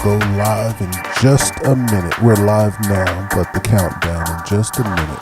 go live in just a minute. We're live now, but the countdown in just a minute.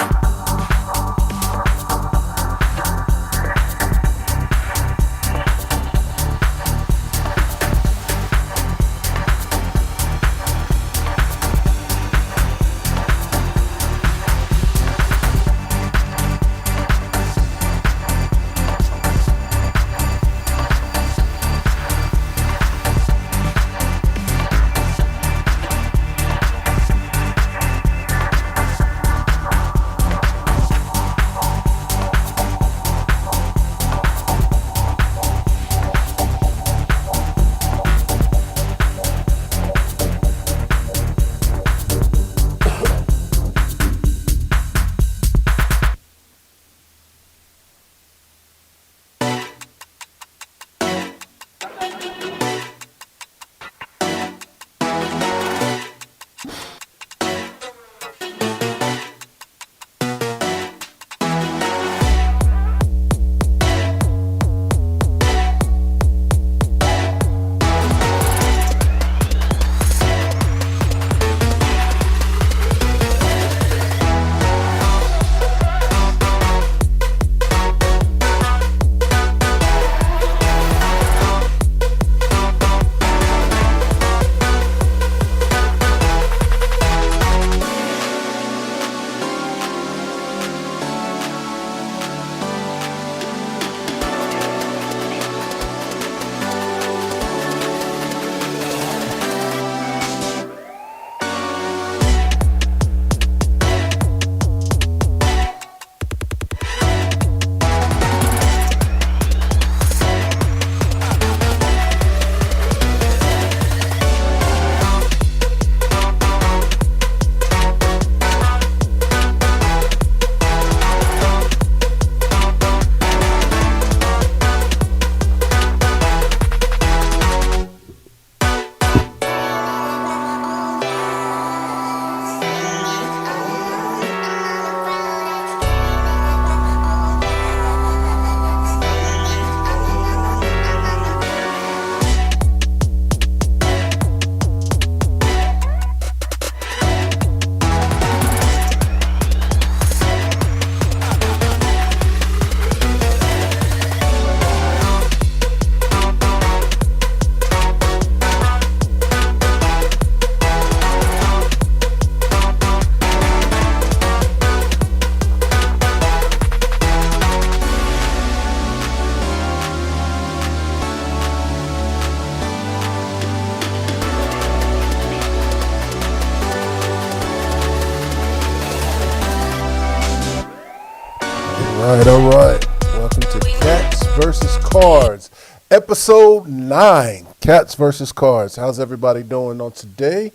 All right. Welcome to Cats versus Cards, episode 9. Cats versus Cards. How's everybody doing on today?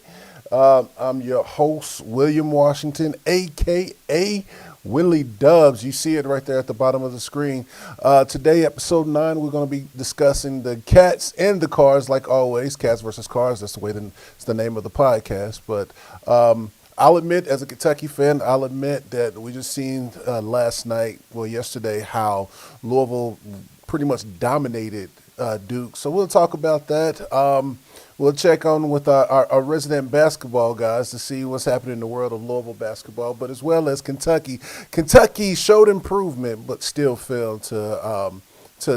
I'm your host, William Washington, a.k.a. Willie Dubs. You see it right there at the bottom of the screen. Today, episode 9, we're going to be discussing the Cats and the Cards, like always. Cats versus Cards. That's the way it's the name of the podcast. But I'll admit, as a Kentucky fan, I'll admit that we just seen yesterday, how Louisville pretty much dominated Duke. So we'll talk about that. We'll check on with our resident basketball guys to see what's happening in the world of Louisville basketball, but as well as Kentucky. Kentucky showed improvement, but still fell to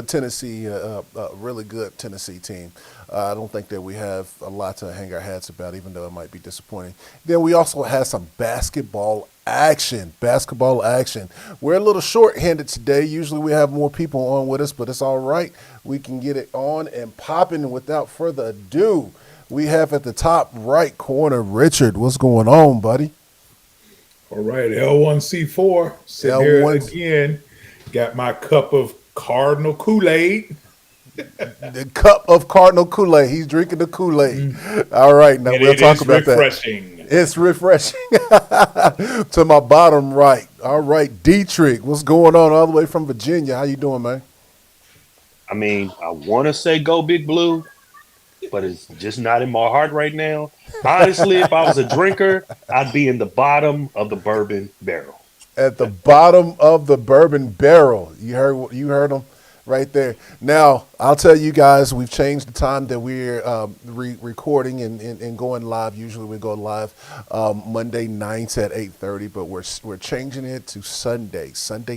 Tennessee, a really good Tennessee team. I don't think that we have a lot to hang our hats about, even though it might be disappointing. Then we also had some basketball action. We're a little short-handed today. Usually we have more people on with us, but it's all right. We can get it on and popping. Without further ado, we have at the top right corner, Richard. What's going on, buddy? All right, L1C4, sitting here again. Got my cup of Cardinal Kool-Aid. The cup of Cardinal Kool-Aid. He's drinking the Kool-Aid. All right, now we'll talk about refreshing. That. It's refreshing. To my bottom right. All right, Dietrich, what's going on all the way from Virginia? How you doing, man? I mean, I want to say go Big Blue, but it's just not in my heart right now. Honestly, if I was a drinker, I'd be in the bottom of the bourbon barrel. At the bottom of the bourbon barrel. You heard him right there. Now, I'll tell you guys, we've changed the time that we're recording and going live. Usually we go live Monday nights at 8:30, but we're changing it to Sunday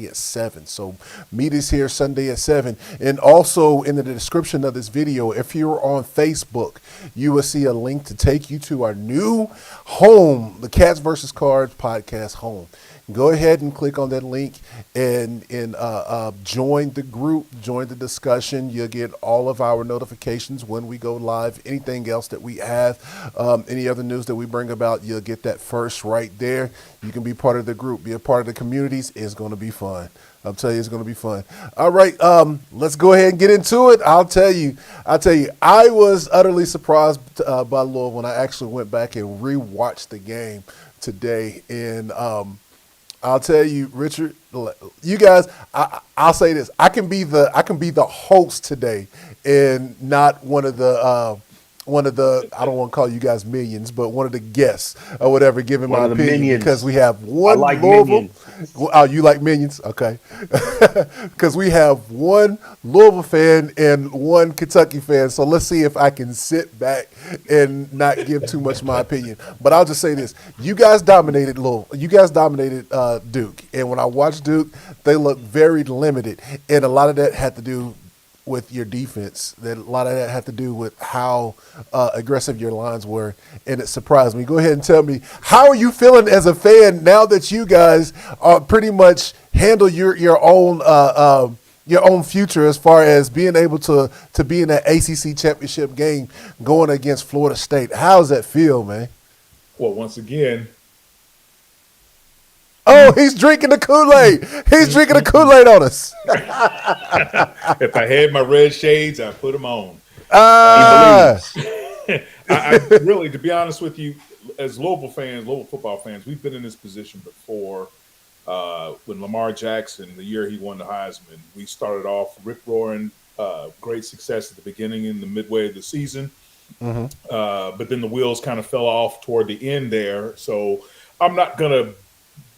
at 7. So meet us here Sunday at 7. And also in the description of this video, if you're on Facebook, you will see a link to take you to our new home, the Cats versus Cards podcast home. Go ahead and click on that link and join the group, join the discussion. You'll get all of our notifications when we go live. Anything else that we have, any other news that we bring about, you'll get that first right there. You can be part of the group, be a part of the communities. It's going to be fun. I'll tell you, it's going to be fun. All right, let's go ahead and get into it. I'll tell you, I was utterly surprised by Louisville when I actually went back and rewatched the game today. And I'll tell you, Richard, you guys, I'll say this: I can be the host today, and not one of the I don't want to call you guys minions, but one of the guests or whatever, giving my opinion minions. because we have one I like Louisville. minions. Oh, you like minions? Okay, because we have one Louisville fan and one Kentucky fan. So let's see if I can sit back and not give too much of my opinion. But I'll just say this: you guys dominated Louisville. You guys dominated Duke, and when I watched Duke, they looked very limited, and a lot of that had to do with your defense. That a lot of that had to do with how aggressive your lines were, and it surprised me. Go ahead and tell me, how are you feeling as a fan now that you guys pretty much handle your own future as far as being able to be in that ACC championship game going against Florida State? How does that feel, man? Well, once again, oh, he's drinking the Kool-Aid. He's drinking the Kool-Aid on us. if I had my red shades, I'd put them on. Ah. I really, to be honest with you, as Louisville football fans, we've been in this position before. When Lamar Jackson, the year he won the Heisman, we started off rip-roaring, great success at the beginning and the midway of the season. Mm-hmm. But then the wheels kind of fell off toward the end there. So I'm not going to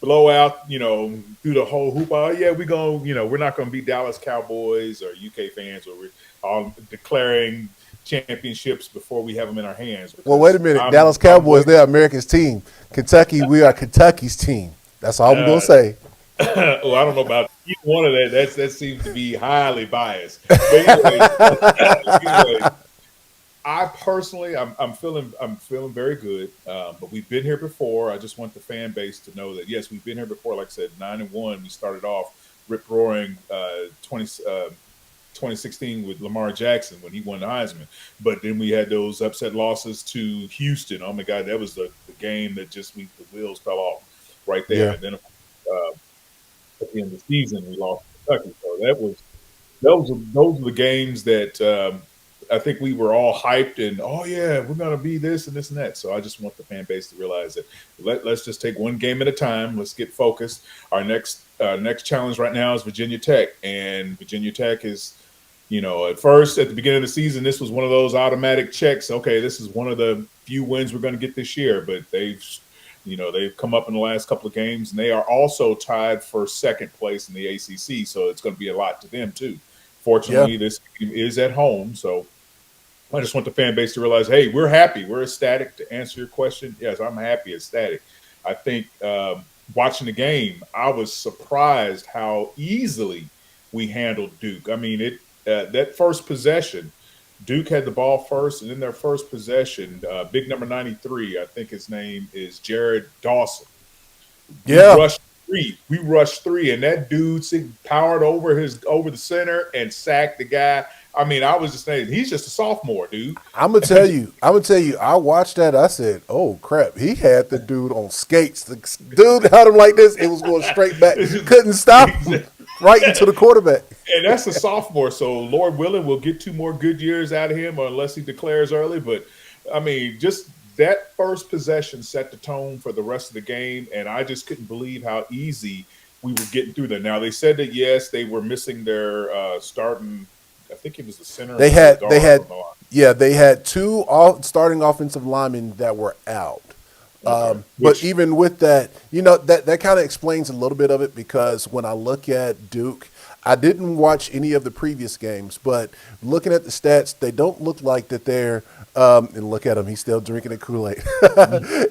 blow out, do the whole hoop. Oh, yeah, we're not going to be Dallas Cowboys or UK fans, or we're all declaring championships before we have them in our hands. Well, wait a minute. Dallas Cowboys, they're America's team. Kentucky, we are Kentucky's team. That's all I'm going to say. Well, I don't know about either one of that. That seems to be highly biased. But anyway, I personally, I'm feeling very good. But we've been here before. I just want the fan base to know that yes, we've been here before. Like I said, 9-1. We started off rip roaring 2016 with Lamar Jackson when he won the Heisman. But then we had those upset losses to Houston. Oh my God, that was the game that just the wheels fell off right there. Yeah. And then at the end of the season, we lost to Kentucky. So those are the games that. I think we were all hyped and, oh, yeah, we're going to be this and this and that. So I just want the fan base to realize that let's just take one game at a time. Let's get focused. Our next challenge right now is Virginia Tech. And Virginia Tech is, at first, at the beginning of the season, this was one of those automatic checks. Okay, this is one of the few wins we're going to get this year. But they've come up in the last couple of games, and they are also tied for second place in the ACC. So it's going to be a lot to them, too. Fortunately, This game is at home, so I just want the fan base to realize, hey, we're happy. We're ecstatic. To answer your question, yes, I'm happy, ecstatic. I think watching the game, I was surprised how easily we handled Duke. I mean, that first possession, Duke had the ball first, and in their first possession, big number 93, I think his name is Jared Dawson. Yeah. We rushed three, and that dude powered over the center and sacked the guy. I mean, I was just saying, he's just a sophomore, dude. I'm gonna tell you. I watched that. I said, "Oh crap!" He had the dude on skates. The dude had him like this. It was going straight back. Couldn't stop him. Right into the quarterback. And that's a sophomore, so Lord willing, we'll get 2 more good years out of him, unless he declares early. But I mean, just that first possession set the tone for the rest of the game, and I just couldn't believe how easy we were getting through that. Now they said that yes, they were missing their starting. I think it was the center. They had 2 starting offensive linemen that were out. Okay. But even with that, that kind of explains a little bit of it because when I look at Duke, I didn't watch any of the previous games, but looking at the stats, they don't look like that they're. And look at him; he's still drinking a Kool-Aid.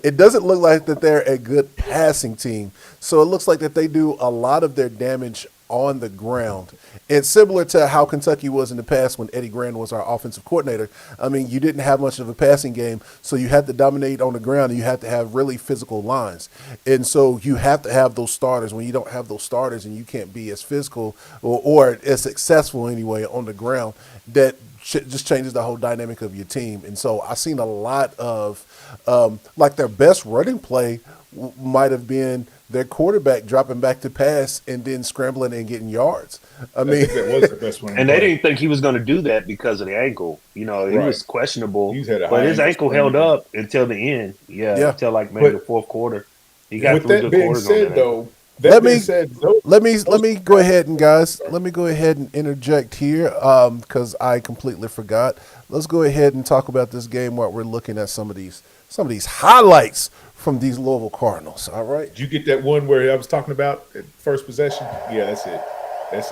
It doesn't look like that they're a good passing team. So it looks like that they do a lot of their damage on the ground. It's similar to how Kentucky was in the past when Eddie Gran was our offensive coordinator. I mean, you didn't have much of a passing game, so you had to dominate on the ground and you had to have really physical lines. And so you have to have those starters. When you don't have those starters and you can't be as physical or as successful anyway on the ground, that just changes the whole dynamic of your team. And so I've seen a lot of like their best running play might have been their quarterback dropping back to pass and then scrambling and getting yards. I mean, that was the best one. And they didn't think he was going to do that because of the ankle. He was questionable, but his ankle held up until the end. Yeah. Until like maybe the fourth quarter. He got through the quarters on that. Let me go ahead and guys, let me go ahead and interject here because I completely forgot. Let's go ahead and talk about this game while we're looking at some of these highlights from these Louisville Cardinals. All right. Did you get that one where I was talking about at first possession? Yeah, that's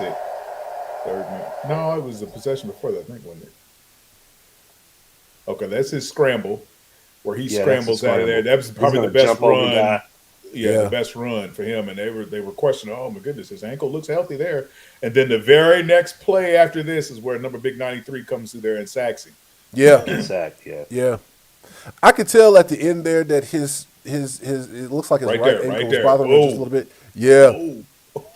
it. Third minute. No, it was a possession before that, I think, wasn't it? Okay, that's his scramble where he scrambles out of there. That was probably the best run. The best run for him. And they were questioning, oh my goodness, his ankle looks healthy there. And then the very next play after this is where number big 93 comes through there and sacks him. Yeah. Sacked, yeah. I could tell at the end there that his it looks like his right ankle was bothering him just a little bit. Yeah.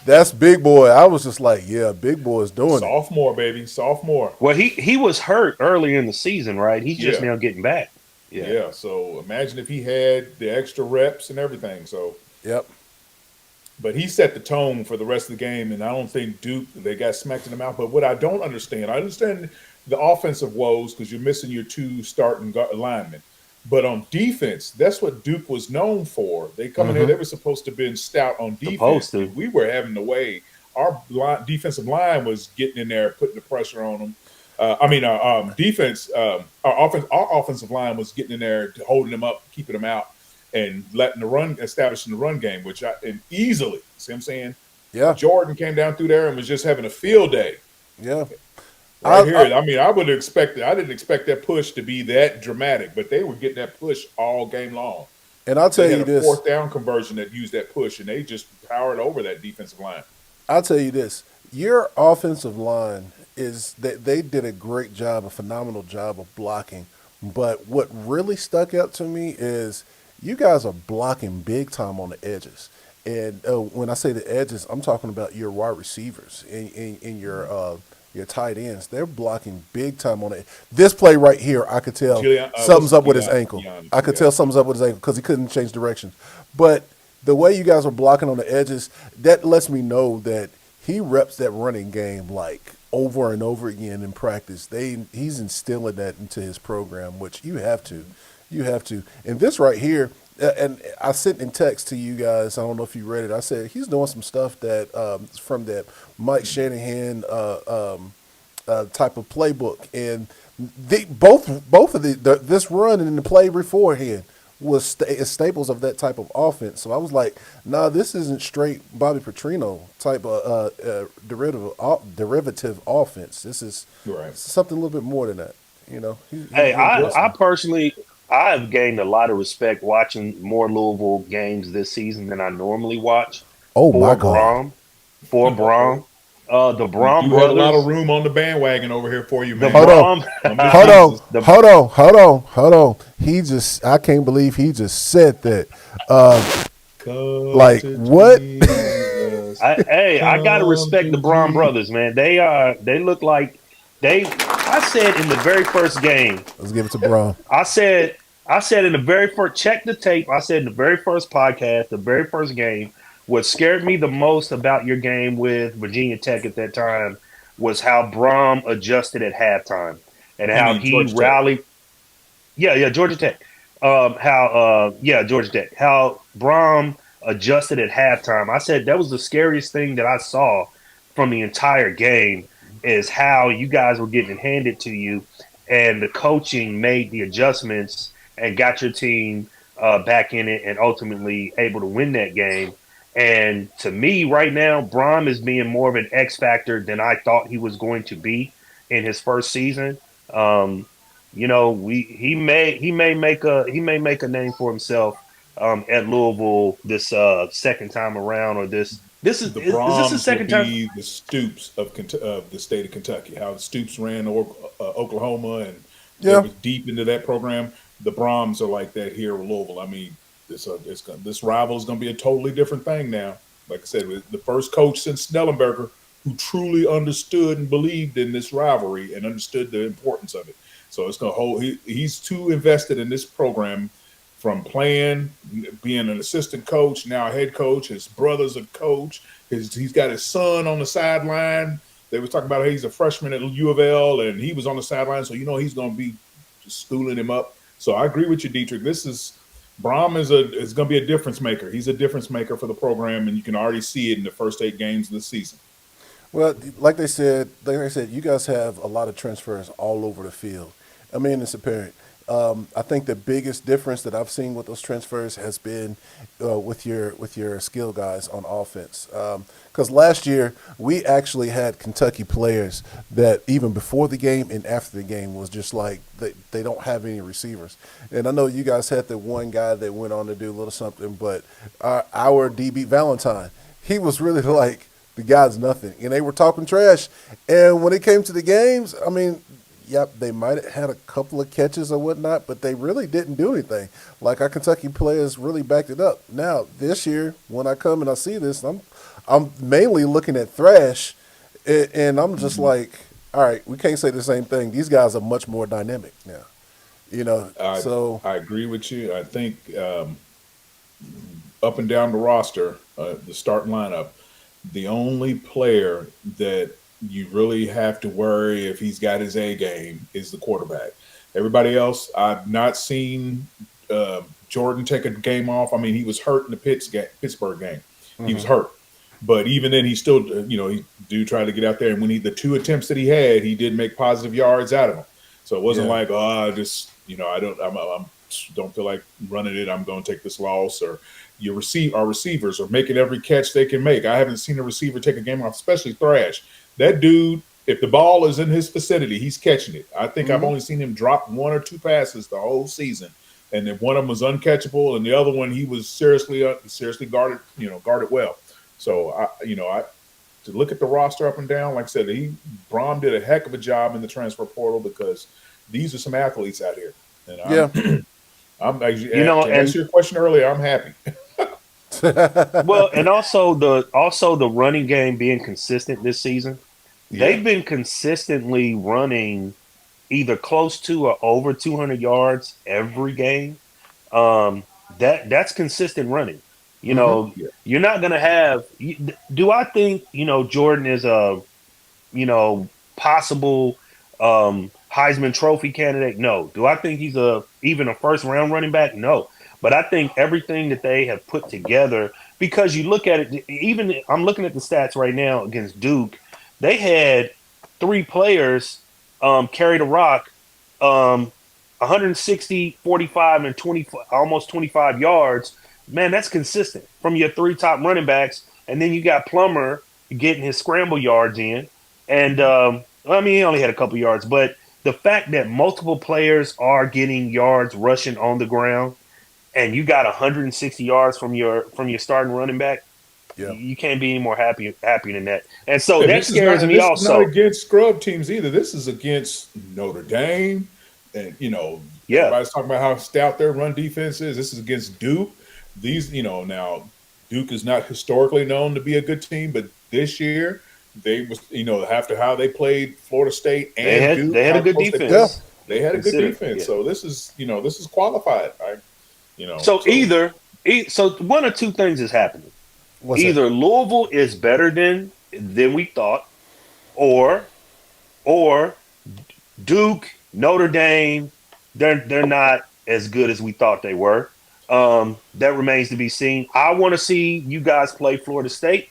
That's big boy. I was just like, yeah, big boy is doing Sophomore, baby. Sophomore. Well, he was hurt early in the season, right? He's just now getting back. Yeah. So imagine if he had the extra reps and everything. So yep. But he set the tone for the rest of the game, and I don't think Duke, they got smacked in the mouth. But what I don't understand, I understand the offensive woes because you're missing your two starting linemen. But on defense, that's what Duke was known for. They come in there, they were supposed to have been stout on defense. We were having the way. Our defensive line was getting in there, putting the pressure on them. Our offensive line was getting in there, holding them up, keeping them out, and establishing the run game, and easily. See what I'm saying? Yeah. Jordan came down through there and was just having a field day. Yeah. I would have expected. I didn't expect that push to be that dramatic, but they were getting that push all game long. And I'll tell you this: fourth down conversion that used that push, and they just powered over that defensive line. I'll tell you this: your offensive line they did a great job, a phenomenal job of blocking. But what really stuck out to me is you guys are blocking big time on the edges. And when I say the edges, I'm talking about your wide receivers and your tight ends. They're blocking big time on it. This play right here, I could tell something's up with his ankle. I could tell something's up with his ankle because he couldn't change direction. But the way you guys are blocking on the edges, that lets me know that he reps that running game like over and over again in practice. He's instilling that into his program, which you have to. You have to. And this right here, and I sent in text to you guys, I don't know if you read it, I said he's doing some stuff that from that Mike Shanahan type of playbook. And both of this run and the play beforehand was staples of that type of offense. So I was like, nah, this isn't straight Bobby Petrino type of derivative offense. This is something a little bit more than that. I personally, I've gained a lot of respect watching more Louisville games this season than I normally watch. Oh my God! For Braum. The Braum you brothers. Had a lot of room on the bandwagon over here for you, man. Hold on. I can't believe he just said that. Like what? I gotta respect the Braum brothers, man. They look like I said in the very first game. Let's give it to Braum. I said in the very first, check the tape. I said in the very first podcast, the very first game, what scared me the most about your game with Virginia Tech at that time was how Braum adjusted at halftime and how he rallied. Yeah, Georgia Tech. Georgia Tech. How Braum adjusted at halftime. I said that was the scariest thing that I saw from the entire game is how you guys were getting it handed to you and the coaching made the adjustments and got your team back in it and ultimately able to win that game. And to me, right now, Braum is being more of an X factor than I thought he was going to be in his first season. Um, he may make a name for himself at Louisville this second time around, or this The is this the Brahms will second time? be the Stoops of the state of Kentucky. How the Stoops ran Oklahoma and they Yeah. were deep into that program. The Brahms are like that here in Louisville. I mean, this rival is going to be a totally different thing now. Like I said, the first coach since Snellenberger who truly understood and believed in this rivalry and understood the importance of it. So it's going to hold. He's too invested in this program from playing, being an assistant coach, now a head coach. His brother's a coach. He's got his son on the sideline. They were talking about how he's a freshman at U of L, and he was on the sideline, so he's going to be just schooling him up. So I agree with you, Dietrich. Braum is going to be a difference maker. He's a difference maker for the program, and you can already see it in the first 8 games of the season. Well, like I said, you guys have a lot of transfers all over the field. I mean, it's apparent. I think the biggest difference that I've seen with those transfers has been with your skill guys on offense. Because last year we actually had Kentucky players that even before the game and after the game was just like they don't have any receivers. And I know you guys had the one guy that went on to do a little something, but our DB Valentine, he was really like the guy's nothing, and they were talking trash. And when it came to the games, I mean, yep, they might have had a couple of catches or whatnot, but they really didn't do anything. Like our Kentucky players really backed it up. Now this year, when I come and I see this, I'm mainly looking at Thrash, and I'm just like, all right, we can't say the same thing. These guys are much more dynamic now, So I agree with you. I think up and down the roster, the starting lineup, the only player that you really have to worry if he's got his A game is the quarterback. Everybody else, I've not seen Jordan take a game off. I mean, he was hurt in the Pittsburgh game. He was hurt. But even then, he still, he do try to get out there. And when the 2 attempts that he had, he did make positive yards out of them. So it wasn't like, I don't feel like running it. I'm going to take this loss. Or our receivers are making every catch they can make. I haven't seen a receiver take a game off, especially Thrash. That dude, if the ball is in his vicinity, he's catching it. I think I've only seen him drop 1 or 2 passes the whole season. And then one of them was uncatchable, and the other one he was seriously guarded, guarded well. So to look at the roster up and down, like I said, Braum did a heck of a job in the transfer portal because these are some athletes out here. And to answer your question earlier, I'm happy. Well, and also the running game being consistent this season. They've been consistently running either close to or over 200 yards every game. That's consistent running. You're not going to have. Do I think Jordan is a possible Heisman Trophy candidate? No. Do I think he's even a first round running back? No. But I think everything that they have put together, because you look at it, even I'm looking at the stats right now against Duke, they had 3 players carry the rock 160, 45, and 20, almost 25 yards. Man, that's consistent from your 3 top running backs. And then you got Plummer getting his scramble yards in. And, he only had a couple yards. But the fact that multiple players are getting yards rushing on the ground, and you got 160 yards from your starting running back, you can't be any more happy than that. And so that scares me also. This is not against scrub teams either. This is against Notre Dame. And, everybody's talking about how stout their run defense is. This is against Duke. Now Duke is not historically known to be a good team, but this year they was, after how they played Florida State and Duke, they had a good defense. They had a good defense. So this is qualified. So one or two things is happening. Either Louisville is better than we thought, or Duke, Notre Dame, they're not as good as we thought they were. That remains to be seen. I want to see you guys play Florida State,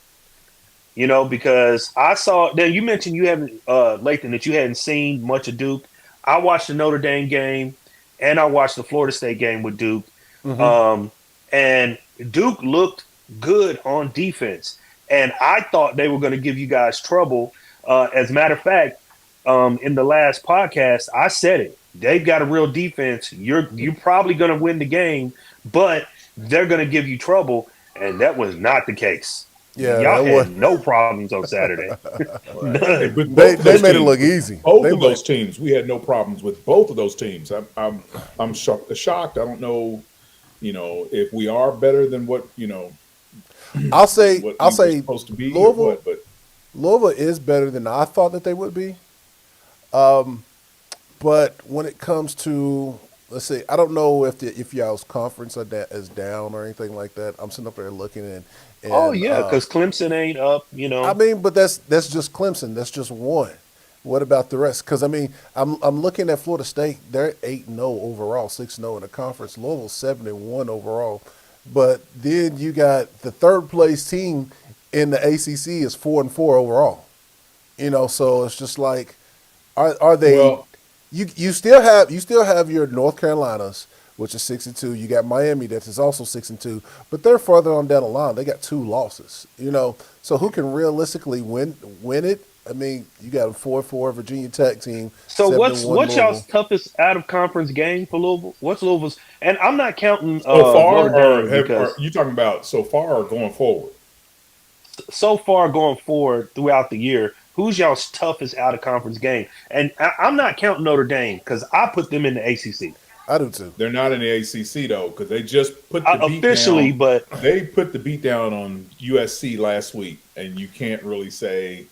because I saw. Then you mentioned you haven't, Lathan, that you hadn't seen much of Duke. I watched the Notre Dame game, and I watched the Florida State game with Duke. And Duke looked good on defense. And I thought they were going to give you guys trouble. As a matter of fact, in the last podcast, I said it. They've got a real defense. You're probably going to win the game, but they're going to give you trouble. And that was not the case. Yeah, Y'all that had was. no problems on Saturday. None. With They both of those made it teams, look easy. Both They of those teams, we had no problems with both of those teams. I'm shocked. I don't know, if we are better than what I'll say what I'll we were say supposed to be. Or Louisville what, but Louisville is better than I thought that they would be. But when it comes to, let's see, I don't know if y'all's conference is down or anything like that. I'm sitting up there looking and Oh, yeah, because Clemson ain't up, I mean, but that's just Clemson. That's just one. What about the rest? Because I mean, I'm looking at Florida State. They're 8-0 overall, 6-0 in the conference. Louisville's 7-1 overall. But then you got the third place team in the ACC is 4-4 overall. So it's just like, are they? well, You still have your North Carolinas, which is 6-2. You got Miami that is also 6-2, but they're further on down the line. They got 2 losses. So who can realistically win it? I mean, you got a 4-4 Virginia Tech team. So 7-1 what's Louisville. y'all's toughest out of conference game for Louisville? What's Louisville's? And I'm not counting so far, Notre Dame are because you talking about so far or going forward? so far going forward throughout the year, who's y'all's toughest out of conference game? And I'm not counting Notre Dame because I put them in the ACC. I do too. They're not in the ACC though, because they just put the beat Officially, down. but They put the beat down on USC last week, and you can't really say.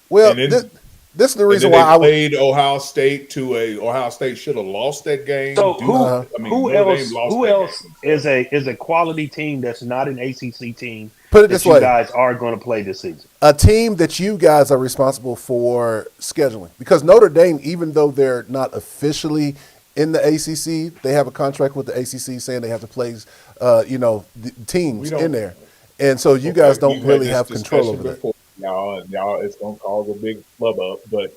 Well, And then- this is the And reason then why they I would. played Ohio State Ohio State should have lost that game. so Duke, who Notre else? Dame lost Who that else game. is a quality team that's not an ACC team Put it that this you way. guys are going to play this season? A team that you guys are responsible for scheduling. Because Notre Dame, even though they're not officially in the ACC, they have a contract with the ACC saying they have to play, the teams in there. And so you guys don't We've had really this have control over discussion that. before, y'all, it's going to cause a big flub up. But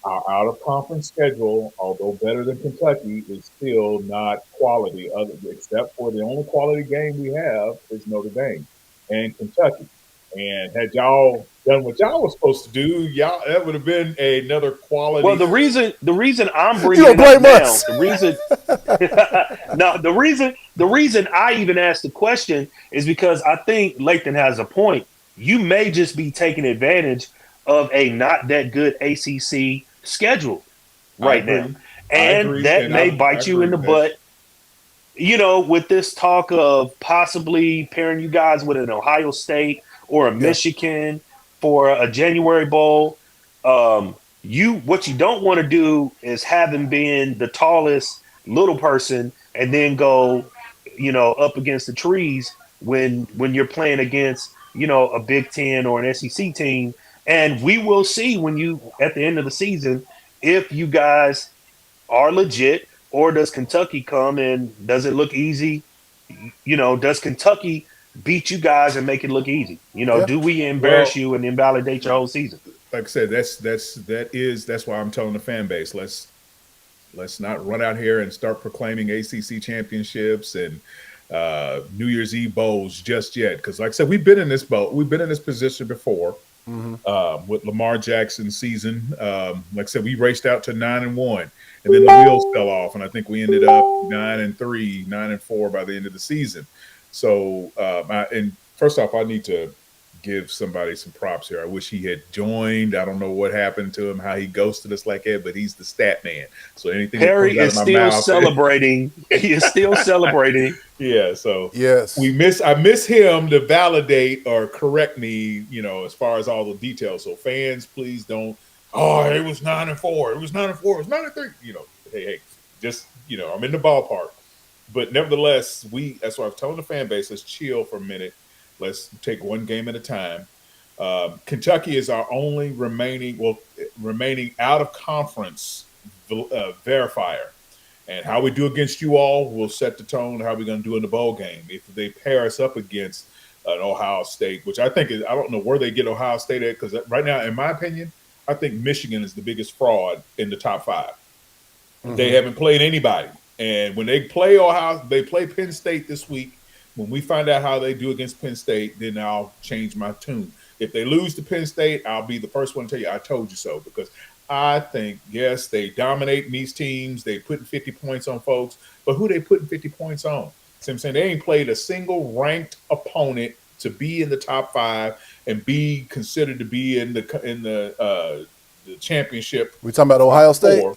our out of conference schedule, although better than Kentucky, is still not quality. Except for the only quality game we have is Notre Dame and Kentucky. And had y'all done what y'all was supposed to do, that would have been another quality. Well, the reason I'm You bringing don't it up blame now, us. the reason I even asked the question is because I think Lathan has a point. You may just be taking advantage of a not that good ACC schedule right now, and that may bite you in the butt. With this talk of possibly pairing you guys with an Ohio State or a Michigan for a January bowl. What you don't want to do is have them being the tallest little person and then go, up against the trees when you're playing against, a Big Ten or an SEC team. And we will see at the end of the season, if you guys are legit, or does Kentucky come and does it look easy? Does Kentucky beat you guys and make it look easy? Do we embarrass you and invalidate your whole season? Like I said, that's why I'm telling the fan base, let's not run out here and start proclaiming ACC championships and New Year's Eve bowls just yet. Because like I said, we've been in this position before. With Lamar Jackson's season. Like I said, we raced out to 9-1, and then the wheels fell off, and I think we ended up 9-3, 9-4 by the end of the season. So, and first off, I need to give somebody some props here. I wish he had joined. I don't know what happened to him, how he ghosted us like that, but he's the stat man. So anything Harry is still celebrating. He is still celebrating. Yeah, so yes, I miss him to validate or correct me, as far as all the details. So fans, please don't. Oh, it was 9-4. It was 9-4. It was 9-3. Hey, just I'm in the ballpark. But nevertheless, that's why I was telling the fan base, let's chill for a minute. Let's take one game at a time. Kentucky is our only remaining out of conference verifier. And how we do against you all will set the tone how we're going to do in the bowl game. If they pair us up against an Ohio State, which I think I don't know where they get Ohio State at, because right now, in my opinion, I think Michigan is the biggest fraud in the top 5. They haven't played anybody. And when they play Ohio, they play Penn State this week. When we find out how they do against Penn State, then I'll change my tune. If they lose to Penn State, I'll be the first one to tell you I told you so, because I think, yes, they dominate these teams. They putting 50 points on folks, but who they putting 50 points on? See what I'm saying? They ain't played a single ranked opponent to be in the top 5 and be considered to be in the championship. We talking about Ohio State? 4.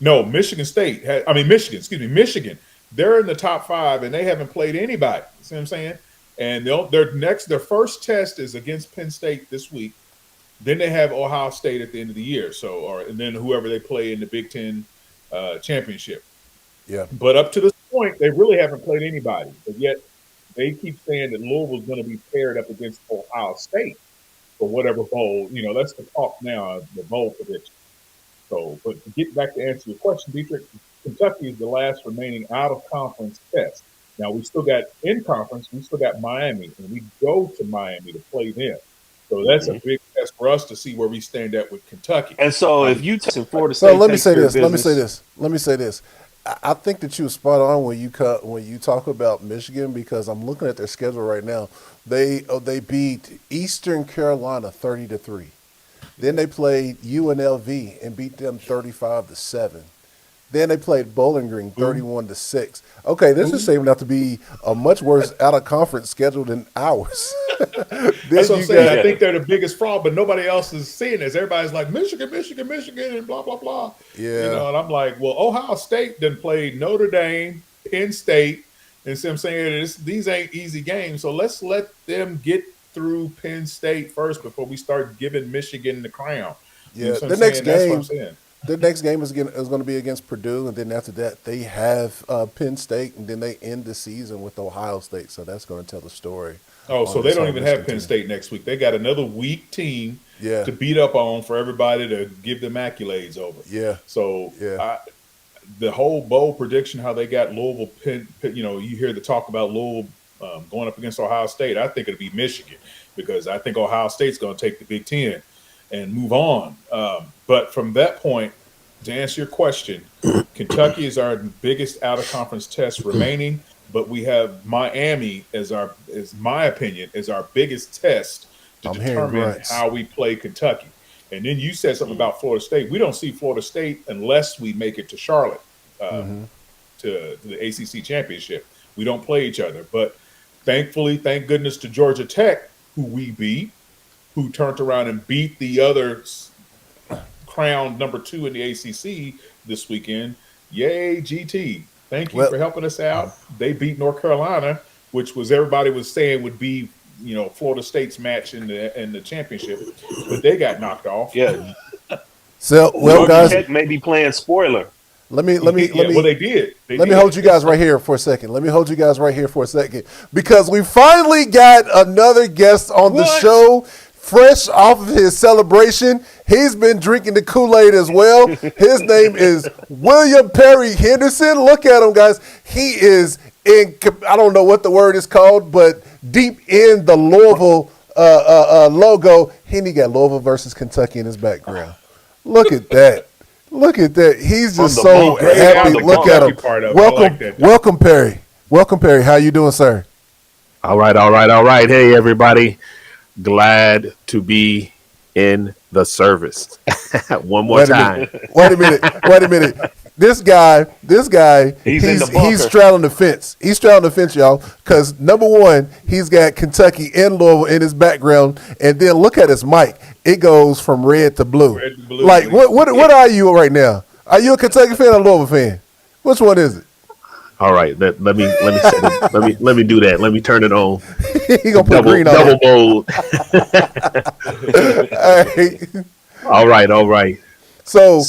No, Michigan State. Michigan. They're in the top 5 and they haven't played anybody. See what I'm saying? And their first test is against Penn State this week. Then they have Ohio State at the end of the year. And then whoever they play in the Big Ten championship. Yeah. But up to this point, they really haven't played anybody. But yet they keep saying that Louisville's going to be paired up against Ohio State for whatever bowl. That's the talk now, the bowl prediction. So, but to get back to answer your question, Dietrich, Kentucky is the last remaining out-of-conference test. Now, we still got in-conference. We still got Miami, and we go to Miami to play them. So that's a big test for us to see where we stand at with Kentucky. And so if you take Florida State, so let me say this. I think that you were spot on when you talk about Michigan, because I'm looking at their schedule right now. They beat Eastern Carolina 30-3. Then they played UNLV and beat them 35-7. Then they played Bowling Green 31-6. Okay, this is shaping out to be a much worse out of conference schedule than ours. That's what I'm saying. I think they're the biggest fraud, but nobody else is seeing this. Everybody's like Michigan, and blah blah blah. Yeah, and I'm like, well, Ohio State done played Notre Dame, Penn State, and see what I'm saying, these ain't easy games. So let's let them get through Penn State first before we start giving Michigan the crown. Yeah, the next game. The next game is going to be against Purdue, and then after that they have Penn State, and then they end the season with Ohio State. So that's going to tell the story. Oh, so they don't even have Penn State next week. They got another weak team to beat up on for everybody to give them accolades over. Yeah. So the whole bowl prediction, how they got Louisville, you hear the talk about Louisville going up against Ohio State. I think it'll be Michigan, because I think Ohio State's going to take the Big Ten and move on. But from that point, to answer your question, Kentucky is our biggest out-of-conference test remaining, but we have Miami as my opinion, is our biggest test to determine how we play Kentucky. And then you said something about Florida State. We don't see Florida State unless we make it to Charlotte, to the ACC championship. We don't play each other. But thankfully, thank goodness to Georgia Tech, who we beat, who turned around and beat the other crowned number 2 in the ACC this weekend. Yay, GT. Thank you for helping us out. They beat North Carolina, which was everybody was saying would be, Florida State's match in the championship, but they got knocked off. Yeah. So, guys, Tech may be playing spoiler. Well, they did. Let me hold you guys right here for a second. Because we finally got another guest on the show, fresh off of his celebration. He's been drinking the Kool-Aid as well. His name is William Perry Henderson. Look at him, guys. He is I don't know what the word is called, but deep in the Louisville logo. He got Louisville versus Kentucky in his background. Look at that. He's just so happy. Look at him. Welcome, Perry. How you doing, sir? All right. Hey, everybody. Glad to be in the service. One more time. Wait a minute. This guy, he's straddling the fence. He's straddling the fence, y'all, because number one, he's got Kentucky and Louisville in his background, and then look at his mic. It goes from red to blue. Like, what are you right now? Are you a Kentucky fan or a Louisville fan? Which one is it? All right, let me do that. Let me turn it on. He gonna put green on. Double bold. All right. So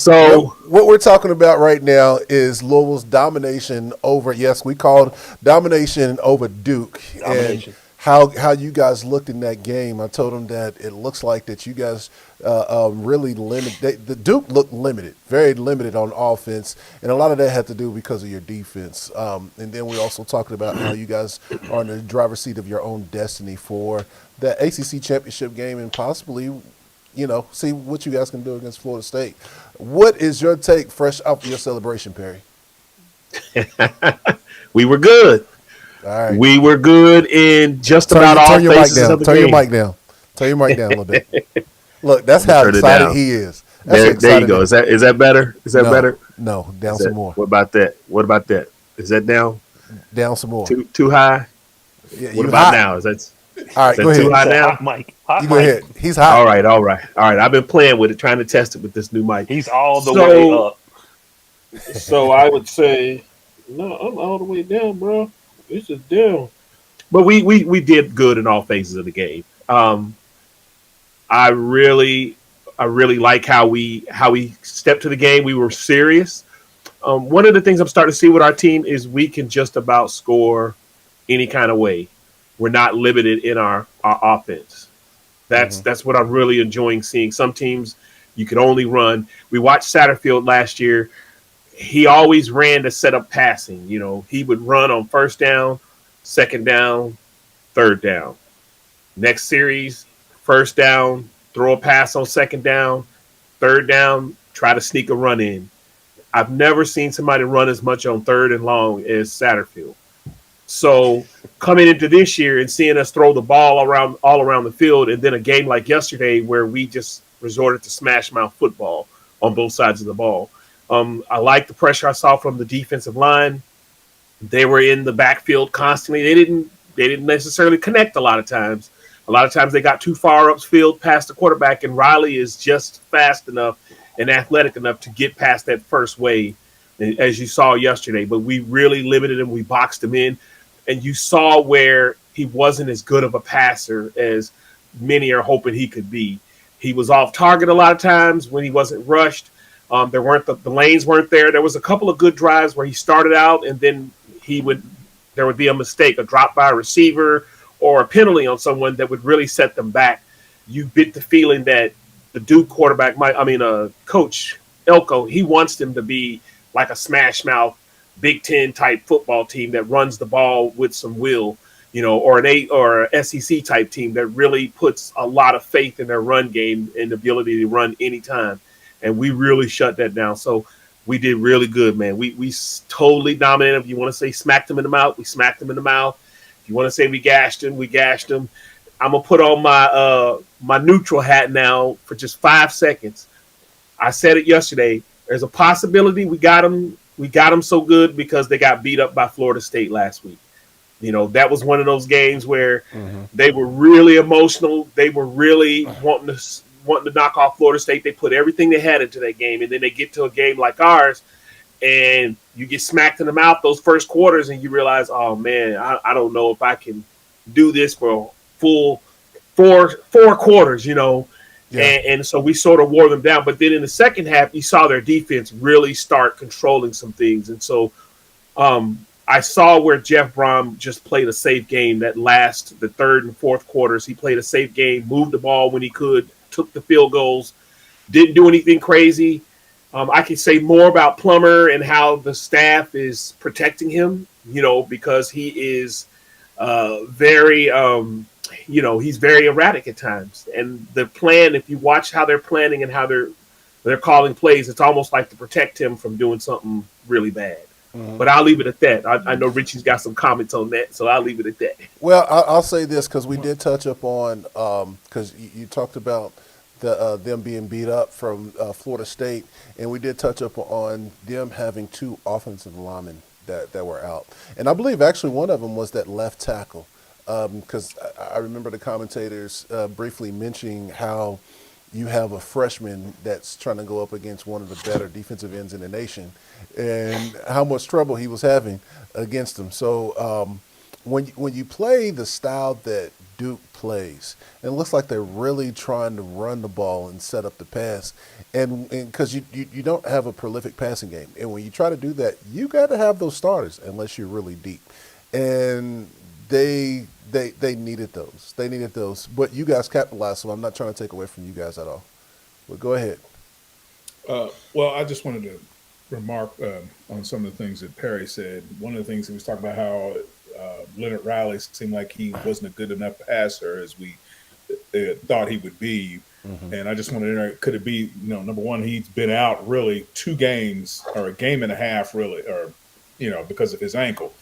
what we're talking about right now is Louisville's domination over. Yes, we called domination over Duke. Domination. And how you guys looked in that game. I told them that it looks like that you guys really limited. The Duke looked limited, very limited on offense, and a lot of that had to do because of your defense. And then we also talked about how you guys are in the driver's seat of your own destiny for the ACC championship game and possibly, see what you guys can do against Florida State. What is your take fresh off your celebration, Perry? We were good. All right. We were good in just about all Turn your mic phases of down. the Turn your game. mic down. Turn your mic down a little bit. Look, that's I'm gonna how turn it excited down. he is. That's There you excited. go. Is that better? Is that No, better? no. Down Is some that more. what about that? What about that? Is that down? Down some more. Too high? Yeah, What you about hot. now? Is All right, go that too ahead. He high said, now? "Hot Mike, hot You go Mike." ahead. He's hot. All right. I've been playing with it, trying to test it with this new mic. He's all the way So up. so I would say no, I'm all the way down, bro. This is down. But we did good in all phases of the game. I really I really like how we stepped to the game. We were serious. One of the things I'm starting to see with our team is we can just about score any kind of way. We're not limited in our offense. Hmm. That's what I'm really enjoying seeing. Some teams you could only run. We watched Satterfield last year. He always ran to set up passing. He would run on first down, second down, third down. Next series, first down, throw a pass on second down, third down, try to sneak a run in. I've never seen somebody run as much on third and long as Satterfield. So coming into this year and seeing us throw the ball around all around the field, and then a game like yesterday where we just resorted to smash mouth football on both sides of the ball. I like the pressure I saw from the defensive line. They were in the backfield constantly. They didn't necessarily connect a lot of times. A lot of times they got too far upfield past the quarterback, and Riley is just fast enough and athletic enough to get past that first wave, as you saw yesterday. But we really limited him. We boxed him in, and you saw where he wasn't as good of a passer as many are hoping he could be. He was off target a lot of times when he wasn't rushed. There weren't the lanes weren't there. There was a couple of good drives where he started out and then he would there would be a mistake, a drop by a receiver or a penalty on someone that would really set them back. You get the feeling that the Duke quarterback coach Elko, he wants them to be like a smash mouth Big Ten type football team that runs the ball with some will, or a SEC type team that really puts a lot of faith in their run game and the ability to run anytime. And we really shut that down. So we did really good, man. We totally dominated. If you want to say smacked them in the mouth, we smacked them in the mouth. If you want to say we gashed them, we gashed them. I'm gonna put on my neutral hat now for just 5 seconds. I said it yesterday. There's a possibility we got them. We got them so good because they got beat up by Florida State last week. That was one of those games where they were really emotional. They were really wanting to knock off Florida State. They put everything they had into that game, and then they get to a game like ours, and you get smacked in the mouth those first quarters, and you realize, oh man, I don't know if I can do this for a full four quarters, Yeah. and so we sort of wore them down. But then in the second half, you saw their defense really start controlling some things, and so I saw where Jeff Brom just played a safe game the third and fourth quarters. He played a safe game, moved the ball when he could, took the field goals, didn't do anything crazy. I can say more about Plummer and how the staff is protecting him, because he is he's very erratic at times. And the plan, if you watch how they're planning and how they're calling plays, it's almost like to protect him from doing something really bad. But I'll leave it at that. I know Richie's got some comments on that, so I'll leave it at that. Well, I'll say this because we did touch up on because you talked about them being beat up from Florida State, and we did touch up on them having two offensive linemen that were out, and I believe actually one of them was that left tackle because I remember the commentators briefly mentioning how you have a freshman that's trying to go up against one of the better defensive ends in the nation, and how much trouble he was having against them. So when you play the style that Duke plays, it looks like they're really trying to run the ball and set up the pass, and because you don't have a prolific passing game, and when you try to do that, you got to have those starters unless you're really deep, and they needed those. They needed those. But you guys capitalized, so I'm not trying to take away from you guys at all. But go ahead. Well, I just wanted to remark on some of the things that Perry said. One of the things he was talking about how Leonard Riley seemed like he wasn't a good enough passer as we thought he would be. And I just wanted to know, could it be, number one, he's been out really 2 games or a game and a half, really, or because of his ankle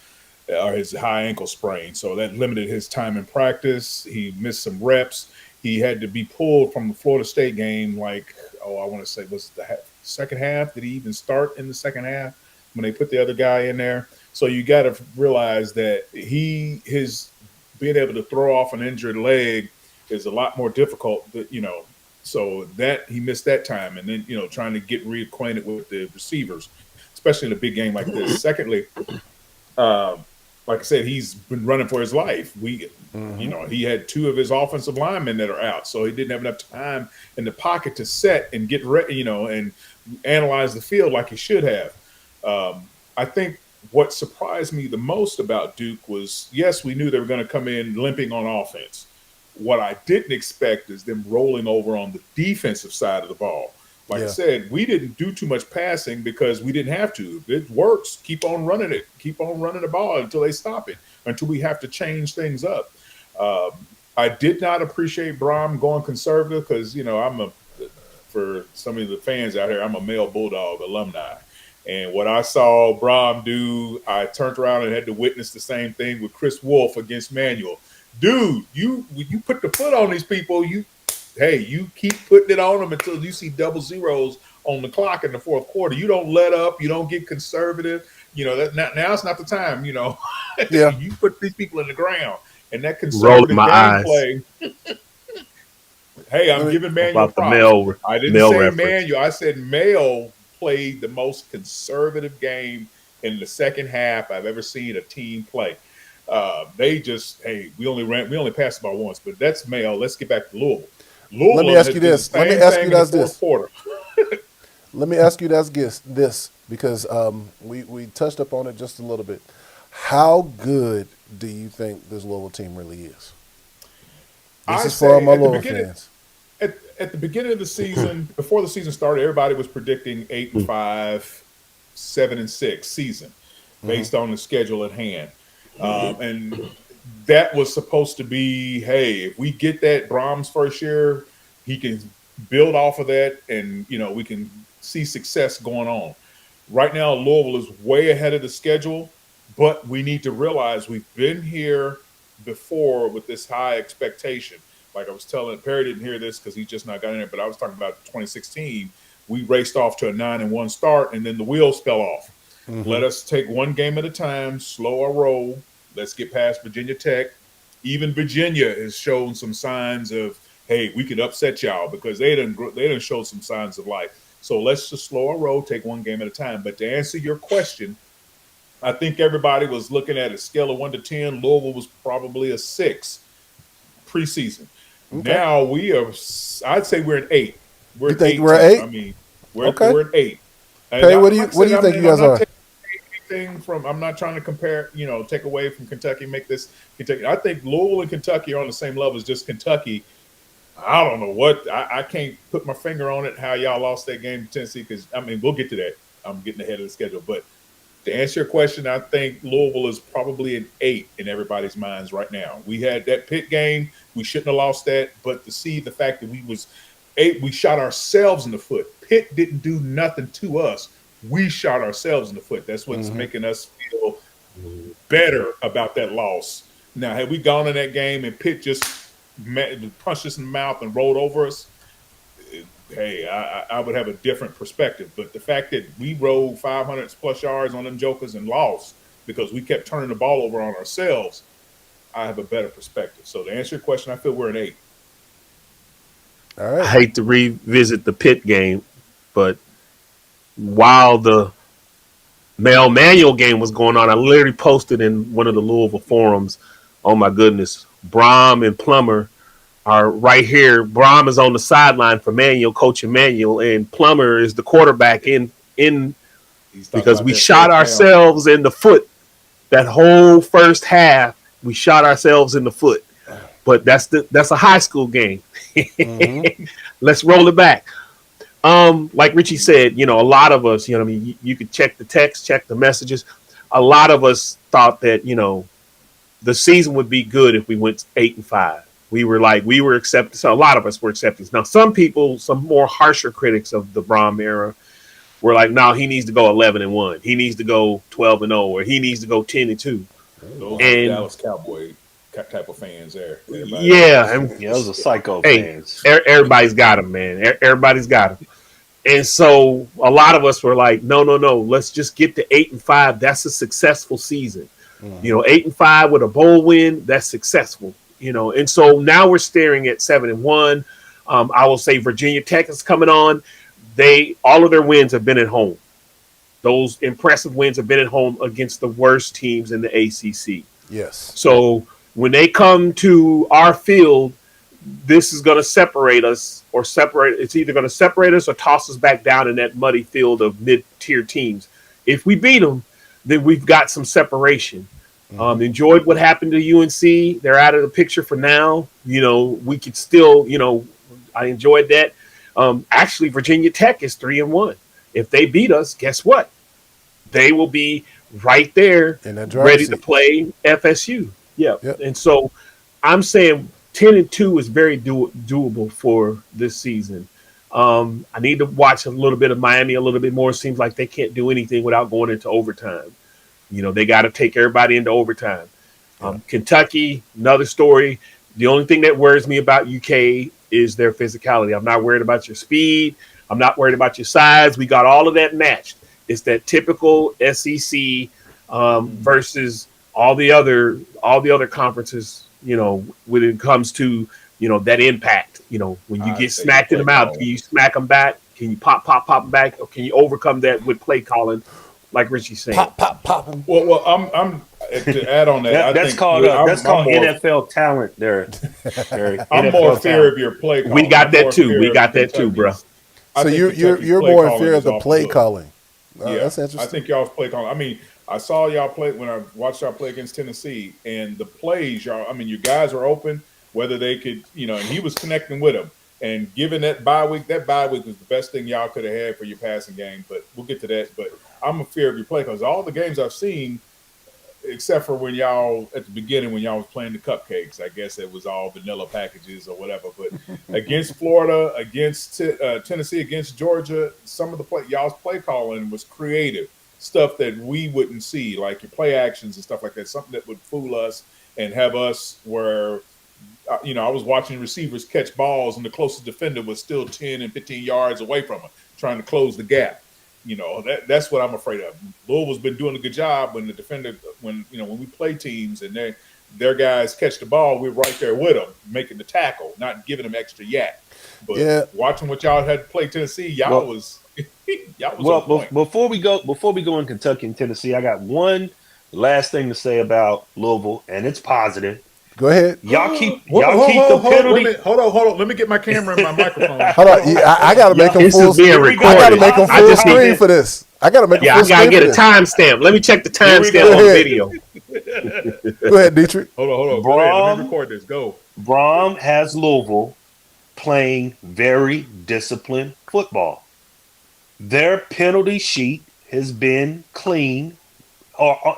or his high ankle sprain. So that limited his time in practice. He missed some reps. He had to be pulled from the Florida State game. Like, I want to say, was it the second half? Did he even start in the second half when they put the other guy in there? So you got to realize that his being able to throw off an injured leg is a lot more difficult. So that he missed that time, and then trying to get reacquainted with the receivers, especially in a big game like this. Secondly, like I said, he's been running for his life. He had two of his offensive linemen that are out, so he didn't have enough time in the pocket to set and get ready, and analyze the field like he should have. I think what surprised me the most about Duke was, yes, we knew they were going to come in limping on offense. What I didn't expect is them rolling over on the defensive side of the ball. Like I said, we didn't do too much passing because we didn't have to. If it works, keep on running it. Keep on running the ball until they stop it, until we have to change things up. I did not appreciate Brom going conservative because, for some of the fans out here, I'm a male Bulldog alumni. And what I saw Brom do, I turned around and had to witness the same thing with Chris Wolf against Manuel. Dude, you put the foot on these people, you keep putting it on them until you see double zeros on the clock in the fourth quarter. You don't let up. You don't get conservative. Now's not the time. You put these people in the ground, and that conservative gameplay. Hey, I'm giving Manuel props. I didn't say reference. Manuel. I said Mayo played the most conservative game in the second half I've ever seen a team play. We only passed the ball once, but that's Mayo. Let's get back to Louisville. Let me ask you this. Let me ask you this because we touched up on it just a little bit. How good do you think this Louisville team really is? This is for all my Louisville fans. At the beginning of the season, before the season started, everybody was predicting 8-5, 7-6 season based on the schedule at hand. And that was supposed to be, hey, if we get that Brahms first year, he can build off of that and, we can see success going on. Right now, Louisville is way ahead of the schedule, but we need to realize we've been here before with this high expectation. Like I was telling, Perry didn't hear this because he just not got in there, but I was talking about 2016. We raced off to a 9-1 start, and then the wheels fell off. Let us take one game at a time, slow our roll. Let's get past Virginia Tech. Even Virginia has shown some signs of, hey, we could upset y'all because they didn't show some signs of life. So let's just slow our roll, take one game at a time. But to answer your question, I think everybody was looking at a scale of 1 to 10. Louisville was probably a 6 preseason. Okay. Now I'd say we're an 8. You think we're 8? I mean, we're an 8. Hey, what do you think you guys are? I'm not trying to compare, take away from Kentucky, make this Kentucky. I think Louisville and Kentucky are on the same level as just Kentucky. I don't know what I can't put my finger on it how y'all lost that game to Tennessee because we'll get to that. I'm getting ahead of the schedule, but to answer your question, I think Louisville is probably an 8 in everybody's minds right now. We had that Pitt game. We shouldn't have lost that. But to see the fact that we shot ourselves in the foot. Pitt didn't do nothing to us. We shot ourselves in the foot. That's what's making us feel better about that loss. Now, had we gone in that game and Pitt just punched us in the mouth and rolled over us, hey, I would have a different perspective. But the fact that we rolled 500-plus yards on them jokers and lost because we kept turning the ball over on ourselves, I have a better perspective. So to answer your question, I feel we're an 8. All right. I hate to revisit the Pitt game, but while the Mel Manual game was going on, I literally posted in one of the Louisville forums, oh my goodness, Brom and Plummer are right here. Brom is on the sideline for Manual, coaching Manual, and Plummer is the quarterback in because we shot ourselves in the foot. That whole first half, we shot ourselves in the foot. But that's a high school game. Let's roll it back. Like Richie said, a lot of us, you could check the text, check the messages. A lot of us thought that, the season would be good if we went 8-5. We were accepting. So a lot of us were accepting. Now, some people, some more harsher critics of the Brom era We're like, no, he needs to go 11-1. He needs to go 12-0, or he needs to go 10-2. Those And Dallas Cowboy type of fans there. Everybody Yeah, those are psycho hey, fans. everybody's got them, man. Everybody's got them. And so a lot of us were like, no. Let's just get to 8-5. That's a successful season. 8-5 with a bowl win, that's successful. And so now we're staring at 7-1. I will say Virginia Tech is coming on. All of their wins have been at home. Those impressive wins have been at home against the worst teams in the ACC. Yes. So when they come to our field, this is going to separate us, it's either going to separate us or toss us back down in that muddy field of mid-tier teams. If we beat them, then we've got some separation. Enjoyed what happened to UNC. They're out of the picture for now. We could still, I enjoyed that. Actually, Virginia Tech is 3-1. If they beat us, guess what? They will be right there, ready to play FSU. Yeah. Yep. And so I'm saying 10-2 is very doable for this season. I need to watch a little bit of Miami a little bit more. It seems like they can't do anything without going into overtime. They got to take everybody into overtime. Kentucky, another story. The only thing that worries me about UK is their physicality. I'm not worried about your speed. I'm not worried about your size. We got all of that matched. It's that typical SEC versus all the other conferences. When it comes to that impact. When you get smacked in the mouth, can you smack them back? Can you pop them back, or can you overcome that with play calling, like Richie's saying? Pop. Well, I'm to add on that. That's called NFL talent, there. I'm more in fear of your play calling. We got that too, bro. So you're more in fear of the play calling. That's interesting. I think y'all's play calling. I mean, I saw y'all play when I watched y'all play against Tennessee, and the plays your guys were open, whether they could, and he was connecting with them. And given that bye week was the best thing y'all could have had for your passing game. But we'll get to that. But I'm in fear of your play because all the games I've seen, except for when y'all at the beginning when y'all was playing the cupcakes, I guess it was all vanilla packages or whatever. But against Florida, against Tennessee, against Georgia, some of the y'all's play calling was creative stuff that we wouldn't see, like your play actions and stuff like that. Something that would fool us and have us where, I was watching receivers catch balls and the closest defender was still 10 and 15 yards away from them, trying to close the gap. That's what I'm afraid of. Louisville's been doing a good job when the defender, when we play teams and their guys catch the ball, we're right there with them, making the tackle, not giving them extra yak. But watching what y'all had to play Tennessee, y'all was before we go in Kentucky and Tennessee, I got one last thing to say about Louisville, and it's positive. Go ahead. Y'all keep the penalty. Hold on. Let me get my camera and my microphone. Hold on. I got to make them full screen. I got to make them full screen for this. I got to make them full screen. I got to get a timestamp. Let me check the timestamp on video. Go ahead, Dietrich. Hold on. Go ahead. Let me record this. Go. Brom has Louisville playing very disciplined football. Their penalty sheet has been clean or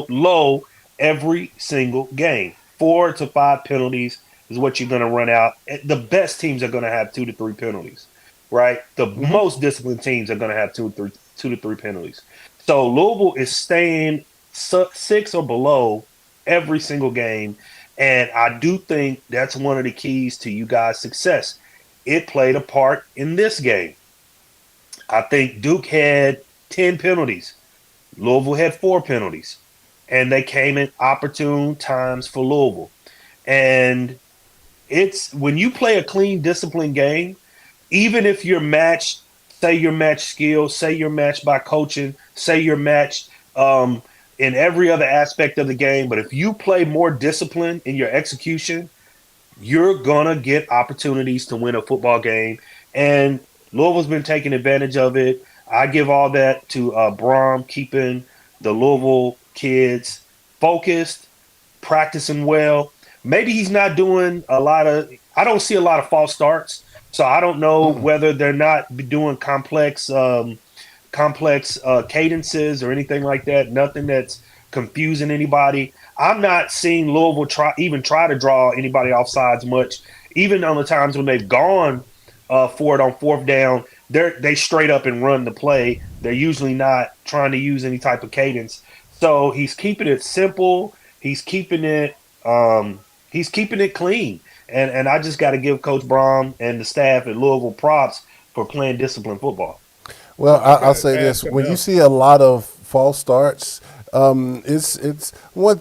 low every single game. 4 to 5 penalties is what you're going to run out. The best teams are going to have 2 to 3 penalties, right? The most disciplined teams are going to have 2 to 3 penalties. So Louisville is staying 6 or below every single game, and I do think that's one of the keys to you guys' success. It played a part in this game. I think Duke had 10 penalties. Louisville had 4 penalties. And they came in opportune times for Louisville. And it's when you play a clean, disciplined game, even if you're matched, say you're matched skill, say you're matched by coaching, say you're matched in every other aspect of the game. But if you play more discipline in your execution, you're going to get opportunities to win a football game. And Louisville's been taking advantage of it. I give all that to Brom keeping the Louisville kids focused, practicing well. Maybe he's not doing I don't see a lot of false starts, so I don't know whether they're not doing complex cadences or anything like that. Nothing that's confusing anybody. I'm not seeing Louisville try to draw anybody off sides much. Even on the times when they've gone for it on 4th down, they straight up and run the play. They're usually not trying to use any type of cadence. So he's keeping it simple. He's keeping it clean. And I just got to give Coach Brom and the staff at Louisville props for playing disciplined football. Well, I I'll gotta say add this: something when you else. see a lot of false starts, it's one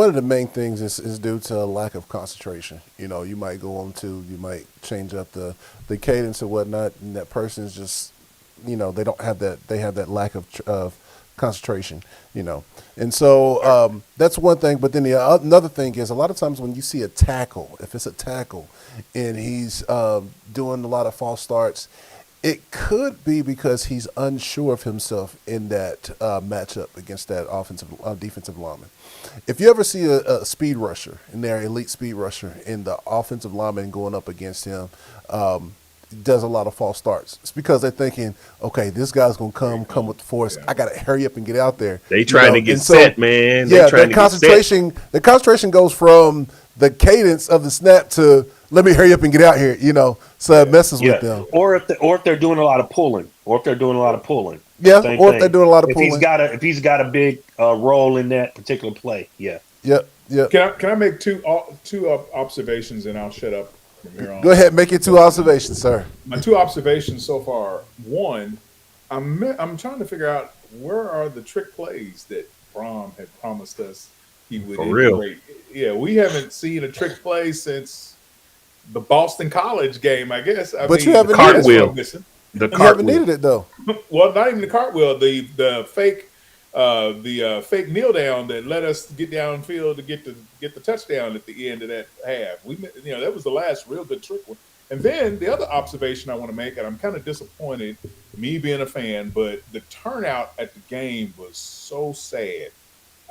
of the main things is due to a lack of concentration. You know, you might go on to you might change up the cadence or whatnot, and that person's just they don't have that they have that lack of concentration. And so that's one thing. But then another thing is a lot of times when you see a tackle, if it's a tackle, and he's doing a lot of false starts. It could be because he's unsure of himself in that matchup against that defensive lineman. If you ever see a speed rusher and they're elite speed rusher, and the offensive lineman going up against him does a lot of false starts, it's because they're thinking, okay, this guy's gonna come with the force. Yeah. I gotta hurry up and get out there. They trying to get And so, set, man. Yeah, They trying to get set. the concentration goes from the cadence of the snap to let me hurry up and get out here. So it messes with them. Or if they're doing a lot of pulling, Yeah, Same or thing. if they're doing a lot of If pulling. if he's got a big role in that particular play, yeah. Yep. Can I make two observations and I'll shut up from here on? Go ahead, make your two observations, sir. My two observations so far. One, I'm trying to figure out where are the trick plays that Brom had promised us he would For real. integrate. Yeah, we haven't seen a trick play since the Boston College game, I guess. But you haven't that's needed it. what I'm missing. The You haven't cartwheel. needed it though. Well, not even the cartwheel, the fake kneel down that let us get downfield to get the touchdown at the end of that half. That was the last real good trick one. And then the other observation I want to make, and I'm kind of disappointed, me being a fan, but the turnout at the game was so sad.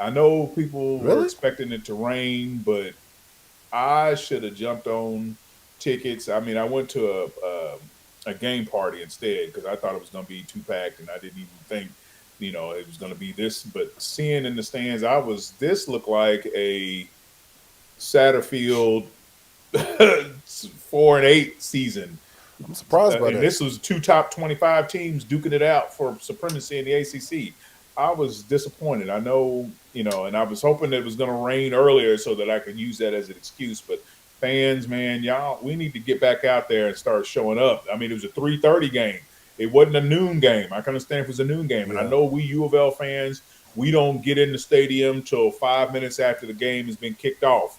I know people were Really? expecting it to rain, but I should have jumped on tickets. I mean, I went to a game party instead because I thought it was going to be too packed, and I didn't even think, it was going to be this. But seeing in the stands, this looked like a Satterfield 4-8 season. I'm surprised by And that. this was two top 25 teams duking it out for supremacy in the ACC. I was disappointed. I know, and I was hoping it was going to rain earlier so that I could use that as an excuse. But fans, man, we need to get back out there and start showing up. I mean, it was a 3:30 game. It wasn't a noon game. I can understand if it was a noon game. And I know we U of L fans, we don't get in the stadium till 5 minutes after the game has been kicked off.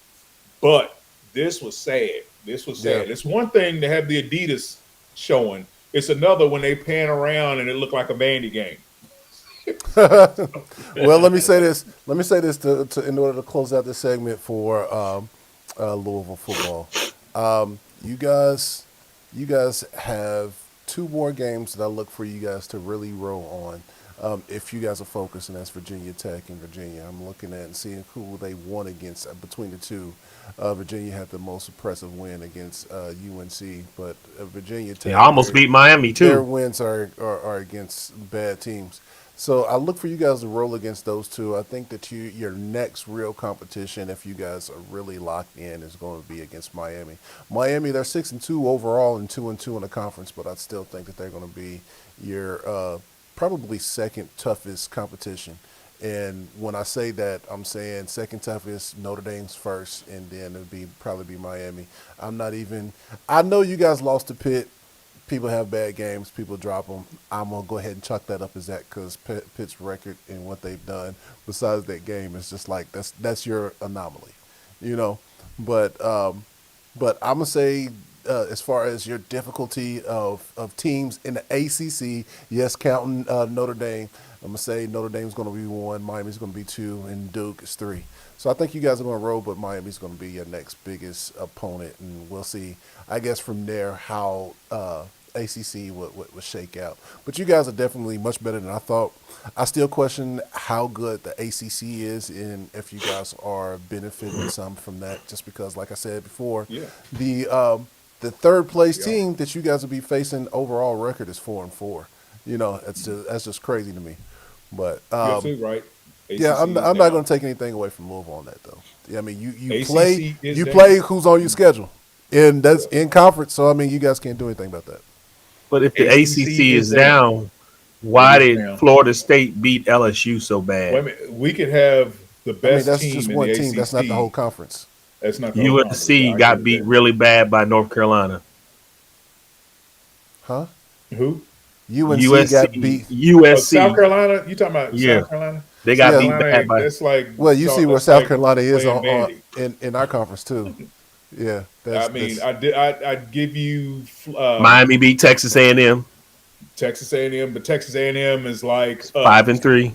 But this was sad. Yeah. It's one thing to have the Adidas showing. It's another when they pan around and it looked like a bandy game. Well, let me say this. To in order to close out this segment for Louisville football. You guys have two more games that I look for you guys to really roll on. If you guys are focused, and that's Virginia Tech and Virginia. I'm looking at and seeing who they won against between the two. Virginia had the most impressive win against UNC, but Virginia Tech. They almost beat Miami Their too. wins are against bad teams. So I look for you guys to roll against those two. I think that your next real competition, if you guys are really locked in, is going to be against Miami. Miami, they're 6-2 overall and 2-2 in the conference, but I still think that they're going to be your probably second toughest competition. And when I say that, I'm saying second toughest, Notre Dame's first, and then it'll probably be Miami. I know you guys lost to Pitt. People have bad games. People drop them. I'm going to go ahead and chalk that up as that because Pitt's record and what they've done besides that game is just like that's your anomaly, But I'm going to say as far as your difficulty of teams in the ACC, yes, counting Notre Dame, I'm going to say Notre Dame's going to be 1, Miami's going to be 2, and Duke is 3. So I think you guys are going to roll, but Miami's going to be your next biggest opponent, and we'll see, I guess, from there how ACC would shake out. But you guys are definitely much better than I thought. I still question how good the ACC is and if you guys are benefiting some from that, just because, like I said before, the third place team that you guys will be facing overall record is 4-4. That's just crazy to me. But You're absolutely right. yeah, I'm ACC not is going down. to take anything away from Louisville on that though. I mean, you ACC is down. play who's on your schedule, and that's in conference. So I mean, you guys can't do anything about that. But if the ACC ACC is down, It why is did down. Florida State beat LSU so Wait a bad? minute. We could have the I mean, best that's just team in the one team. That's not the whole ACC. conference. That's not the whole conference. USC I agree got with beat that. really bad by North Carolina. Huh? Who? UNC got USC, beat. Oh, South USC, Carolina? You talking about yeah, South Carolina? they got South Yeah. beat Carolina bad ain't, by. that's like Well, you see where that's South like Carolina is playing Vandy. in our conference too. Yeah, I mean, that's I'd give you Miami beat Texas A&M Texas A&M, but Texas A&M is like up. 5-3. I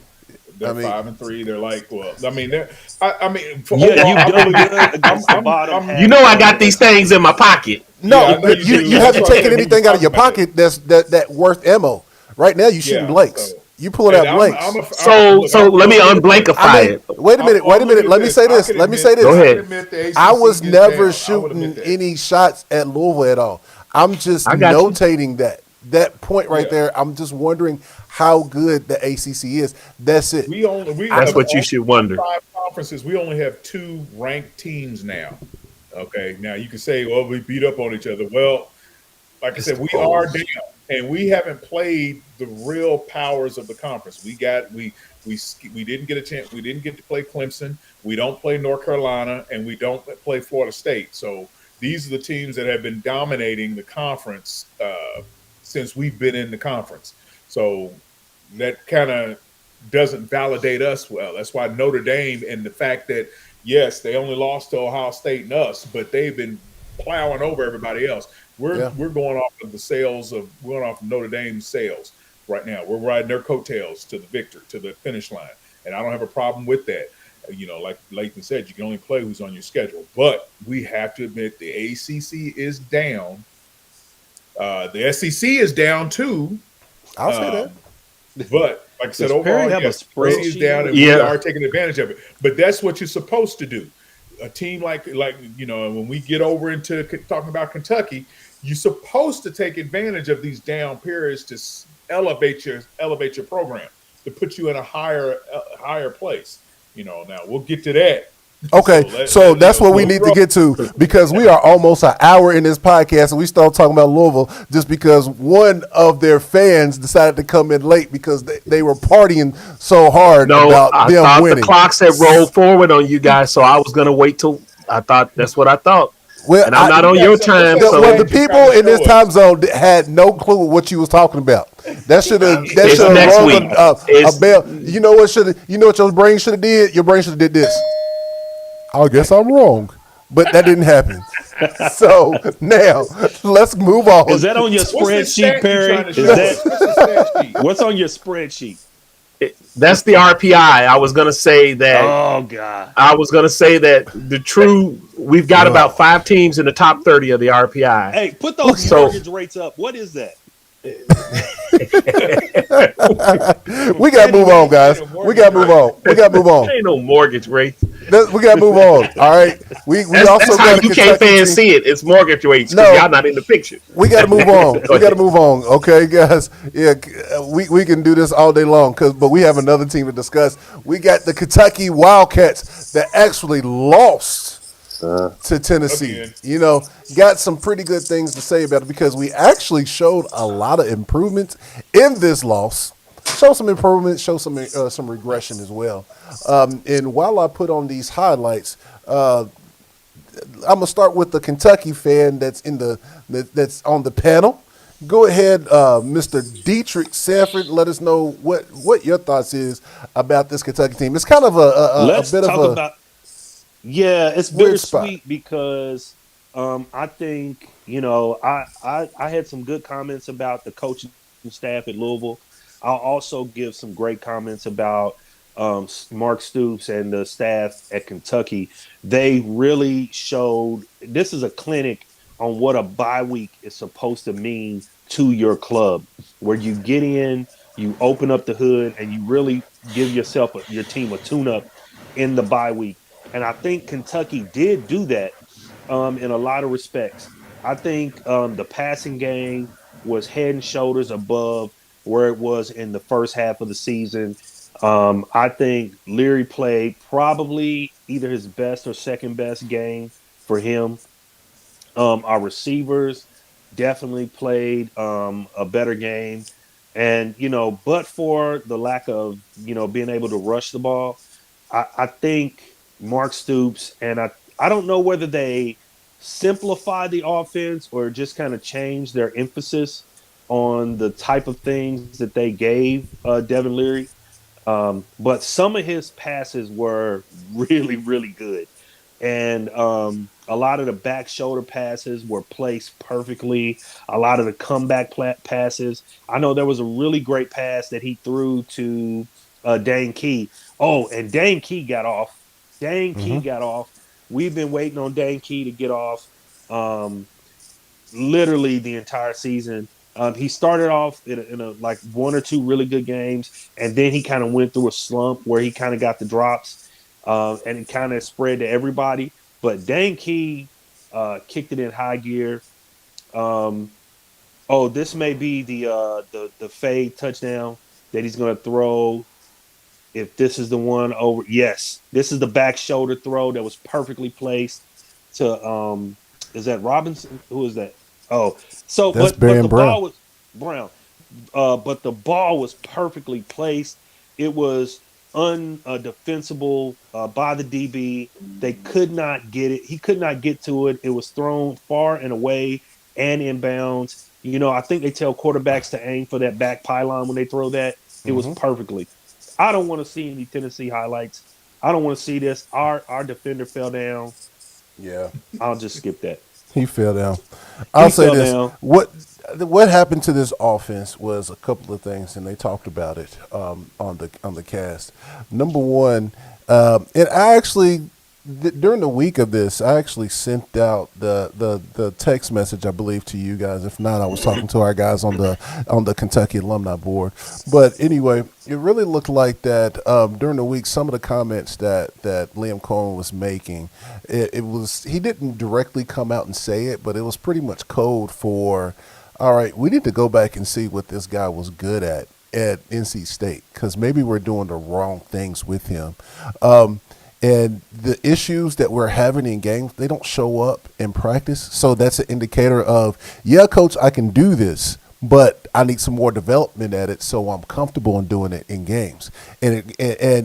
They're mean, 5-3. They're like, well, I mean, they're. I mean, for Yeah, overall, you've I done believe. good against the bottom I'm You half know I of got the these SEC. things in my pocket. no, Yeah, I know you do. you That's haven't what I'm taken saying. We anything was out of talking your about that. pocket that worth ammo. Right now, you shooting Yeah. blanks. So, You pulling and out blanks. So look, so let me look at this. I unblankify mean, it. wait a minute, wait a I'm looking minute. at Let me this. say I this. can Let me admit, say Go this. I can ahead. admit the I ACC was is never down. I will admit shooting that. any shots at Louisville at all. I'm just I got you. notating that point right Yeah. there. I'm just wondering how good the ACC is. That's it. We I, That's of what you all should wonder. 5 conferences, we only have 2 ranked teams now. Okay, now you can say, well, we beat up on each other. Well, like I It's said, the we are polls. down, and we haven't played the real powers of the conference. We didn't get a chance. We didn't get to play Clemson. We don't play North Carolina, and we don't play Florida State. So these are the teams that have been dominating the conference since we've been in the conference. So that kind of doesn't validate us well. That's why Notre Dame and the fact that yes, they only lost to Ohio State and us, but they've been plowing over everybody else. yeah. We're going off of we're going off of Notre Dame's sales right now. We're riding their coattails to the finish line, and I don't have a problem with that. Like Lathan said, you can only play who's on your schedule, but we have to admit the ACC is down. The SEC is down too. I'll say that. Um, but like I said, Does Perry overall, have a yes, SEC is spreadsheet down, on and it? we Yeah. are taking advantage of it. But that's what you're supposed to do. A team like when we get over into talking about Kentucky, you're supposed to take advantage of these down periods to elevate your program, to put you in a higher place. Now we'll get to that. Okay, so that's what we need to get to because we are almost an hour in this podcast and we start talking about Louisville just because one of their fans decided to come in late because they were partying so hard No, about I them thought winning. the clocks had rolled forward on you guys, so I was gonna wait till I thought that's what I thought. Well, And I'm not on your time, That's well, so the what you're people trying to in this show us. time zone had no clue what you was talking about. That should have it's next rung week. a bell. You know what your brain should have did? Your brain should have did this. I guess I'm wrong, but that didn't happen. So now let's move on. Is that on your What's this spreadsheet, stat you Perry? trying to Is show us? that What's the stat sheet? what's on your spreadsheet? That's the RPI. I was gonna say that. Oh God. I was gonna say that we've got about 5 teams in the top 30 of the RPI. Hey, put those So- mortgage rates up. What is that? We got to move on, guys. We got to move on. We got to move on. There ain't no mortgage rates. We got to move on. All right. We also That's how got a UK Kentucky fans team. see it. It's mortgage rates No. because y'all not in the picture. We got to move on. Go We got to ahead. move on. Okay, guys. Yeah, we can do this all day long but we have another team to discuss. We got the Kentucky Wildcats that actually lost to Tennessee. Again. Got some pretty good things to say about it because we actually showed a lot of improvements in this loss. Show some improvement, show some regression as well. And while I put on these highlights, I'm gonna start with the Kentucky fan that's that's on the panel. Go ahead, Mr. Dietrich Sanford. Let us know what your thoughts is about this Kentucky team. It's kind of Let's a bit talk of a about. Yeah, it's weird spot. bittersweet because I think I had some good comments about the coaching staff at Louisville. I'll also give some great comments about Mark Stoops and the staff at Kentucky. They really showed this is a clinic on what a bye week is supposed to mean to your club, where you get in, you open up the hood, and you really give your team a tune-up in the bye week. And I think Kentucky did do that in a lot of respects. I think the passing game was head and shoulders above where it was in the first half of the season. I think Leary played probably either his best or second best game for him. Our receivers definitely played a better game. And, but for the lack of, being able to rush the ball, I think Mark Stoops, and I don't know whether they simplify the offense or just kind of change their emphasis on the type of things that they gave Devin Leary. But some of his passes were really, really good. And a lot of the back shoulder passes were placed perfectly. A lot of the comeback passes. I know there was a really great pass that he threw to Dane Key. Oh, and Dane Key got off. Dane Key Mm-hmm. got off. We've been waiting on Dane Key to get off. Um, literally the entire season. He started off in a like one or two really good games, and then he kind of went through a slump where he kind of got the drops, and it kind of spread to everybody. But Dane Key kicked it in high gear. Um, oh, this may be the fade touchdown that he's going to throw. If this is the one over, yes, this is the back shoulder throw that was perfectly placed to is that Robinson? Who is that? Oh, so That's but Baron the Brown. ball was Brown. But the ball was perfectly placed. It was undefensible by the DB. They could not get it. He could not get to it. It was thrown far and away and inbounds. I think they tell quarterbacks to aim for that back pylon when they throw that. It was Mm-hmm. perfectly. I don't want to see any Tennessee highlights. I don't want to see this. Our defender fell down. Yeah, I'll just skip that. he fell down. I'll He say fell this: down. what happened to this offense was a couple of things, and they talked about it on the cast. Number one, and I actually during the week of this, I actually sent out the text message, I believe, to you guys. If not, I was talking to our guys on the Kentucky alumni board. But anyway, it really looked like that during the week. Some of the comments that Liam Cohen was making, it was he didn't directly come out and say it, but it was pretty much code for, all right, we need to go back and see what this guy was good at NC State because maybe we're doing the wrong things with him. And the issues that we're having in games, they don't show up in practice. So that's an indicator of, yeah, coach, I can do this, but I need some more development at it so I'm comfortable in doing it in games. And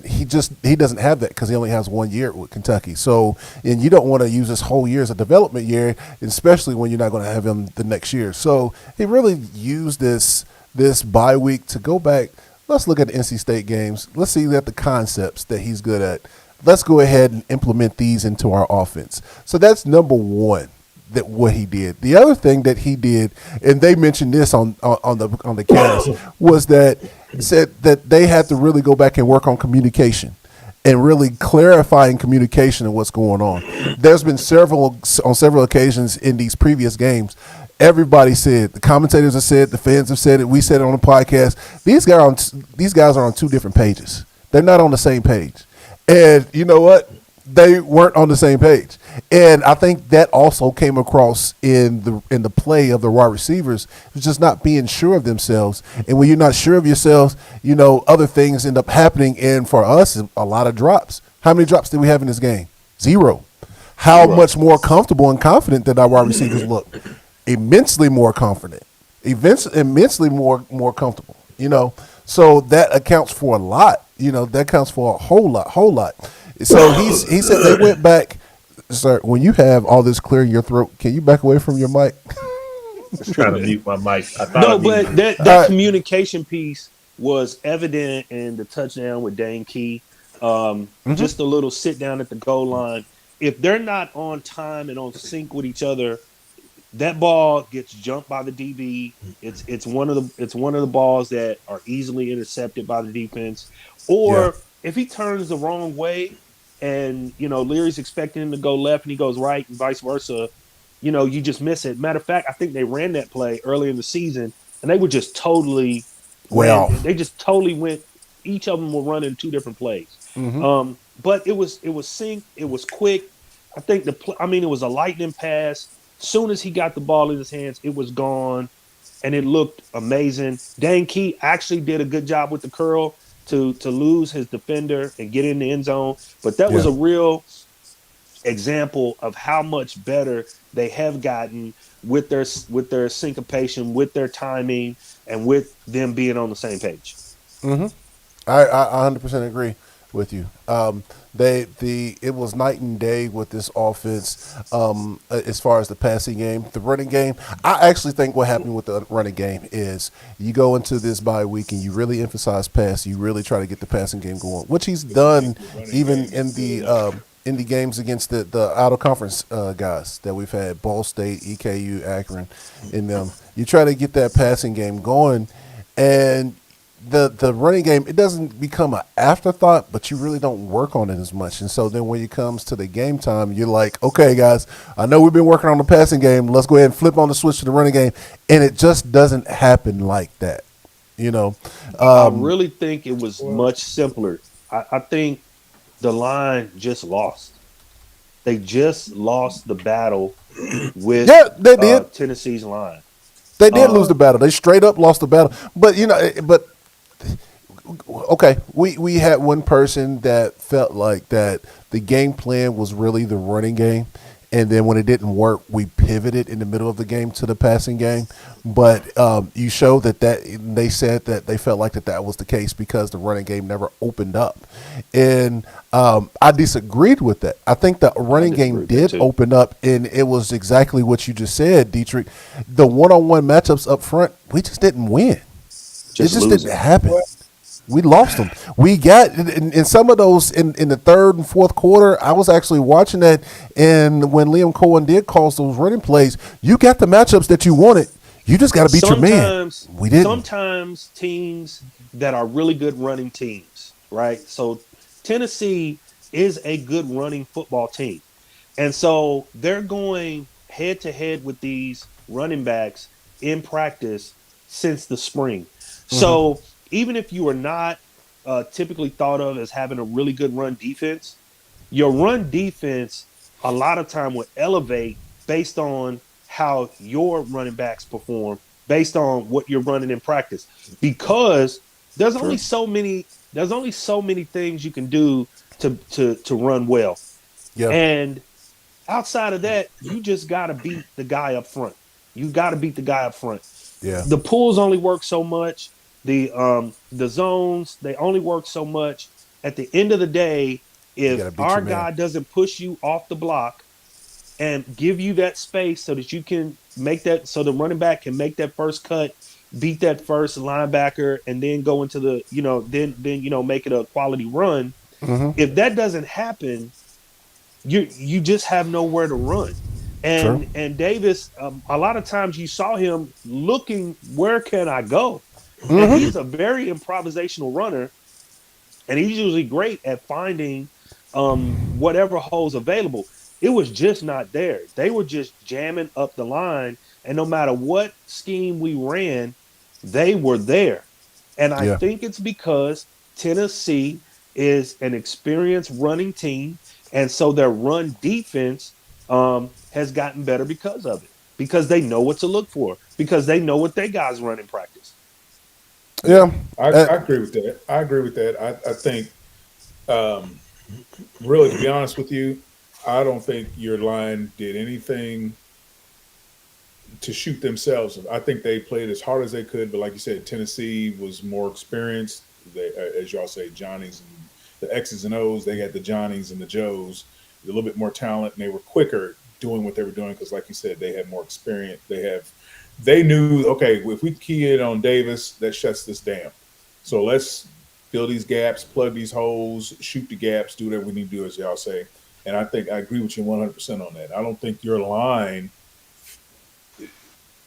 he doesn't have that because he only has 1 year with Kentucky. So, and you don't want to use this whole year as a development year, especially when you're not going to have him the next year. So he really used this bye week to go back. Let's look at the NC State games. Let's see that the concepts that he's good at. Let's go ahead and implement these into our offense. So that's number one. That what he did. The other thing that he did, and they mentioned this on the cast, was that said that they had to really go back and work on communication and really clarifying communication of what's going on. There's been on several occasions in these previous games. Everybody said, the commentators have said, the fans have said it. We said it on the podcast. These guys are on two different pages. They're not on the same page. And you know what? They weren't on the same page. And I think that also came across in the play of the wide receivers, just not being sure of themselves. And when you're not sure of yourselves, other things end up happening. And for us, a lot of drops. How many drops did we have in this game? 0. How much more comfortable and confident did our wide receivers look? Immensely more confident. Immensely more comfortable. So that accounts for a lot. That counts for a whole lot. So he said they went back. Sir, when you have all this clear in your throat, can you back away from your mic? Just trying to mute my mic. No, but that communication piece was evident in the touchdown with Dane Key. Just a little sit down at the goal line. If they're not on time and on sync with each other, that ball gets jumped by the DB. It's one of the balls that are easily intercepted by the defense. Or if he turns the wrong way and Leary's expecting him to go left and he goes right and vice versa, you just miss it. Matter of fact, I think they ran that play early in the season and they were just totally they just totally went. Each of them were running two different plays. But it was synced. It was quick. I think it was a lightning pass. Soon as he got the ball in his hands, it was gone, and it looked amazing. Dane Key actually did a good job with the curl to lose his defender and get in the end zone. But that was a real example of how much better they have gotten with their syncopation, with their timing, and with them being on the same page. I 100% agree with you. It was night and day with this offense as far as the passing game, the running game. I actually think what happened with the running game is you go into this bye week and you really emphasize pass. You really try to get the passing game going, which he's done even in the games against the out of conference guys that we've had, Ball State, EKU, Akron, in them. You try to get that passing game going, and the running game, it doesn't become an afterthought, but you really don't work on it as much. And so then when it comes to the game time, you're like, okay, guys, I know we've been working on the passing game. Let's go ahead and flip on the switch to the running game. And it just doesn't happen like that, you know. I really think it was much simpler. I think the line just lost. They just lost the battle with they did. Tennessee's line. They did lose the battle. They straight up lost the battle. But, okay, we had one person that felt like that the game plan was really the running game, and then when it didn't work, we pivoted in the middle of the game to the passing game. But you showed that they said that they felt like that was the case because the running game never opened up, and I disagreed with that. I think the running game did open up, and it was exactly what you just said, Dietrich. The one-on-one matchups up front, we just didn't win. It just didn't happen. We lost them. We got in some of those in the third and fourth quarter. I was actually watching that, and when Liam Cohen did call those running plays, you got the matchups that you wanted. You just got to beat your man. We didn't. Sometimes teams that are really good running teams, right? So Tennessee is a good running football team, and so they're going head to head with these running backs in practice since the spring. So even if you are not typically thought of as having a really good run defense, your run defense a lot of time will elevate based on how your running backs perform, based on what you're running in practice. Because there's only so many things you can do to run well. Yeah. And outside of that, you just gotta beat the guy up front. You gotta beat the guy up front. Yeah. The pulls only work so much. The zones, they only work so much. At the end of the day, if our guy doesn't push you off the block and give you that space so that you can make that, so the running back can make that first cut, beat that first linebacker, and then go into the, then make it a quality run. If that doesn't happen, you just have nowhere to run. And Davis, a lot of times you saw him looking, where can I go? And he's a very improvisational runner, and he's usually great at finding whatever holes available. It was just not there. They were just jamming up the line, and no matter what scheme we ran, they were there. And I think it's because Tennessee is an experienced running team, and so their run defense has gotten better because of it, because they know what to look for, because they know what their guys run in practice. Yeah, I agree with that. I think, really, to be honest with you, I don't think your line did anything to shoot themselves. I think they played as hard as they could, but like you said, Tennessee was more experienced. They, as y'all say, Johnnies and the X's and O's. They got the Johnnies and the Joes, a little bit more talent, and they were quicker doing what they were doing because, like you said, they had more experience. They knew, okay, if we key in on Davis, that shuts this down. So let's fill these gaps, plug these holes, shoot the gaps, do whatever we need to do, as y'all say. And I think I agree with you 100% on that. I don't think your line,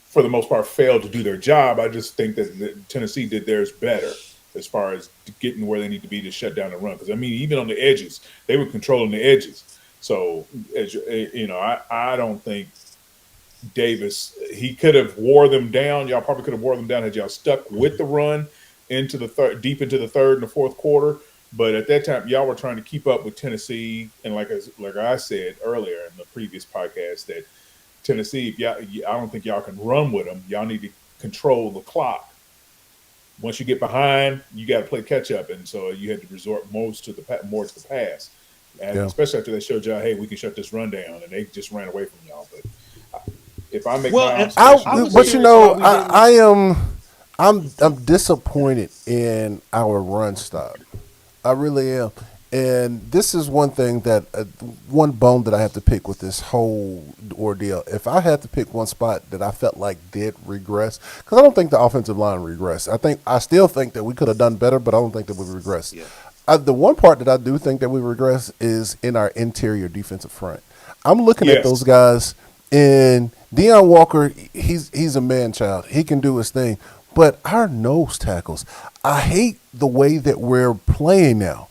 for the most part, failed to do their job. I just think that Tennessee did theirs better as far as getting where they need to be to shut down the run. Because, I mean, even on the edges, they were controlling the edges. So, I don't think Davis, he could have wore them down. Y'all probably could have wore them down had y'all stuck with the run into the deep into the third and the fourth quarter. But at that time, y'all were trying to keep up with Tennessee. And like I said earlier in the previous podcast, that Tennessee, I don't think y'all can run with them. Y'all need to control the clock. Once you get behind, you got to play catch up. And so you had to resort more to the pass. and especially after they showed y'all, hey, we can shut this run down, and they just ran away from y'all. But if I make my observation, but you know, I'm disappointed in our run stop. I really am. And this is one thing that one bone that I have to pick with this whole ordeal. If I had to pick one spot that I felt like did regress, because I don't think the offensive line regressed. I still think that we could have done better, but I don't think that we regressed. Yeah. The one part that I do think that we regress is in our interior defensive front. I'm looking at those guys, and Deion Walker, he's a man child. He can do his thing. But our nose tackles, I hate the way that we're playing now.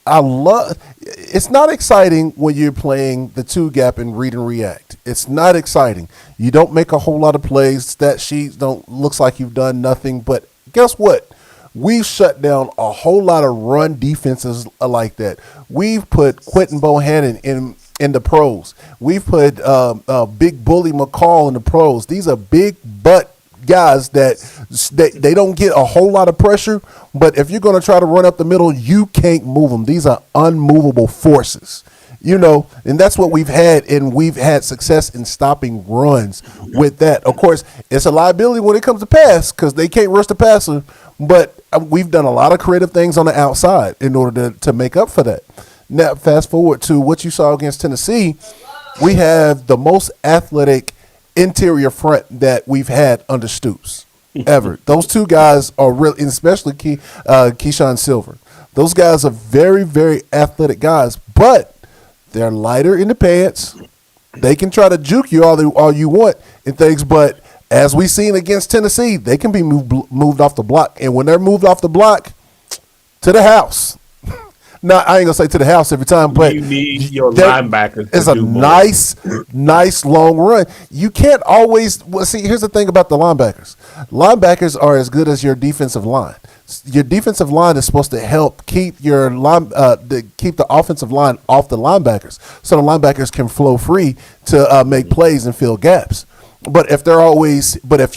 It's not exciting when you're playing the two gap and read and react. It's not exciting. You don't make a whole lot of plays. Stat sheets looks like you've done nothing. But guess what? We've shut down a whole lot of run defenses like that. We've put Quentin Bohannon in the pros. We've put Big Bully McCall in the pros. These are big butt guys that they don't get a whole lot of pressure, but if you're going to try to run up the middle, you can't move them. These are unmovable forces, and that's what we've had, and we've had success in stopping runs with that. Of course, it's a liability when it comes to pass because they can't rush the passer, but we've done a lot of creative things on the outside in order to make up for that. Now, fast forward to what you saw against Tennessee, we have the most athletic interior front that we've had under Stoops ever. Those two guys are really, especially Keyshawn Silver. Those guys are very, very athletic guys, but they're lighter in the pants. They can try to juke you all you want and things, but as we seen against Tennessee, they can be moved off the block, and when they're moved off the block, to the house. Now, I ain't gonna say to the house every time, but you need your linebackers. It's a nice long run. You can't always. Well, see, here's the thing about the linebackers. Linebackers are as good as your defensive line. Your defensive line is supposed to help keep your keep the offensive line off the linebackers, so the linebackers can flow free to make plays and fill gaps. But if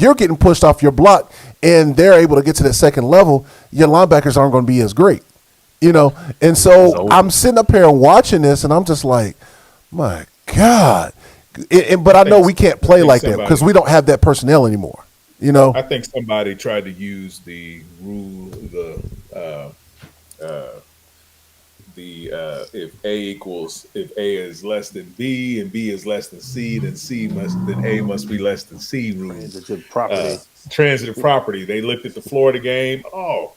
you're getting pushed off your block and they're able to get to that second level, your linebackers aren't going to be as great. And so I'm sitting up here and watching this, and I'm just like, my God. But I know we can't play like that because we don't have that personnel anymore. I think somebody tried to use the rule, if A is less than B and B is less than C, then A must be less than C rule. Transitive property. They looked at the Florida game. Oh,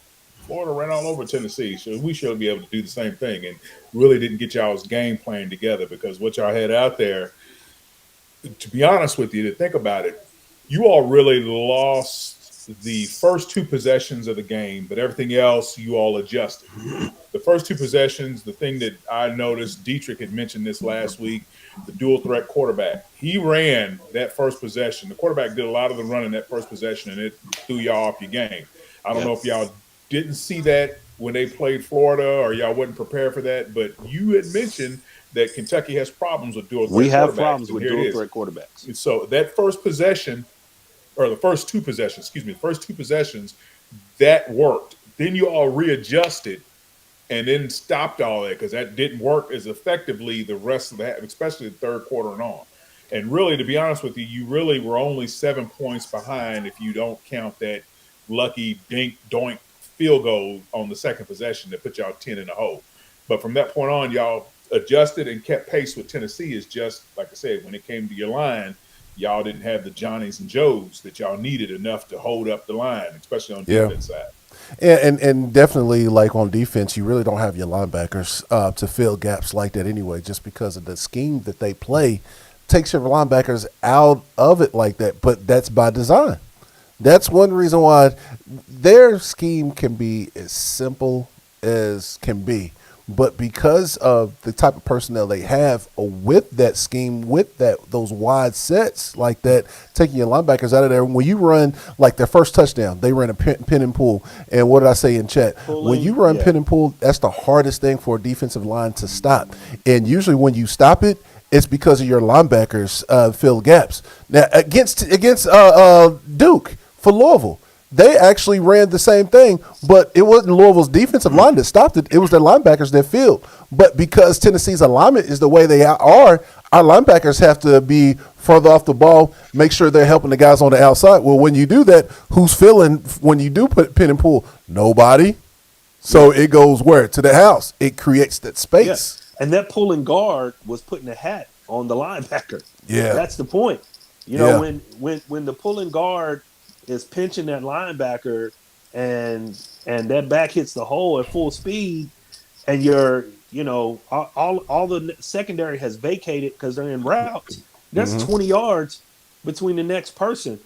Florida ran all over Tennessee, so we should be able to do the same thing, and really didn't get y'all's game plan together because what y'all had out there, to be honest with you, to think about it, you all really lost the first two possessions of the game, but everything else you all adjusted. The first two possessions, the thing that I noticed, Dietrich had mentioned this last week, the dual threat quarterback. He ran that first possession. The quarterback did a lot of the running that first possession, and it threw y'all off your game. I don't know if y'all didn't see that when they played Florida or y'all wasn't prepared for that, but you had mentioned that Kentucky has problems with dual threat quarterbacks. We have problems with dual threat quarterbacks. And so that first possession, or the first two possessions, that worked. Then you all readjusted and then stopped all that because that didn't work as effectively the rest of the half, especially the third quarter and on. And really, to be honest with you, you really were only 7 points behind if you don't count that lucky dink doink field goal on the second possession that put y'all 10 in the hole. But from that point on, y'all adjusted and kept pace with Tennessee. Is just, like I said, when it came to your line, y'all didn't have the Johnnies and Joes that y'all needed enough to hold up the line, especially on the defense side. And definitely, like on defense, you really don't have your linebackers to fill gaps like that anyway, just because of the scheme that they play takes your linebackers out of it like that. But that's by design. That's one reason why their scheme can be as simple as can be. But because of the type of personnel they have with that scheme, with those wide sets like that, taking your linebackers out of there. When you run like their first touchdown, they ran a pin and pull. And what did I say in chat? When you run pin and pull, that's the hardest thing for a defensive line to stop. And usually when you stop it, it's because of your linebackers fill gaps. Now against Duke for Louisville, they actually ran the same thing, but it wasn't Louisville's defensive line that stopped it. It was their linebackers that filled. But because Tennessee's alignment is the way they are, our linebackers have to be further off the ball, make sure they're helping the guys on the outside. Well, when you do that, who's filling when you do put pin and pull? Nobody. So it goes where? To the house. It creates that space. Yeah. And that pulling guard was putting a hat on the linebacker. Yeah. That's the point. You know, when the pulling guard is pinching that linebacker and that back hits the hole at full speed, and you're, you know, all the secondary has vacated because they're in routes. That's 20 yards between the next person,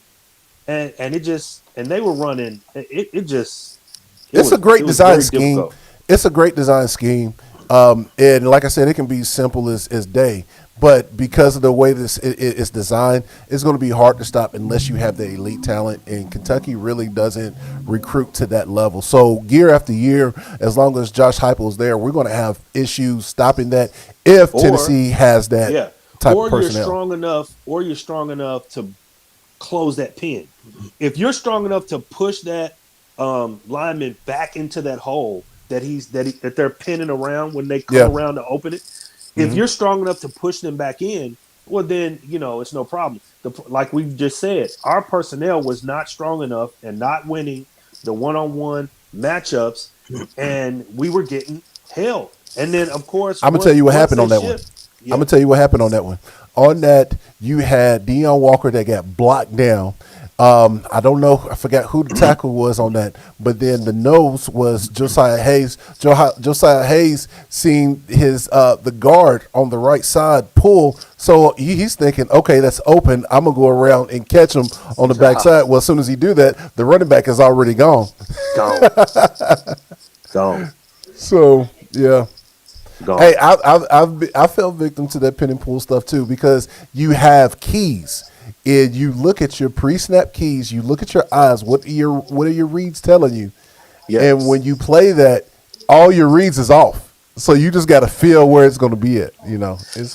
and they were running. It's a great design scheme. It's a great design scheme, and like I said, it can be simple as day. But because of the way this is designed, it's going to be hard to stop unless you have the elite talent. And Kentucky really doesn't recruit to that level. So year after year, as long as Josh Heupel is there, we're going to have issues stopping that if Tennessee has that type of personnel. You're strong enough to close that pin. If you're strong enough to push that lineman back into that hole that they're pinning around when they come around to open it. If you're strong enough to push them back in, well, then, you know, it's no problem. Like we just said, our personnel was not strong enough and not winning the one-on-one matchups, and we were getting held. And then, of course, I'm going to tell you what happened on that one. I'm going to tell you what happened on that one. On that, you had Deion Walker that got blocked down. I don't know. I forgot who the tackle was on that, but then the nose was Josiah Hayes. Josiah Hayes seen his the guard on the right side pull, so he's thinking, okay, that's open. I'm gonna go around and catch him on the backside. Well, as soon as he do that, the running back is already gone. Gone. So yeah. Gone. Hey, I fell victim to that pin and pull stuff too, because you have keys. And you look at your pre-snap keys, you look at your eyes. What are your reads telling you? Yes. And when you play that, all your reads is off. So you just got to feel where it's going to be at. You know, it's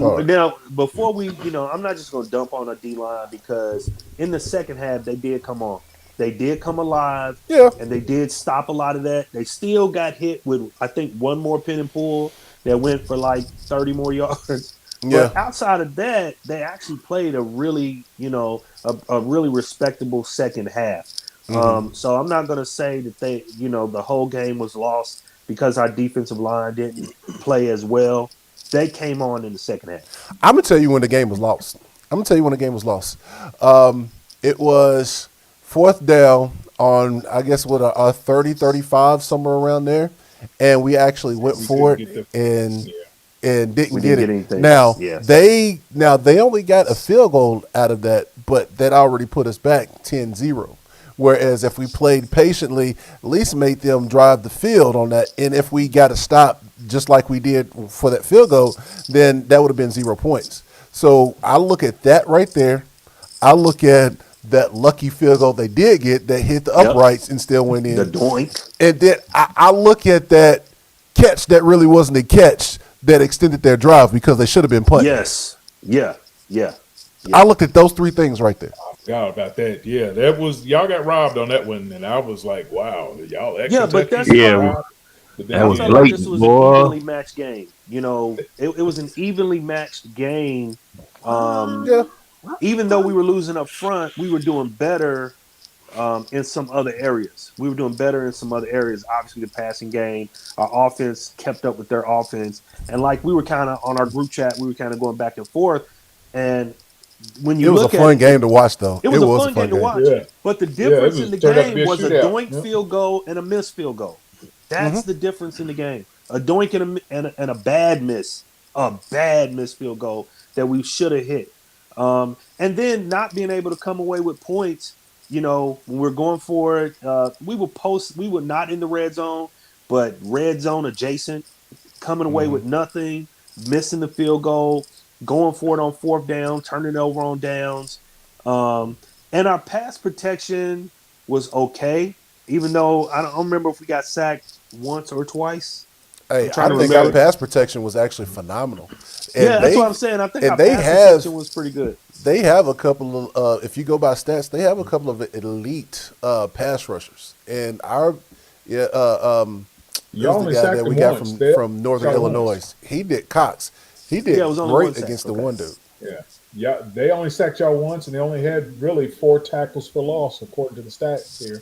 hard. Now, before we, you know, I'm not just going to dump on a D-line, because in the second half they did come on. They did come alive. Yeah. And they did stop a lot of that. They still got hit with, I think, one more pin and pull that went for like 30 more yards. But outside of that, they actually played a really, you know, a really respectable second half. So I'm not going to say that they, you know, the whole game was lost because our defensive line didn't play as well. They came on in the second half. I'm going to tell you when the game was lost. It was fourth down on, I guess, what, a 30, 35, somewhere around there. And we actually went for it and didn't get it. Anything. Now they only got a field goal out of that, but that already put us back 10-0. Whereas if we played patiently, at least made them drive the field on that, and if we got to stop just like we did for that field goal, then that would have been 0 points. So I look at that right there. I look at that lucky field goal they did get that hit the uprights and still went in. The doink. And then I look at that catch that really wasn't a catch that extended their drive because they should have been punting. Yes. Yeah. I looked at those three things right there. I forgot about that. Yeah, that was, y'all got robbed on that one, and I was like, wow, y'all. But that's that was blatant. This was an evenly matched game. You know, it was an evenly matched game. Even though we were losing up front, we were doing better in some other areas. Obviously, the passing game, our offense kept up with their offense. And like we were kind of on our group chat, we were kind of going back and forth. And when you look at it, it was a fun game to watch, though. It was a fun game to watch. Yeah. But the difference in the game was a doink field goal and a missed field goal. That's the difference in the game. A doink and a bad miss. A bad missed field goal that we should have hit. And then not being able to come away with points. You know, when we're going for it, we were not in the red zone, but red zone adjacent, coming away with nothing, missing the field goal, going for it on fourth down, turning it over on downs. And our pass protection was okay, even though I don't remember if we got sacked once or twice. Hey, trying I to think our remember. pass protection was actually phenomenal. And Yeah, that's what I'm saying. I think and our they pass have protection was pretty good. they have a couple of if you go by stats, they have a couple of elite pass rushers. And our who's Y'all the only guy sacked that we them got once. from Northern Shot Illinois? once. He did Cox. He did Yeah, it was only great one sack. against the Okay. one dude. Yeah. They only sacked y'all once, and they only had really 4 tackles for loss, according to the stats here.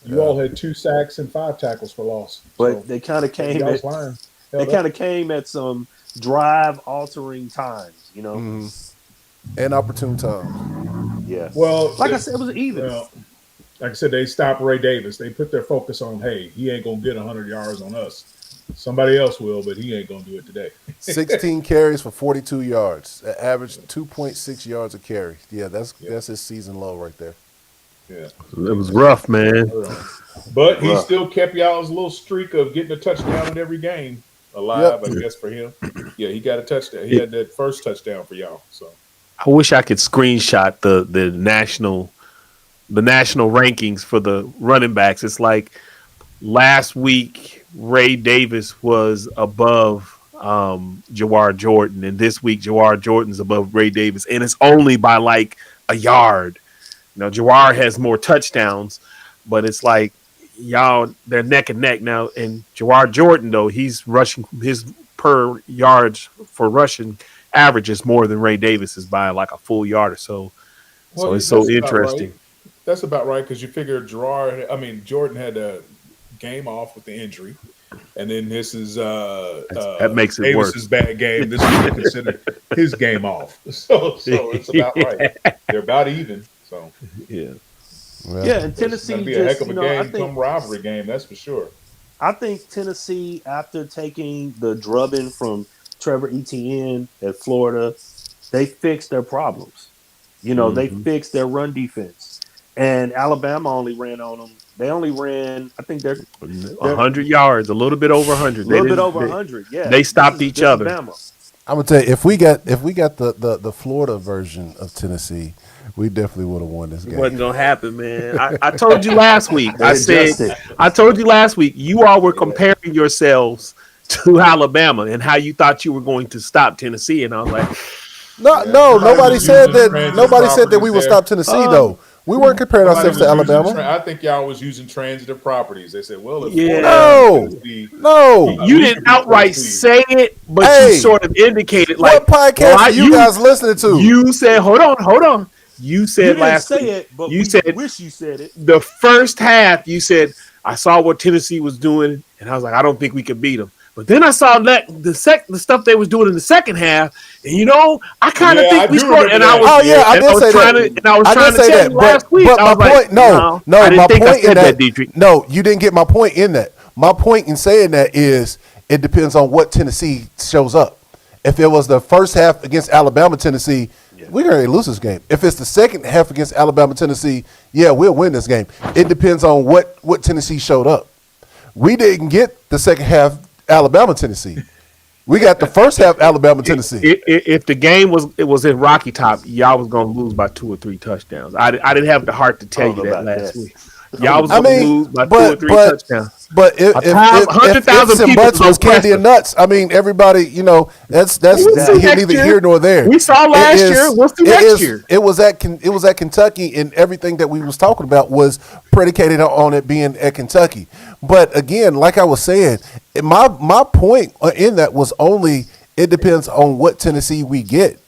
You all had 2 sacks and 5 tackles for loss. But So they kind of came y'all's at line. they kind of came at some drive altering times, you know. And opportune times. Yeah. Well, Like I said, it was even. well, like I said, they stopped Ray Davis. They put their focus on, hey, he ain't gonna get 100 yards on us. Somebody else will, but he ain't gonna do it today. 16 carries for 42 yards. Average 2.6 yards a carry. Yeah, that's his season low right there. Yeah, It was rough, man. but he still kept y'all's little streak of getting a touchdown in every game alive. Yep. I guess for him, yeah, he got a touchdown. He had that first touchdown for y'all. So I wish I could screenshot the national rankings for the running backs. It's like last week Ray Davis was above Jawar Jordan, and this week Jawar Jordan's above Ray Davis, and it's only by like a yard. Now Jawar has more touchdowns, but it's like y'all they're neck and neck now. And Jawar Jordan though, he's rushing his per yards for rushing averages more than Ray Davis is by like a full yard or so. So it's so interesting. Right. That's about right because you figure Jordan had a game off with the injury, and then this is that makes it Davis's worse. bad game. This is considered his game off. So it's about right. They're about even. So yeah, and Tennessee it's be a heck of a game, I think, some rivalry game, that's for sure. I think Tennessee, after taking the drubbing from Trevor Etienne at Florida, they fixed their problems. You know, they fixed their run defense. And Alabama only ran on them. They only ran, I think they're 100 yards, a little bit over 100. A little bit over 100, yeah. They stopped each other. Bama. I'm gonna tell you, if we got the Florida version of Tennessee, we definitely would have won this game. It wasn't gonna happen, man. I told you last week. I told you last week you all were comparing yourselves to Alabama and how you thought you were going to stop Tennessee, and I was like, nobody said that. Nobody said that we would stop Tennessee though. We weren't comparing ourselves to Alabama. I think y'all was using transitive properties. They said, well, if no, you didn't outright say it, but you sort of indicated like, what podcast are you guys listening to? You said, hold on. You said you last didn't say week, it, but you said, wish you said it. The first half, you said, I saw what Tennessee was doing, and I was like, I don't think we could beat them. But then I saw the stuff they was doing in the second half, and I kind of think we scored. And I was, I did say that. And I was trying to say that last week. But my point, I didn't think I said that, Dietrich. No, you didn't get my point in that. My point in saying that is it depends on what Tennessee shows up. If it was the first half against Alabama, Tennessee, we're going to lose this game. If it's the second half against Alabama, Tennessee, we'll win this game. It depends on what Tennessee showed up. We didn't get the second half Alabama, Tennessee. We got the first half Alabama, Tennessee. If the game was in Rocky Top, y'all was going to lose by 2 or 3 touchdowns. I didn't have the heart to tell you that last week. Y'all was going to lose by 2 or 3 touchdowns. But if 100,000 people was candy and nuts, I mean, everybody, that's neither here nor there. We saw last year. We'll see next year. It was at Kentucky, and everything that we was talking about was predicated on it being at Kentucky. But again, like I was saying, my point in that was only it depends on what Tennessee we get.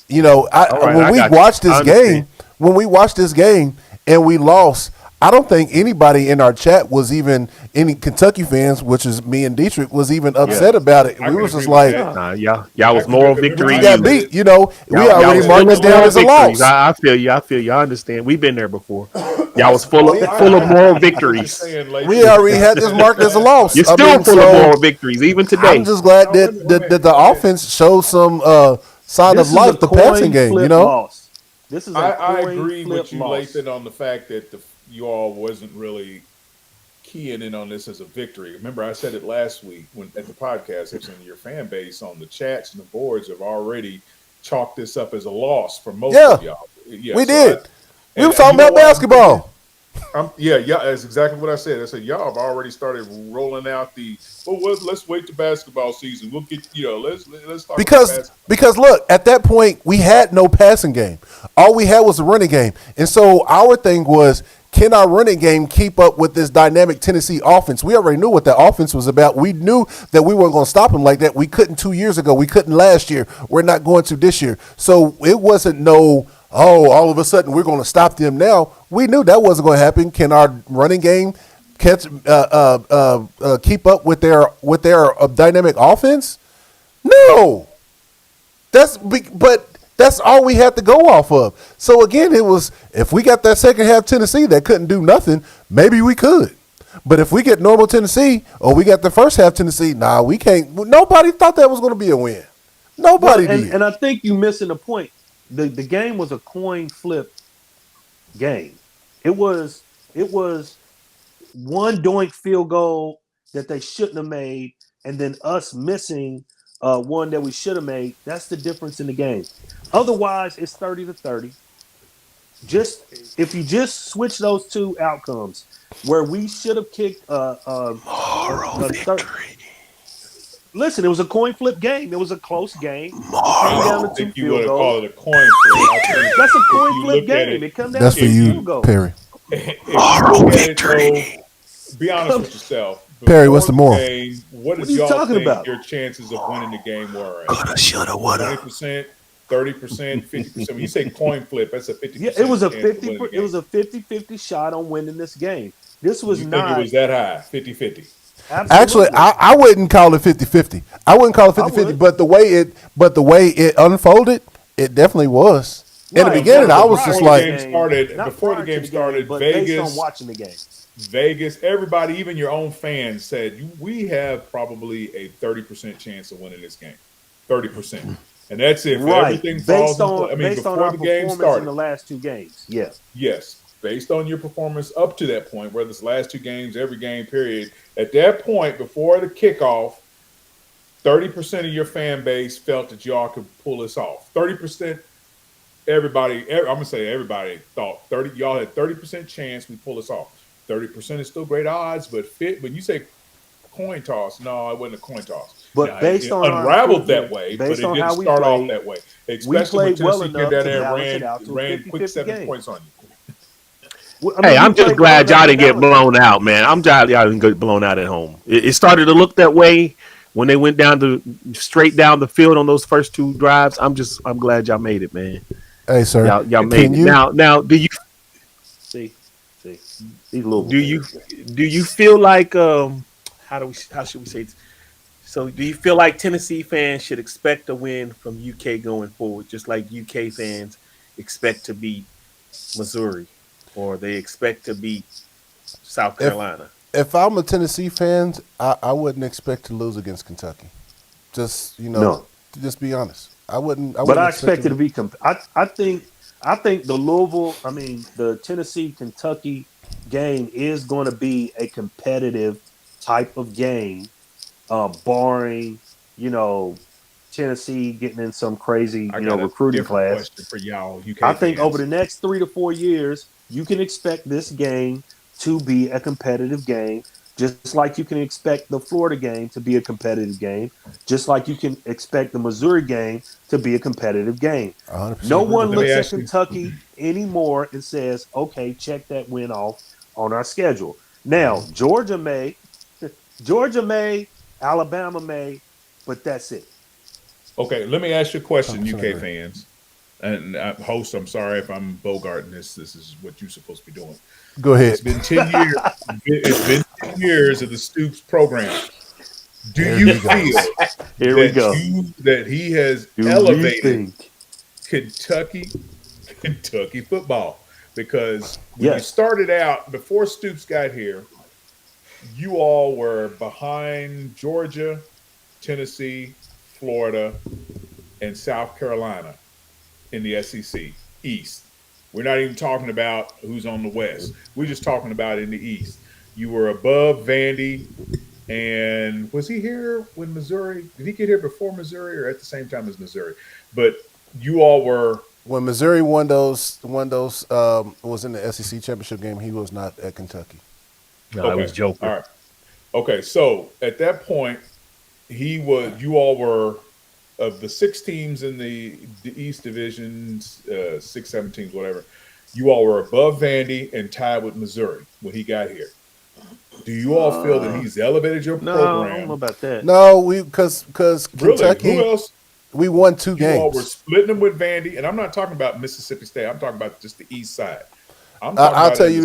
When we watched this game and we lost, I don't think anybody in our chat was even any Kentucky fans, which is me and Dietrich, was even upset about it. We was just like, y'all was moral victory. We got beat. We already marked it down as a loss. I feel you. I understand. We've been there before. Y'all was full of moral victories. We already had this marked as a loss. You're still full of moral victories, even today. I'm just glad that the offense showed some sign of life, the passing game. Loss. This is I agree with you, Lathan, on the fact that you all wasn't really keying in on this as a victory. Remember, I said it last week at the podcast. I said your fan base on the chats and the boards have already chalked this up as a loss for most of y'all. We did. We were talking about basketball. Yeah, that's exactly what I said. I said y'all have already started rolling out let's wait to basketball season. We'll get let's talk about basketball. Because look, at that point we had no passing game. All we had was a running game, and so our thing was, can our running game keep up with this dynamic Tennessee offense? We already knew what the offense was about. We knew that we weren't going to stop them like that. We couldn't 2 years ago. We couldn't last year. We're not going to this year. So it wasn't all of a sudden we're going to stop them now. We knew that wasn't going to happen. Can our running game keep up with their dynamic offense? No. But that's all we had to go off of. So again, it was, if we got that second half Tennessee that couldn't do nothing, maybe we could. But if we get normal Tennessee, or we got the first half Tennessee, we can't. Nobody thought that was going to be a win. Nobody did. And I think you're missing the point. The game was a coin flip game. It was one doink field goal that they shouldn't have made, and then us missing one that we should have made. That's the difference in the game. Otherwise, it's 30-30. If you just switch those two outcomes, where we should have kicked Moral victory. Listen, it was a coin flip game. It was a close game. It came down to two field goals. Call it a coin flip. That's a coin flip game. It comes down That's to for two you, field goals. Perry. Moral victory. Be honest with yourself. Perry, what's the moral? What are you y'all talking think about? your chances of winning the game were? Coulda, shoulda, woulda. 20%, 30%, 50%. When you say coin flip, that's a 50%. Yeah, it was a 50-50 shot on winning this game. This was you not. Think it was that high, 50-50. Absolutely. Actually, I wouldn't call it 50-50. I wouldn't call it 50-50, but the way it unfolded, it definitely was. In the beginning, I was just like, before the game started, but Vegas, based on watching the game, Vegas, everybody, even your own fans said we have probably a 30% chance of winning this game. 30%. And that's if everything falls based on before our the game performance started. in the last two games. Yeah. Yes. Based on your performance up to that point, whether it's the last two games, every game period, at that point, before the kickoff, 30% of your fan base felt that y'all could pull this off. 30%, I'm going to say everybody thought y'all had 30% chance we pull this off. 30% is still great odds, but when you say coin toss, no, it wasn't a coin toss. But now, based on unraveled that way, but it didn't start off that way. Especially when Tennessee came down there and ran quick 7 points on you. Hey, I'm just glad y'all didn't get blown out, man. I'm glad y'all didn't get blown out at home. It started to look that way when they went straight down the field on those first two drives. I'm glad y'all made it, man. Hey, sir, y'all made it. Now, do you see? Do you feel like how should we say this? So do you feel like Tennessee fans should expect a win from UK going forward, just like UK fans expect to beat Missouri, or they expect to beat South Carolina? If I'm a Tennessee fan, I wouldn't expect to lose against Kentucky. Just just be honest. I wouldn't. But I expect it to be. I think the Tennessee Kentucky game is going to be a competitive type of game, barring Tennessee getting in some crazy recruiting class. For y'all, UK I think fans. over the next 3 to 4 years, you can expect this game to be a competitive game. Just like you can expect the Florida game to be a competitive game, just like you can expect the Missouri game to be a competitive game. 100%. No one looks at Kentucky anymore and says, okay, check that win off on our schedule. Now, Georgia may, Alabama may, but that's it. Okay, let me ask you a question, UK fans. And host, I'm sorry if I'm bogarting this. This is what you're supposed to be doing. Go ahead. It's been 10 years. It's been 10 years of the Stoops program. Do you feel that he has elevated Kentucky football? Because when you started out, before Stoops got here, you all were behind Georgia, Tennessee, Florida, and South Carolina in the SEC East. We're not even talking about who's on the West. We're just talking about in the East. You were above Vandy, and was he here when Missouri? Did he get here before Missouri or at the same time as Missouri? But you all were when Missouri won those was in the SEC championship game, he was not at Kentucky. No, I was joking. All right. Okay, so at that point, you all were of the 6 teams in the East Division, 6, 7 teams, whatever. You all were above Vandy and tied with Missouri when he got here. Do you all feel that he's elevated your program? No, I don't know about that. No, because Kentucky. Really? Who else? We won 2 games. You all were splitting them with Vandy, and I'm not talking about Mississippi State. I'm talking about just the East side. I'll tell you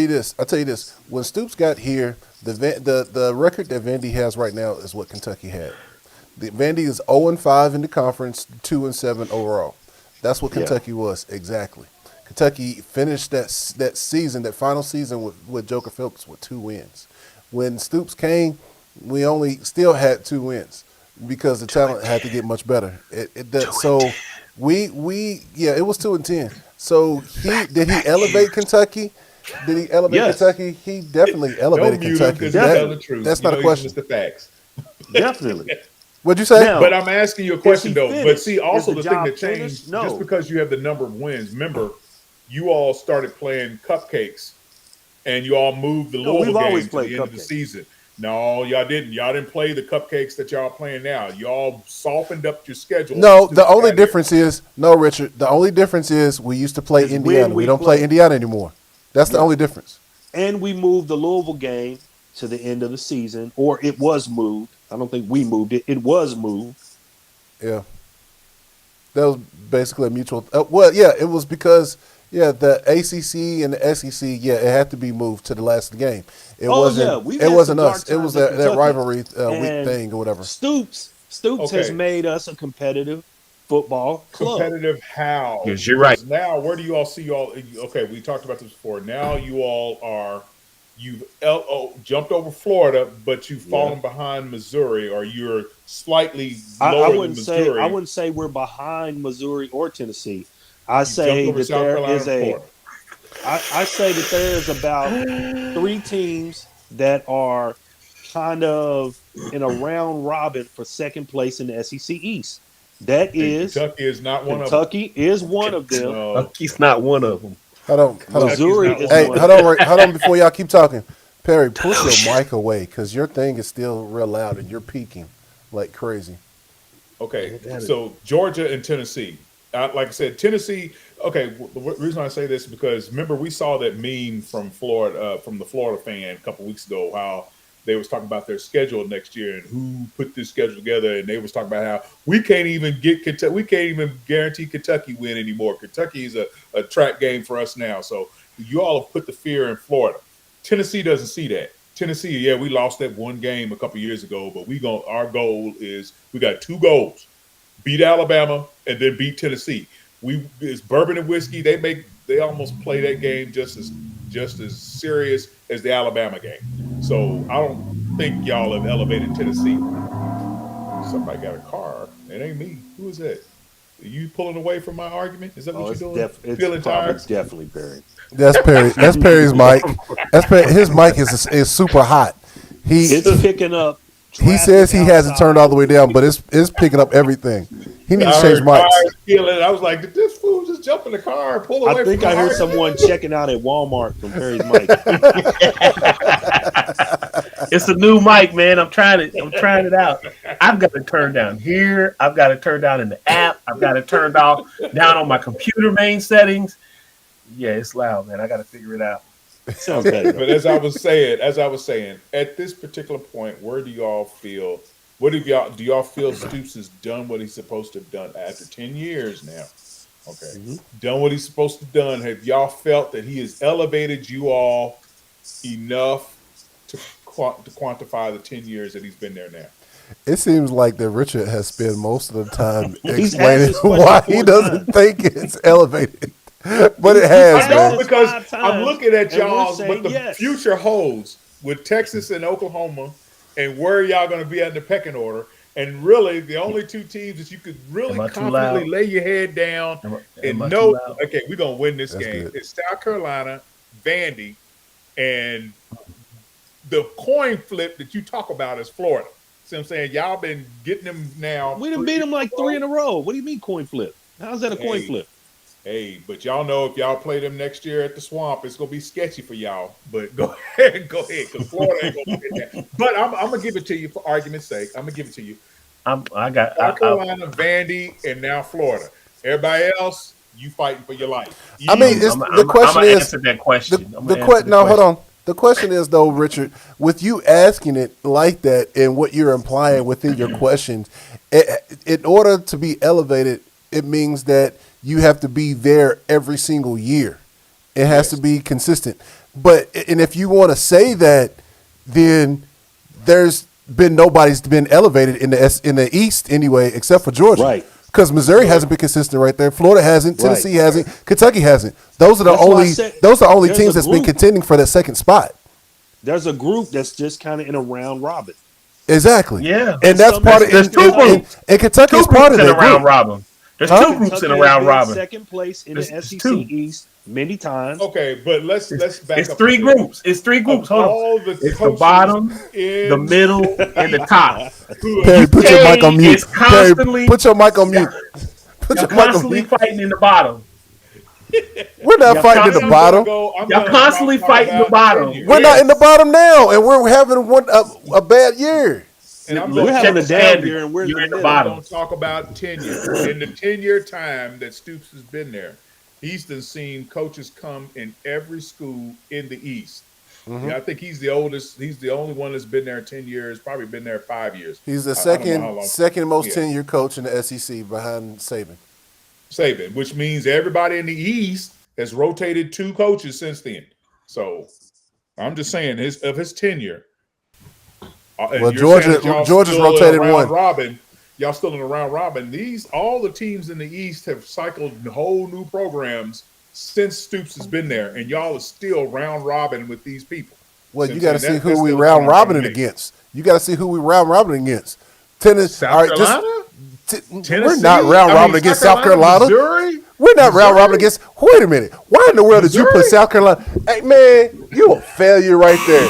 this. When Stoops got here, the record that Vandy has right now is what Kentucky had. Vandy is 0-5 in the conference, 2-7 overall. That's what Kentucky was exactly. Kentucky finished that season, that final season with Joker Phillips with 2 wins. When Stoops came, we only still had 2 wins because the talent had to get much better. It was 2-10. So did he elevate Kentucky? Did he elevate Kentucky? He definitely elevated Kentucky. That's not a question. It's the facts. Definitely. What'd you say? Now, but I'm asking you a question though. But see, also the thing that changed, finished? No. just because you have the number of wins, remember, you all started playing cupcakes, and you all moved the Louisville game to the end of the season. No, y'all didn't. Y'all didn't play the cupcakes that y'all playing now. Y'all softened up your schedule. No, the only difference is Richard. The only difference is we used to play Indiana. We don't play Indiana anymore. That's the only difference. And we moved the Louisville game to the end of the season, or it was moved. I don't think we moved it. It was moved. Yeah. That was basically a mutual. It was because the ACC and the SEC. Yeah, it had to be moved to the last game. It wasn't. It wasn't us. It was that rivalry week thing or whatever. Stoops has made us a competitive football club. Competitive how? Yes, you're right. Now, where do you all see y'all? Okay, we talked about this before. Now you all are. You've jumped over Florida, but you've fallen behind Missouri, or you're slightly lower than Missouri. I wouldn't say we're behind Missouri or Tennessee. I say that there is about 3 teams that are kind of in a round robin for second place in the SEC East. Kentucky is not one of them. Kentucky is one of them. Kentucky's not one of them. Hold on. Missouri is one. Hold on before y'all keep talking. Perry, push your mic away because your thing is still real loud and you're peaking like crazy. Okay, so Georgia and Tennessee. Like I said, Tennessee. Okay, the reason I say this is because remember we saw that meme from Florida, from the Florida fan a couple weeks ago, how they was talking about their schedule next year and who put this schedule together, and they was talking about how we can't even get Kentucky, we can't even guarantee Kentucky win anymore. Kentucky is a track game for us now. So you all have put the fear in Florida. Tennessee doesn't see that. Tennessee, we lost that one game a couple years ago, but our goal is we got 2 goals: beat Alabama and then beat Tennessee. It's bourbon and whiskey. They almost play that game just as serious as the Alabama game. So I don't think y'all have elevated Tennessee. Somebody got a car. It ain't me. Who is that? Are you pulling away from my argument? Is that what you're doing? Feeling tired? It's definitely Perry. That's Perry. That's Perry's mic. His mic is super hot. It's picking up. He says he hasn't turned all the way down, but it's picking up everything. He needs to change mics. I was like, did this fool just jump in the car and pull away? I think I heard someone checking out at Walmart from Perry's mic. It's a new mic, man. I'm trying it out. I've got to turn down here. I've got to turn down in the app. I've got to turn down on my computer main settings. Yeah, it's loud, man. I got to figure it out. Sounds better. But as I was saying, at this particular point, where do y'all feel? Do y'all feel Stoops has done what he's supposed to have done after 10 years now? Okay, done what he's supposed to have done. Have y'all felt that he has elevated you all enough to quantify the 10 years that he's been there now? It seems like that Richard has spent most of the time explaining why he doesn't think it's elevated. But it has. I know, because I'm looking at y'all, what the future holds with Texas and Oklahoma, and where y'all going to be at in the pecking order. And really, the only 2 teams that you could really confidently lay your head down and know, okay, we're going to win this game. It's South Carolina, Vandy, and the coin flip that you talk about is Florida. See what I'm saying? Y'all been getting them now. We done beat them like 3 in a row. What do you mean coin flip? How's that a coin flip? Hey, but y'all know if y'all play them next year at the Swamp, it's gonna be sketchy for y'all. But go ahead, because Florida ain't gonna get that. But I'm gonna give it to you for argument's sake. I'm gonna give it to you. South Carolina, Vandy, and now Florida. Everybody else, you fighting for your life. I mean, the question is answer that question. Hold on. The question is though, Richard, with you asking it like that and what you're implying within your questions, in order to be elevated, it means that you have to be there every single year. It has to be consistent. And if you want to say that, then there's nobody's been elevated in the East anyway, except for Georgia. Right. Because Missouri hasn't been consistent right there. Florida hasn't. Tennessee hasn't. Kentucky hasn't. Those are the only teams that's been contending for that second spot. There's a group that's just kind of in a round robin. Exactly. Yeah. And that's part of it. And Kentucky is part of that round robin. There's two groups in a round robin. Second place in the SEC East many times. Okay, but let's back it's up. Three groups. It's three groups. Hold on. It's the bottom, the middle, and the top. Perry, put your mic on mute. Constantly, put your mic on mute. You're constantly fighting in the bottom. We're not fighting in the bottom. Y'all constantly fighting the bottom. We're not in the bottom now, and we're having a bad year. And we're having a down year, and we're in the bottom. Don't talk about tenure. In the 10-year time that Stoops has been there, he's seen coaches come in every school in the East. Mm-hmm. Yeah, I think he's the oldest. He's the only one that's been there 10 years. Probably been there 5 years. He's the second most tenured coach in the SEC behind Saban. Which means everybody in the East has rotated 2 coaches since then. So I'm just saying of his tenure. Well, Georgia's rotated one. Robin, y'all still in the round robin. All the teams in the East have cycled whole new programs since Stoops has been there, and y'all are still round robin with these people. Well, you got to see who we round robining against. Tennessee, South Carolina. Tennessee? We're not round robin against South Carolina. Missouri? We're not round robin against. Wait a minute. Why in the world did you put South Carolina? Hey man, you a failure right there.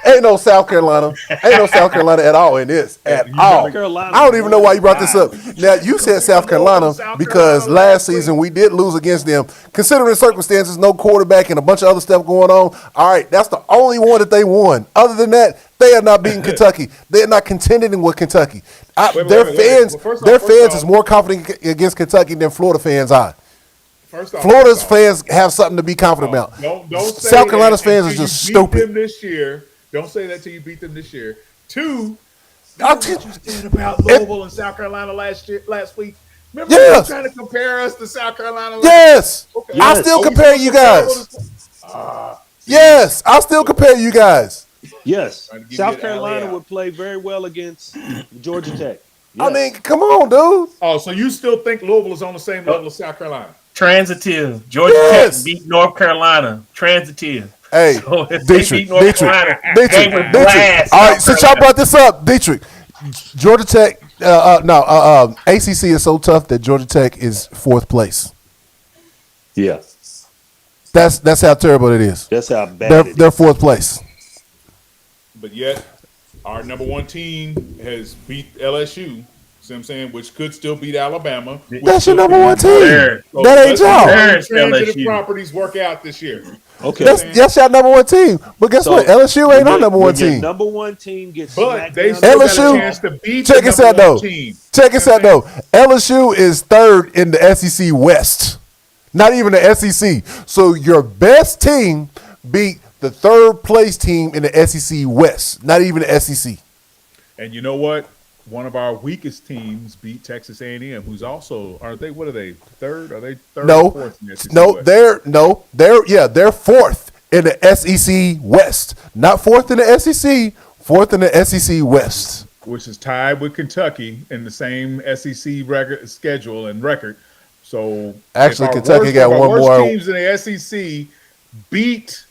Ain't no South Carolina at all in this at all. I don't even know why you brought this up. Now you said South Carolina because last season we did lose against them. Considering the circumstances, no quarterback and a bunch of other stuff going on. All right, that's the only one that they won. Other than that, they are not beating Kentucky. They are not contending with Kentucky. Their fans is more confident against Kentucky than Florida fans are. Florida's fans have something to be confident about. Don't South Carolina's fans are just stupid. Them this year. Don't say that till you beat them this year. 2, I'll what you said about Louisville and South Carolina last week. Remember you were trying to compare us to South Carolina? Yes. Okay. I still compare you guys. Yes, I still compare you guys. Yes. South Carolina would play very well against Georgia Tech. Yes. I mean, come on, dude. Oh, so you still think Louisville is on the same level as South Carolina? Transitive. Georgia Tech beat North Carolina. Transitive. Hey, so Dietrich. All right, since y'all brought this up, Dietrich, Georgia Tech, ACC is so tough that Georgia Tech is 4th place. Yeah. That's how terrible it is. That's how bad they're 4th place. But yet, our number 1 team has beat LSU. See what I'm saying? Which could still beat Alabama. That's your number 1 team. So that ain't y'all. Transitive properties work out this year. Okay, that's y'all number 1 team. But guess what? LSU ain't our number 1 team. Number 1 team gets but they still got a chance to beat check us out though. Team. Check us out though. LSU is 3rd in the SEC West. Not even the SEC. So your best team beat the 3rd place team in the SEC West. Not even the SEC. And you know what? One of our weakest teams beat Texas A&M, who's also aren't they? What are they? 3rd? Are they 3rd? No, or 4th in the SEC no, West? they're 4th in the SEC West. Not 4th in the SEC. 4th in the SEC West, which is tied with Kentucky in the same SEC schedule and record. So actually, Kentucky got one more. Teams in the SEC beat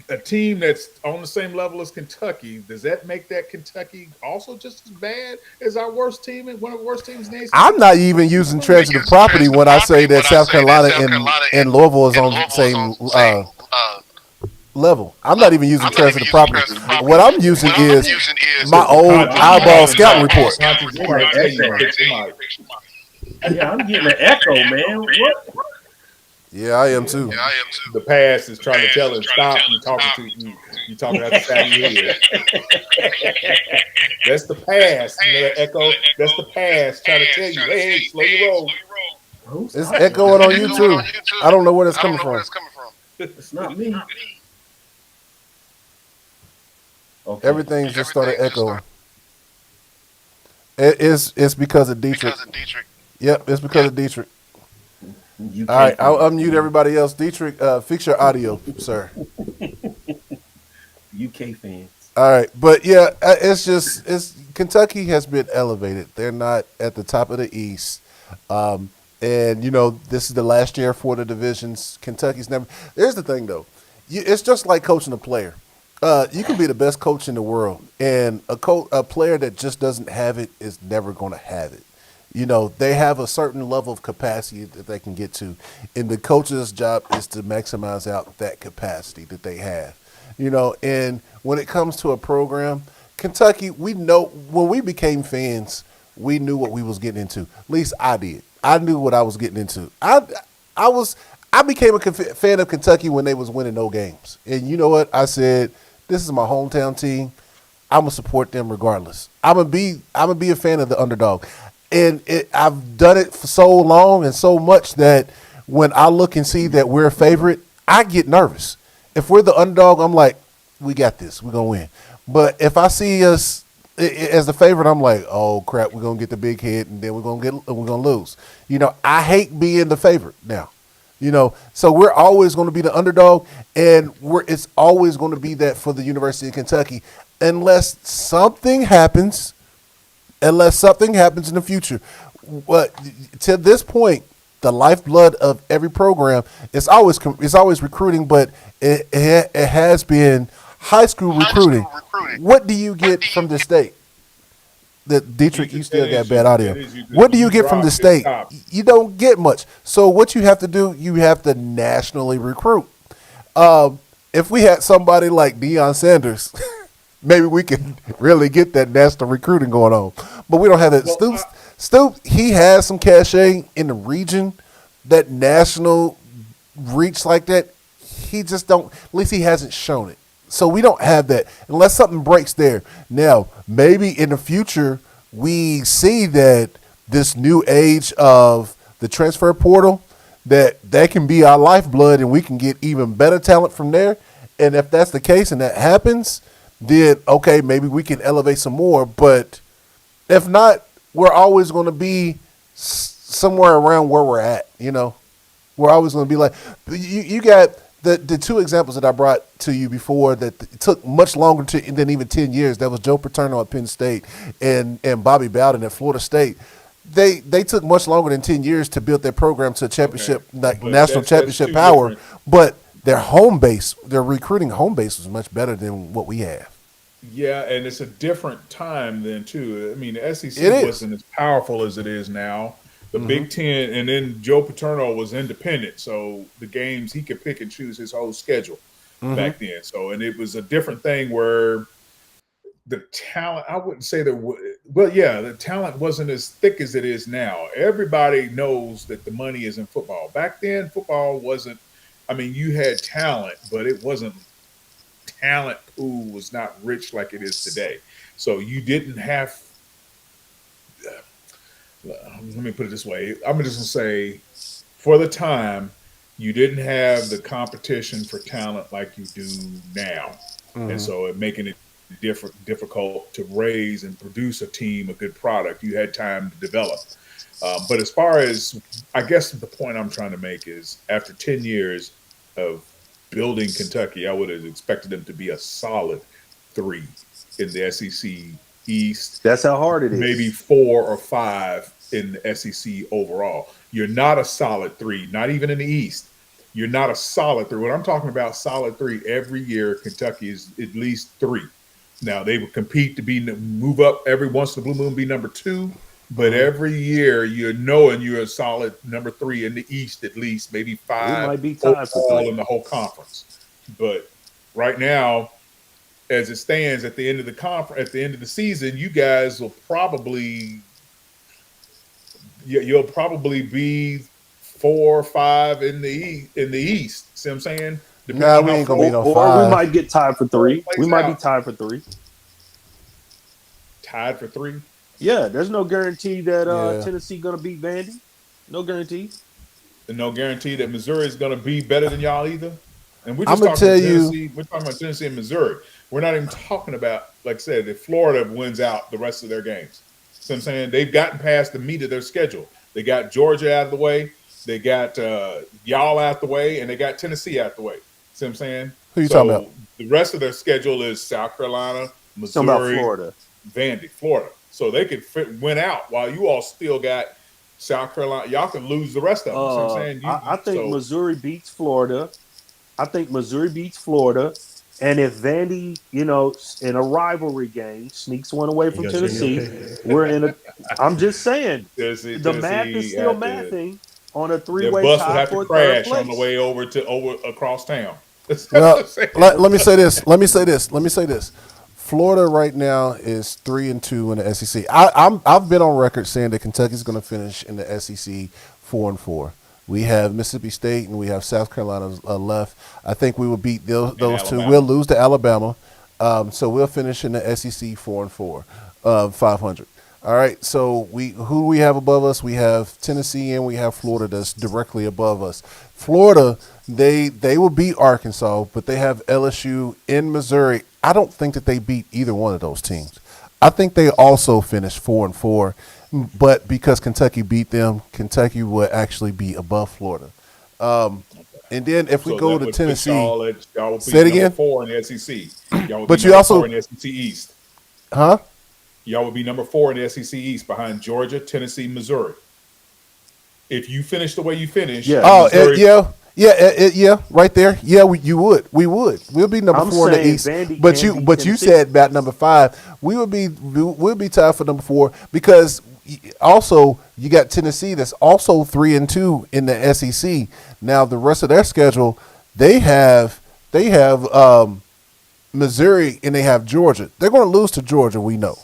a team that's on the same level as Kentucky. Does that make that Kentucky also just as bad as our worst team and one of the worst teams in the SEC? I'm not even using transitive property when I say that South Carolina and Louisville is on the same level. I'm not even using transitive property. What I'm using is my old eyeball scouting report. Yeah, I'm getting an echo, man. What? Yeah, I am too. The past is trying to tell us stop. You talking to you. You talking out the side of your head. That's the past. You know that echo. That's the past trying to tell you, hey, slow your roll. It's echoing on you too. I don't know where that's coming from. It's not me. Okay. Everything's just started echoing. It's because of Dietrich. Yep, it's because of Dietrich. UK All right, I'll fans. unmute everybody else. Dietrich, fix your audio, sir. UK fans. All right, but yeah, it's Kentucky has been elevated. They're not at the top of the East, and this is the last year for the divisions. Kentucky's never. Here's the thing, though, it's just like coaching a player. You can be the best coach in the world, and a player that just doesn't have it is never going to have it. They have a certain level of capacity that they can get to, and the coach's job is to maximize out that capacity that they have. And when it comes to a program, Kentucky, we know when we became fans, we knew what we was getting into. At least I did. I knew what I was getting into. I became a fan of Kentucky when they was winning no games. And you know what? I said, this is my hometown team. I'm gonna support them regardless. I'm gonna be a fan of the underdog. And I've done it for so long and so much that when I look and see that we're a favorite, I get nervous. If we're the underdog, I'm like, we got this. We're going to win. But if I see us as the favorite, I'm like, oh, crap, we're going to get the big hit, and then we're going to lose. I hate being the favorite now. So we're always going to be the underdog, and it's always going to be that for the University of Kentucky unless something happens in the future. But to this point, the lifeblood of every program is always recruiting, but it has been high school recruiting. What do you get from the state? Dietrich, you still got bad audio. What do you get from the state? You don't get much. So what you have to do, you have to nationally recruit. If we had somebody like Deion Sanders, maybe we could really get that national recruiting going on. But we don't have that. Stoops, he has some cachet in the region, that national reach like that. He just don't, at least he hasn't shown it. So we don't have that unless something breaks there. Now, maybe in the future, we see that this new age of the transfer portal, that can be our lifeblood and we can get even better talent from there. And if that's the case and that happens, then, okay, maybe we can elevate some more. But if not, we're always going to be somewhere around where we're at, We're always going to be like, you got the two examples that I brought to you before that took much longer than even 10 years. That was Joe Paterno at Penn State and Bobby Bowden at Florida State. They took much longer than 10 years to build their program to a championship, national championship power. But their home base, their recruiting home base was much better than what we have. Yeah, and it's a different time then too. I mean, the SEC wasn't as powerful as it is now. The Big Ten, and then Joe Paterno was independent, so the games he could pick and choose his whole schedule back then. So, and it was a different thing where the talent, I wouldn't say that, but yeah, the talent wasn't as thick as it is now. Everybody knows that the money is in football. Back then, football wasn't. I mean, you had talent, but it wasn't. Talent pool was not rich like it is today. So you didn't have. Let me put it this way. I'm just going to say, for the time, you didn't have the competition for talent like you do now. And so it making it difficult to raise and produce a team, a good product. You had time to develop. But as far as, I guess the point I'm trying to make is after 10 years of building Kentucky, I would have expected them to be a solid 3 in the SEC East. That's how hard it is. Maybe 4 or 5 in the SEC overall. You're not a solid 3, not even in the East. You're not a solid 3. When I'm talking about solid 3, every year Kentucky is at least 3. Now they would compete to move up every once in a blue moon, be number 2. But every year you're a solid number 3 in the East, at least maybe 5. It might be time for in the whole conference. But right now, as it stands at the end of the at the end of the season, you guys will probably you'll probably be 4 or 5 in the East. See what I'm saying? Nah, we ain't gonna be no or 5. we might get tied for 3. We might be tied for 3. Tied for 3? Yeah, there's no guarantee that Tennessee gonna beat Vandy. No guarantee. And no guarantee that Missouri is gonna be better than y'all either. And we're I'm just gonna talking tell Tennessee. you, We're talking about Tennessee and Missouri. We're not even talking about, like I said, if Florida wins out the rest of their games. So I'm saying they've gotten past the meat of their schedule. They got Georgia out of the way. They got y'all out the way, and they got Tennessee out the way. See what I'm saying? Who you talking about? The rest of their schedule is South Carolina, Missouri, Talking about Florida, Vandy, Florida. So they could win out while you all still got South Carolina. Y'all can lose the rest of them. So I'm saying I think Missouri beats Florida. And if Vandy, in a rivalry game, sneaks one away from Tennessee, we're in a. I'm just saying, the math is still mathing on a 3-way tie for third place. On the way over across town. Well, let me say this. Florida right now is 3-2 in the SEC. I've been on record saying that Kentucky's going to finish in the SEC 4-4. We have Mississippi State and we have South Carolina left. I think we will beat those two. We'll lose to Alabama, so we'll finish in the SEC 4-4, 500. All right. So who we have above us? We have Tennessee and we have Florida that's directly above us. Florida, they will beat Arkansas, but they have LSU in Missouri. I don't think that they beat either one of those teams. I think they also finished 4-4. But because Kentucky beat them, Kentucky would actually be above Florida. And then if we go to Tennessee, y'all say it again. 4 in the SEC. But you also 4 in the SEC East. Huh? Y'all would be number 4 in the SEC East behind Georgia, Tennessee, Missouri. If you finish the way you finish, right there. Yeah, you would. We would. We'll be number 4 in the East. Vandy But you said about number 5. We'll be tied for number 4 because also you got Tennessee that's also 3-2 in the SEC. Now the rest of their schedule, they have Missouri and they have Georgia. They're going to lose to Georgia, we know.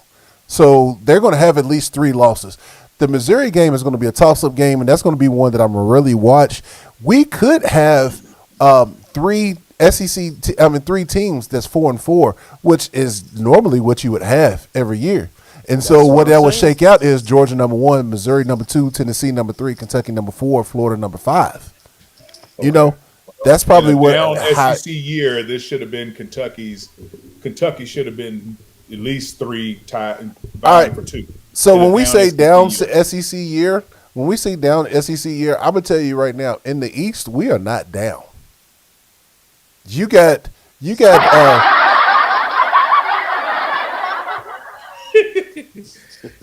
So they're going to have at least 3 losses. The Missouri game is going to be a toss-up game, and that's going to be one that I'm going to really watch. We could have 3 teams that's 4-4, which is normally what you would have every year. And so what that would shake out is Georgia number 1, Missouri number 2, Tennessee number 3, Kentucky number 4, Florida number 5. Okay. That's probably what SEC year. This should have been Kentucky's. Kentucky should have been at least 3 tied for 2. So when we say down SEC year, I'm gonna tell you right now, in the East, we are not down. You got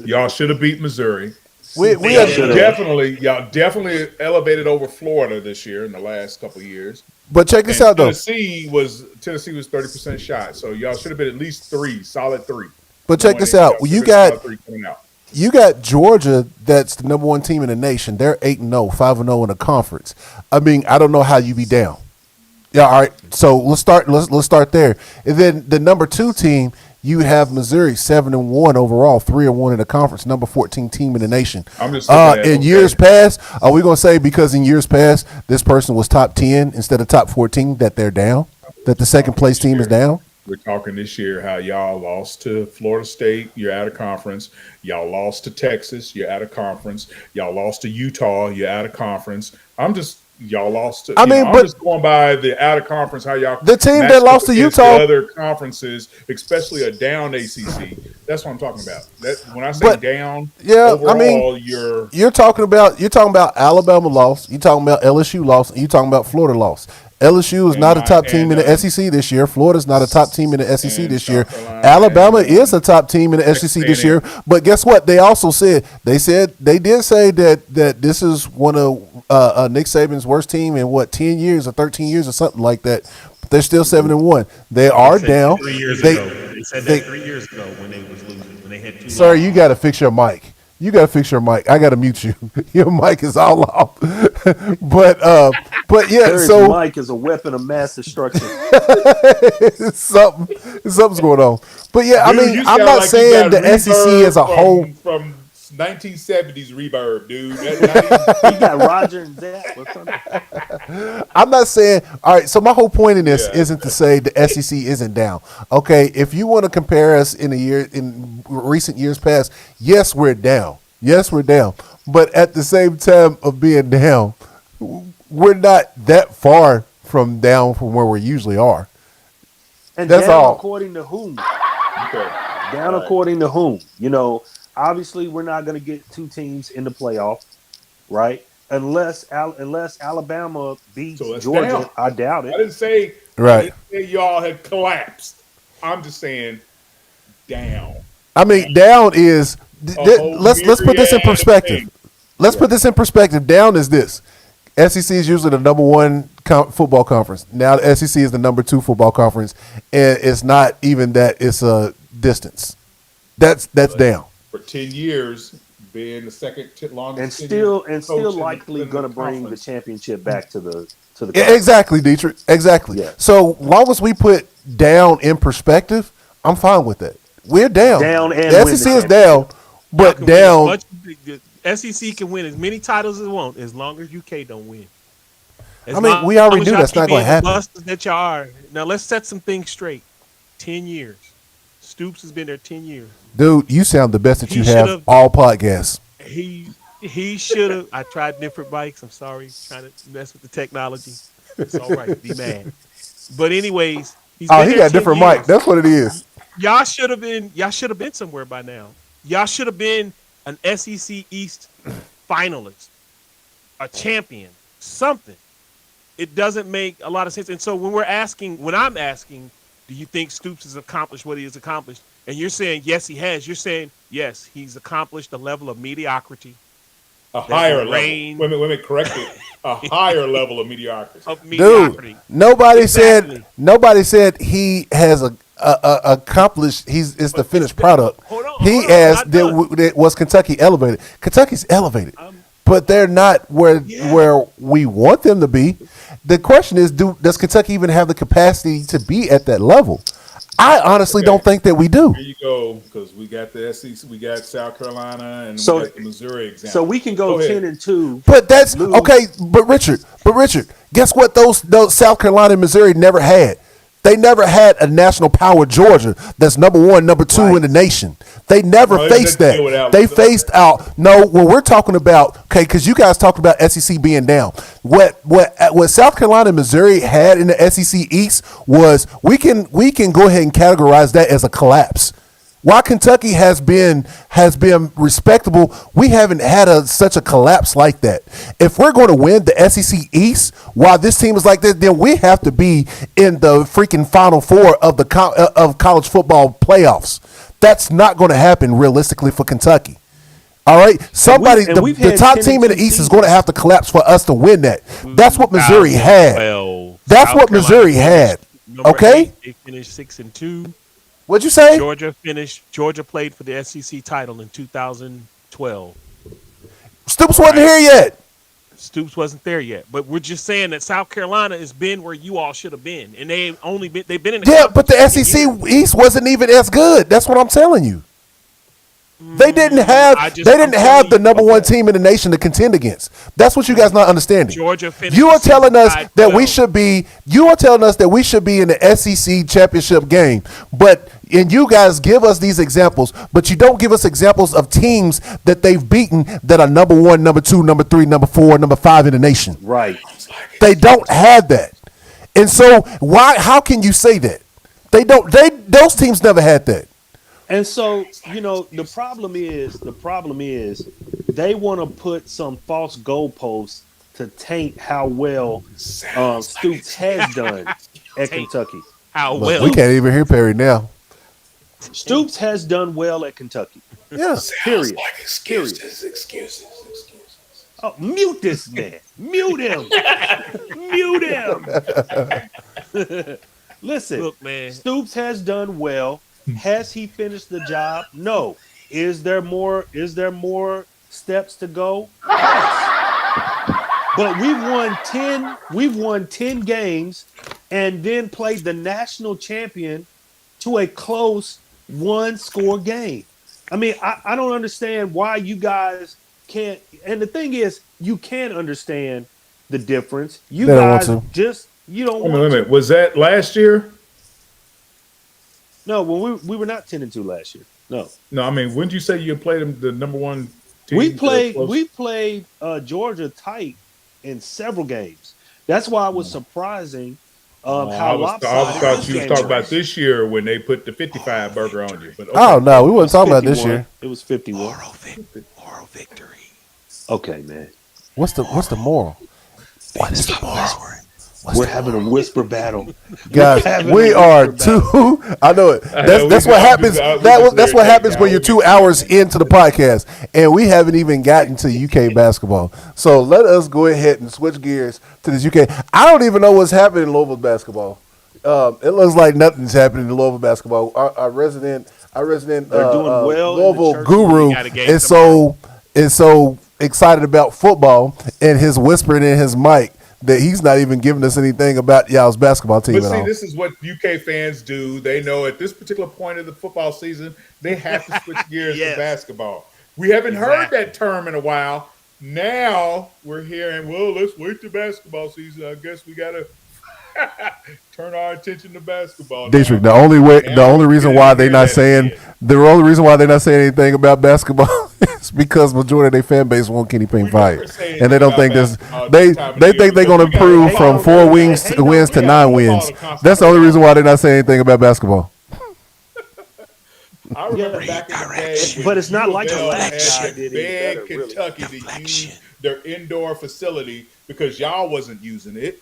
y'all should have beat Missouri. Y'all definitely elevated over Florida this year in the last couple of years. But check this out though. Tennessee was 30% shot, so y'all should have been at least 3, solid 3. But check this out. You got Georgia that's the number 1 team in the nation. They're 8-0, 5-0 in the conference. I mean, I don't know how you be down. Yeah, all right. So let's start there. And then the number 2 team, you have Missouri 7-1 overall, 3-1 in the conference, number 14 team in the nation. I'm just years past, are we gonna say because in years past this person was top 10 instead of top 14 that they're down? That the second place team is down? We're talking this year how y'all lost to Florida State, you're out of conference. Y'all lost to Texas, you're out of conference. Y'all lost to Utah, you're out of conference. Y'all lost to. I'm just going by the out of conference. How y'all the team that lost to Utah, the other conferences, especially a down ACC. That's what I'm talking about. When I say down, overall, you're talking about Alabama loss. You're talking about LSU loss. And you're talking about Florida loss. LSU is not a top team in the SEC this year. Florida's not a top team in the SEC this year. Alabama is a top team in the SEC this year. But guess what? They also said they did say that this is one of Nick Saban's worst team in 10 years or 13 years or something like that. But they're still 7-1. They are down. 3 years ago. They said that 3 years ago when they was losing, when they had 2. Sir, you got to fix your mic. I got to mute you. Your mic is all off. but yeah, Terry's so mic is a weapon of mass destruction. something's going on. But yeah, I'm not saying the SEC as a whole. From 1970s reverb, dude. He got Roger and Zach or something. I'm not saying. All right. So my whole point in this isn't to say the SEC isn't down. Okay. If you want to compare us in recent years past, yes, we're down. Yes, we're down. But at the same time of being down, we're not that far from down from where we usually are. And that's down all. according to whom? Okay. Down according to whom? You know, obviously we're not going to get two teams in the playoff, right? Unless Alabama beats Georgia. Down. I doubt it. I didn't say y'all had collapsed. I'm just saying down. I mean, down is let's put this in perspective. Let's put this in perspective. Down is this. SEC is usually the number one football conference. Now the SEC is the number 2 football conference, and it's not even that. It's a distance. That's down. For 10 years, being the second longest, and still likely going to bring the championship back to the. Exactly, Dietrich. Exactly. Yeah. So long as we put down in perspective, I'm fine with that. We're down. The SEC is down, but down. SEC can win as many titles as it wants as long as UK don't win. We already knew that's not going to happen. That y'all are. Now let's set some things straight. 10 years. Stoops has been there 10 years. Dude, you sound the best that you have all podcasts. He should have. I tried different bikes. I'm sorry, trying to mess with the technology. It's all right. Be mad. But anyways, he got a different mic. That's what it is. Y'all should have been somewhere by now. Y'all should have been an SEC East finalist, a champion, something. It doesn't make a lot of sense. And so when I'm asking, do you think Stoops has accomplished what he has accomplished? And you're saying, yes, he has. You're saying, yes, he's accomplished a level of mediocrity. A higher level. Women correct it. A higher level of mediocrity. Dude, nobody said he has accomplished. It's the finished product. Was Kentucky elevated? Kentucky's elevated, but they're not where we want them to be. The question is, does Kentucky even have the capacity to be at that level? I honestly don't think that we do. Here you go, because we got the SEC, we got South Carolina, and we got the Missouri example. So we can go 10-2. But that's okay. But Richard, guess what? Those South Carolina and Missouri never had. They never had a national power Georgia that's number 1, number 2 in the nation. They never faced that. They faced out. No, when we're talking about, okay, because you guys talked about SEC being down. What South Carolina and Missouri had in the SEC East was we can go ahead and categorize that as a collapse. While Kentucky has been respectable, we haven't had such a collapse like that. If we're going to win the SEC East, while this team is like this, then we have to be in the freaking Final Four of the of college football playoffs. That's not going to happen realistically for Kentucky. All right, the top team in the East is going to have to collapse for us to win that. That's what Missouri had. That's what Missouri had. Okay, they finished 6-2. What'd you say? Georgia played for the SEC title in 2012. Stoops wasn't here yet. Stoops wasn't there yet, but we're just saying that South Carolina has been where you all should have been, and they've been in the but the SEC East wasn't even as good. That's what I'm telling you. They didn't have the number 1 team in the nation to contend against. That's what you guys not understanding. Georgia finished. You are telling us that we should be. You are telling us that we should be in the SEC championship game, and you guys give us these examples, but you don't give us examples of teams that they've beaten that are number 1, number 2, number 3, number 4, number 5 in the nation. Right. They don't have that, and so how can you say that? Those teams never had that. And so, the problem is they want to put some false goalposts to taint how well Stoops has done at Kentucky. How well? We can't even hear Perry now. Stoops has done well at Kentucky. Yeah. Period. Like excuses. Oh, mute this man. Mute him. Mute him. Listen, look, man. Stoops has done well. Has he finished the job? No. Is there more steps to go? Yes. But we've won 10 games and then played the national champion to a close 1-score game. I mean, I don't understand why you guys can't. And the thing is, you can understand the difference. You They don't want guys to. you don't Wait a want minute. to. Was that last year? No, when we were not 10-2 last year. No, No, I mean, when did you say you played them the number one team? we played Georgia tight in several games. That's why it was surprising how lopsided I thought this you was game talking was. about this year when they put the 55 burger on you. But okay. Oh no, we wasn't talking about this 51. year. It was 51. Moral victory. Okay, man. What's the moral? What is the moral? We're having a whisper battle, guys. We are two. I know it. That's what happens. That's what happens when you're 2 hours into the podcast, and we haven't even gotten to UK basketball. So let us go ahead and switch gears to this UK. I don't even know what's happening in Louisville basketball. It looks like nothing's happening in Louisville basketball. Our resident doing well Louisville guru is so excited about football, and his whispering in his mic that he's not even giving us anything about y'all's basketball team But at see, all. this is what UK fans do. They know at this particular point of the football season, they have to switch gears to basketball. We haven't heard that term in a while. Now we're hearing, well, let's wait till basketball season. I guess we got to turn our attention to basketball. Dietrich, the only reason why they're not saying anything about basketball is because majority of their fan base want Kenny Payne fired, and they don't think this. They think they're going to improve from 4 wins to 9 wins. That's the only reason why they're not saying anything about basketball. I remember back in the day, but it's not like the last guy did beg Kentucky to use their indoor facility because y'all wasn't using it.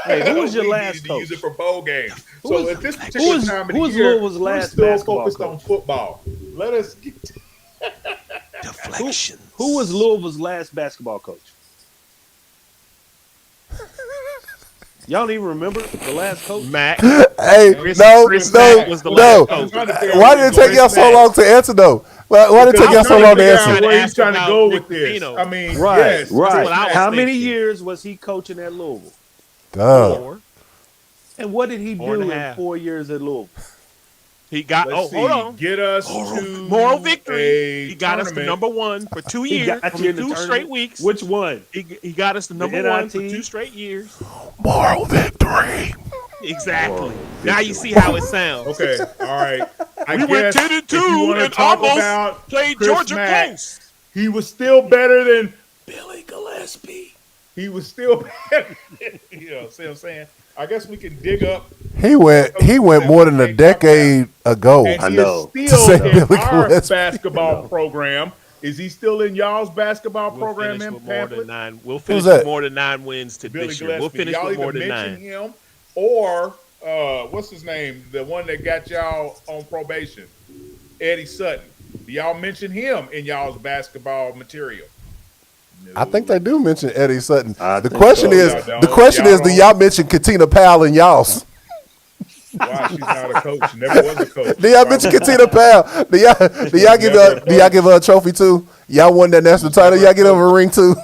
Hey, who was your last coach? To use it for bowl games. So at this particular time of the year, we're still focused on football. Let us get deflection. Who was Louisville's last basketball coach? Y'all don't even remember the last coach? Mac. Hey, no. Why did it take y'all so long to answer though? Why did it take y'all so long to answer? Where he's trying to go with this? I mean, right. How many years was he coaching at Louisville? 4. And what did he do in 4 years at Louisville? He got. Hold on. Get us to moral victory. He got us the number 1 for 2 years, 2 straight weeks. Which one? He got us the number 1 for 2 straight years. Moral victory. Exactly. Now you see how it sounds. Okay. All right. We went 10-2 and almost played Georgia close. He was still better than Billy Gillespie. He was still better. See what I'm saying? I guess we can dig up. He went more than a decade ago. And I know. He is still in our basketball program. Is he still in y'all's basketball program? We'll finish with more than 9 wins this year. We'll finish y'all with more than 9. Him or what's his name? The one that got y'all on probation, Eddie Sutton. Do y'all mention him in y'all's basketball material? No. I think they do mention Eddie Sutton. The question is, do y'all mention Katina Powell in y'all's? Wow, she's not a coach. She never was a coach. Do y'all mention Katina Powell? Do y'all give her a trophy too? Y'all won that national title. Y'all get her a ring too.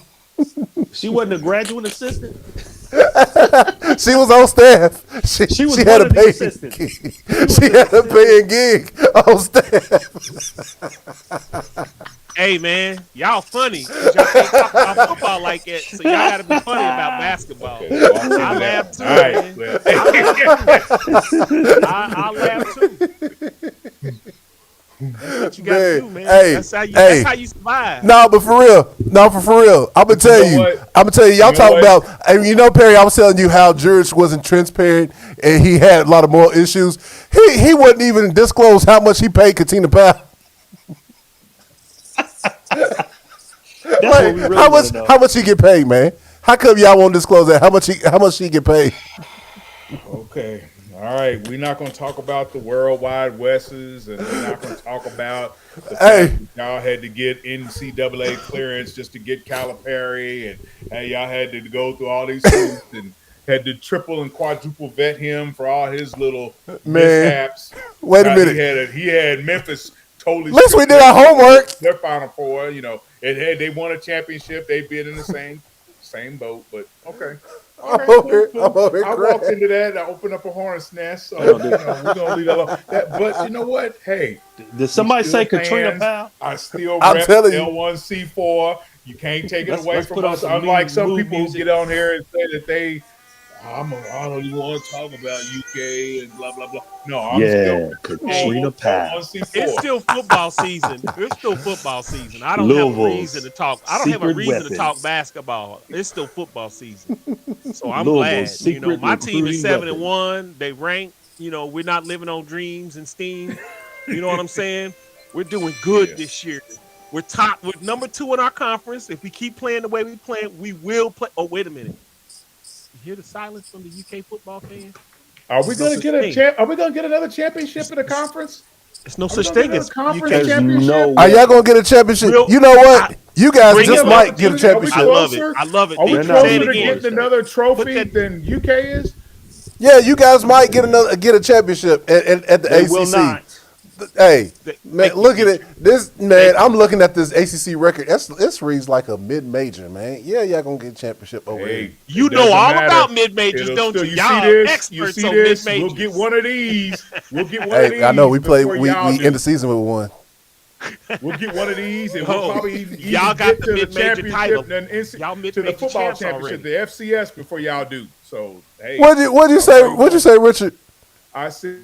She wasn't a graduate assistant. She was on staff. She had a paying gig. She had a paying gig on staff. Hey man, y'all funny. Y'all can't talk about football like that, so y'all got to be funny about basketball. Okay, well, I laugh too, man. I laugh too. That's what you got to do, man. Hey, that's how you survive. No, but for real. I'm gonna tell you. Y'all talk about, and Perry. I was telling you how Jurich wasn't transparent and he had a lot of moral issues. He wouldn't even disclose how much he paid Katina Powell. How much he get paid, man? How come y'all won't disclose that? How much he get paid? Okay. All right, we're not going to talk about the worldwide Wesses, and we're not going to talk about the fact that y'all had to get NCAA clearance just to get Calipari, and y'all had to go through all these hoops and had to triple and quadruple vet him for all his little mishaps. Wait a minute. He had Memphis totally. At least we did our homework. Their Final Four, they won a championship. They'd been in the same boat, but okay. Okay, cool. I walked into that. I opened up a hornet's nest. So we're gonna leave that alone. But you know what? Hey, did somebody say Katrina Powell? I still I'm rep telling you. L1C4. You can't take it away from us. some Unlike some mood people music. who get on here and say that I don't even want to talk about UK and blah blah blah. No, I'm still Katrina Powell. L1C4. It's still football season. It's still football season. I don't have a reason to talk. I don't have a reason to talk basketball. It's still football season. So I'm glad. My team is 7-1. They rank. We're not living on dreams and steam. You know what I'm saying? We're doing good this year. We're top. We're number 2 in our conference. If we keep playing the way we play, we will play. Oh, wait a minute. You hear the silence from the UK football fans? Are we going to get Are we going to get another championship in the conference? There's no such thing as conference championship. Are y'all going to get a championship? You know what? You guys just might get a championship. I love it. Are we closer to getting another trophy than UK is? Yeah, you guys might get a championship at the ACC. Will not. Hey, man, look at it. I'm looking at this ACC record. This reads like a mid-major, man. Yeah, y'all gonna get a championship over here. You know all about mid-majors, don't you? Y'all experts on mid-majors. We'll get one of these. I know we end the season with one. We'll get one of these, and we'll probably even y'all got the mid-major title. Y'all to the football championship, the FCS, before y'all do. So, hey, what'd you say? What'd you say, Richard? I said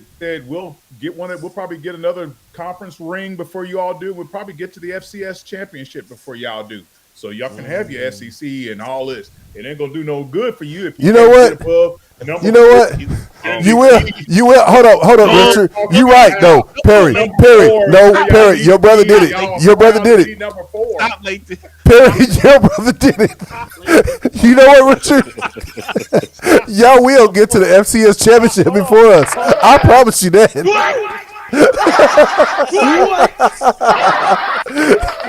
we'll get one. We'll probably get another conference ring before you all do. We'll probably get to the FCS championship before y'all do. So y'all can have your SEC and all this. It ain't gonna do no good for you if you know what. You know what? You will. Hold on, Richard. You right though, Perry. No, Perry. Your brother did it. Your brother did it. Number 4. Perry, your brother did it. You know what, Richard? Y'all will get to the FCS championship before us. I promise you that.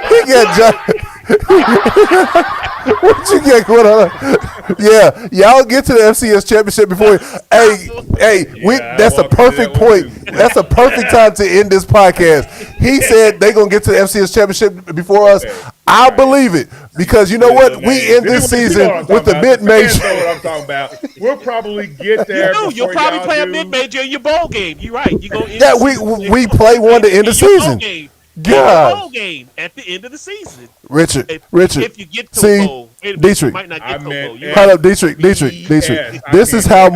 He got John. What you get going on? Yeah, y'all get to the FCS championship before. That's a perfect point. That's a perfect time to end this podcast. He said they're gonna get to the FCS championship before us. I believe it because you know what? We end this season with the mid-major. You know what I'm talking about? We'll probably get there. You'll probably play a mid-major in your bowl game. You're right. You go. Yeah, we play one to end the season. God. Bowl game at the end of the season. Richard. If you get to a bowl, Dietrich. might not get to a bowl. Hold up, Dietrich. This is how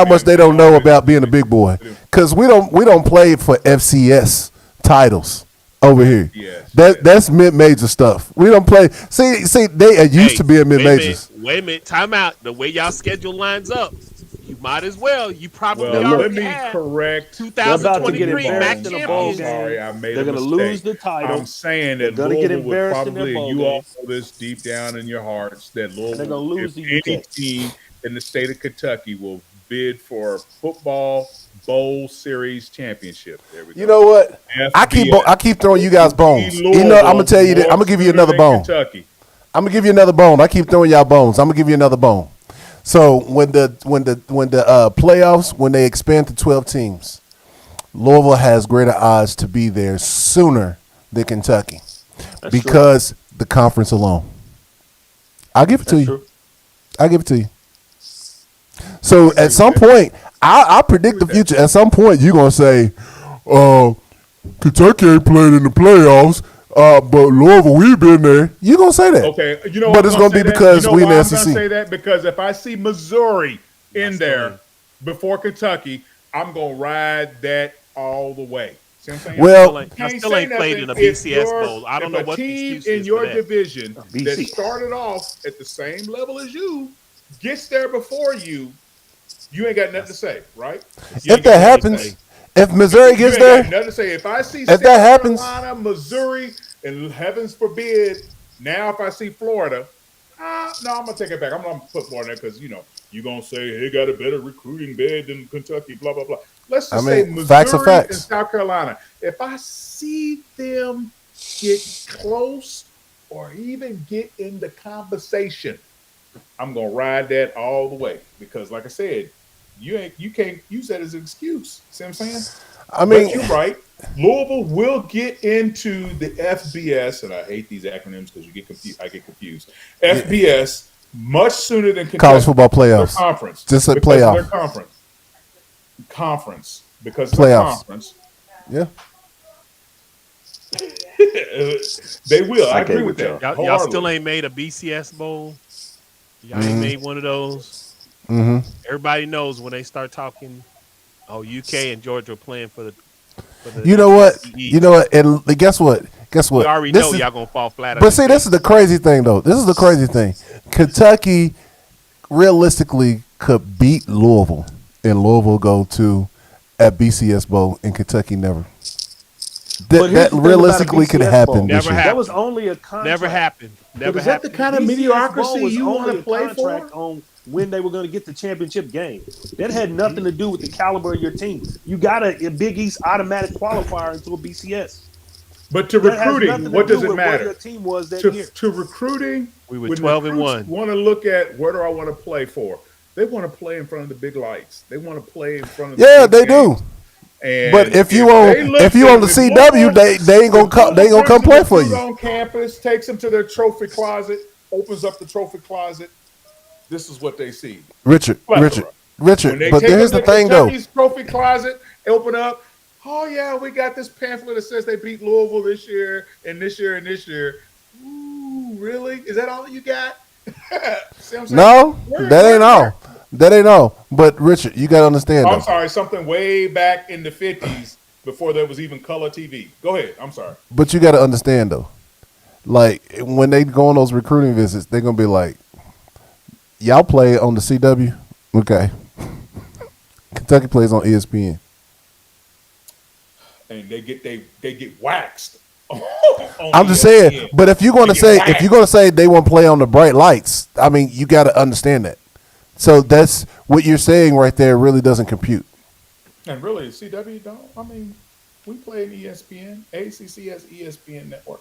much they don't know about being a big boy. Because we don't play for FCS titles over here. Yes, that's mid-major stuff. We don't play. See, they are used to being mid-majors. Wait a minute. Time out. The way y'all schedule lines up, you might as well. You probably let me correct. 2023 MAC champions. Sorry, I made They're a mistake. They're going to lose the title. I'm saying that Louisville would probably, you all know this deep down in your hearts, that Louisville, if any team in the state of Kentucky will bid for football bowl series championship. There we go. You know what? I keep throwing you guys bones. I'm gonna tell you that. I'm gonna give you another bone. Kentucky. I'm gonna give you another bone. I keep throwing y'all bones. I'm gonna give you another bone. So when the playoffs, when they expand to 12 teams, Louisville has greater odds to be there sooner than Kentucky because the conference alone. I'll give it to you. I'll give it to you. So at some point, I predict the future. At some point, you're gonna say, Kentucky ain't played in the playoffs. But Louisville, we've been there. You're going to say that. Okay. You know but it's going to be because we in the SEC. I'm going to say that because if I see Missouri in there before Kentucky, I'm going to ride that all the way. See what I'm saying? Well, I still ain't played in a BCS bowl. I don't know what the excuse in is your for that. division that started off at the same level as you gets there before you ain't got nothing to say, right? If that happens, if Missouri gets there, nothing to say. If I see South Carolina, Missouri, and heavens forbid, now if I see Florida, no, I'm gonna take it back. I'm gonna put Florida there because you're gonna say they got a better recruiting bid than Kentucky, blah blah blah. Let's just say Missouri and South Carolina. If I see them get close or even get in the conversation, I'm gonna ride that all the way because, like I said, you can't use that as an excuse. See what I'm saying? I mean, but you're right. Louisville will get into the FBS, and I hate these acronyms because you get confused. I get confused. FBS much sooner than Kentucky. College football playoffs. Their conference. Just like because playoffs. Of their conference. Because of playoffs. their conference. Yeah. They will. I agree with that. Y'all still ain't made a BCS bowl. Y'all ain't made one of those. Mm-hmm. Everybody knows when they start talking. Oh, UK and Georgia are playing for the. You know what? You know what? And guess what? Guess what? We already know y'all gonna fall flat. But see, this is the crazy thing, though. This is the crazy thing. Kentucky, realistically, could beat Louisville, and Louisville go to a BCS bowl, and Kentucky never. That realistically could happen this year. That was only a contract. Never happened. Never is that the kind of mediocrity you want to play for? On when they were going to get the championship game. That had nothing to do with the caliber of your team. You got a Big East automatic qualifier into a BCS. But to recruiting, what does it matter? Your team was that year. To recruiting, we were 12-1. Want to look at where do I want to play for? They want to play in front of the big lights. They want to play in front of the they do. And but if you on the CW, they ain't gonna come play for you. On campus, takes them to their trophy closet, opens up the trophy closet. This is what they see. Richard. But here's the thing, though. Trophy closet, open up. Oh yeah, we got this pamphlet that says they beat Louisville this year and this year and this year. Ooh, really? Is that all you got? No, that ain't all. That ain't all. But Richard, you gotta understand. I'm sorry, something way back in the 50s before there was even color TV. Go ahead. I'm sorry. But you gotta understand though, like when they go on those recruiting visits, they're gonna be like, "Y'all play on the CW, okay? Kentucky plays on ESPN, and they get waxed." I'm just saying. But if you're gonna say they want to play on the bright lights, I mean, you gotta understand that. So that's what you're saying right there. Really doesn't compute. And really, CW don't. I mean, we play in ESPN. ACC has ESPN network.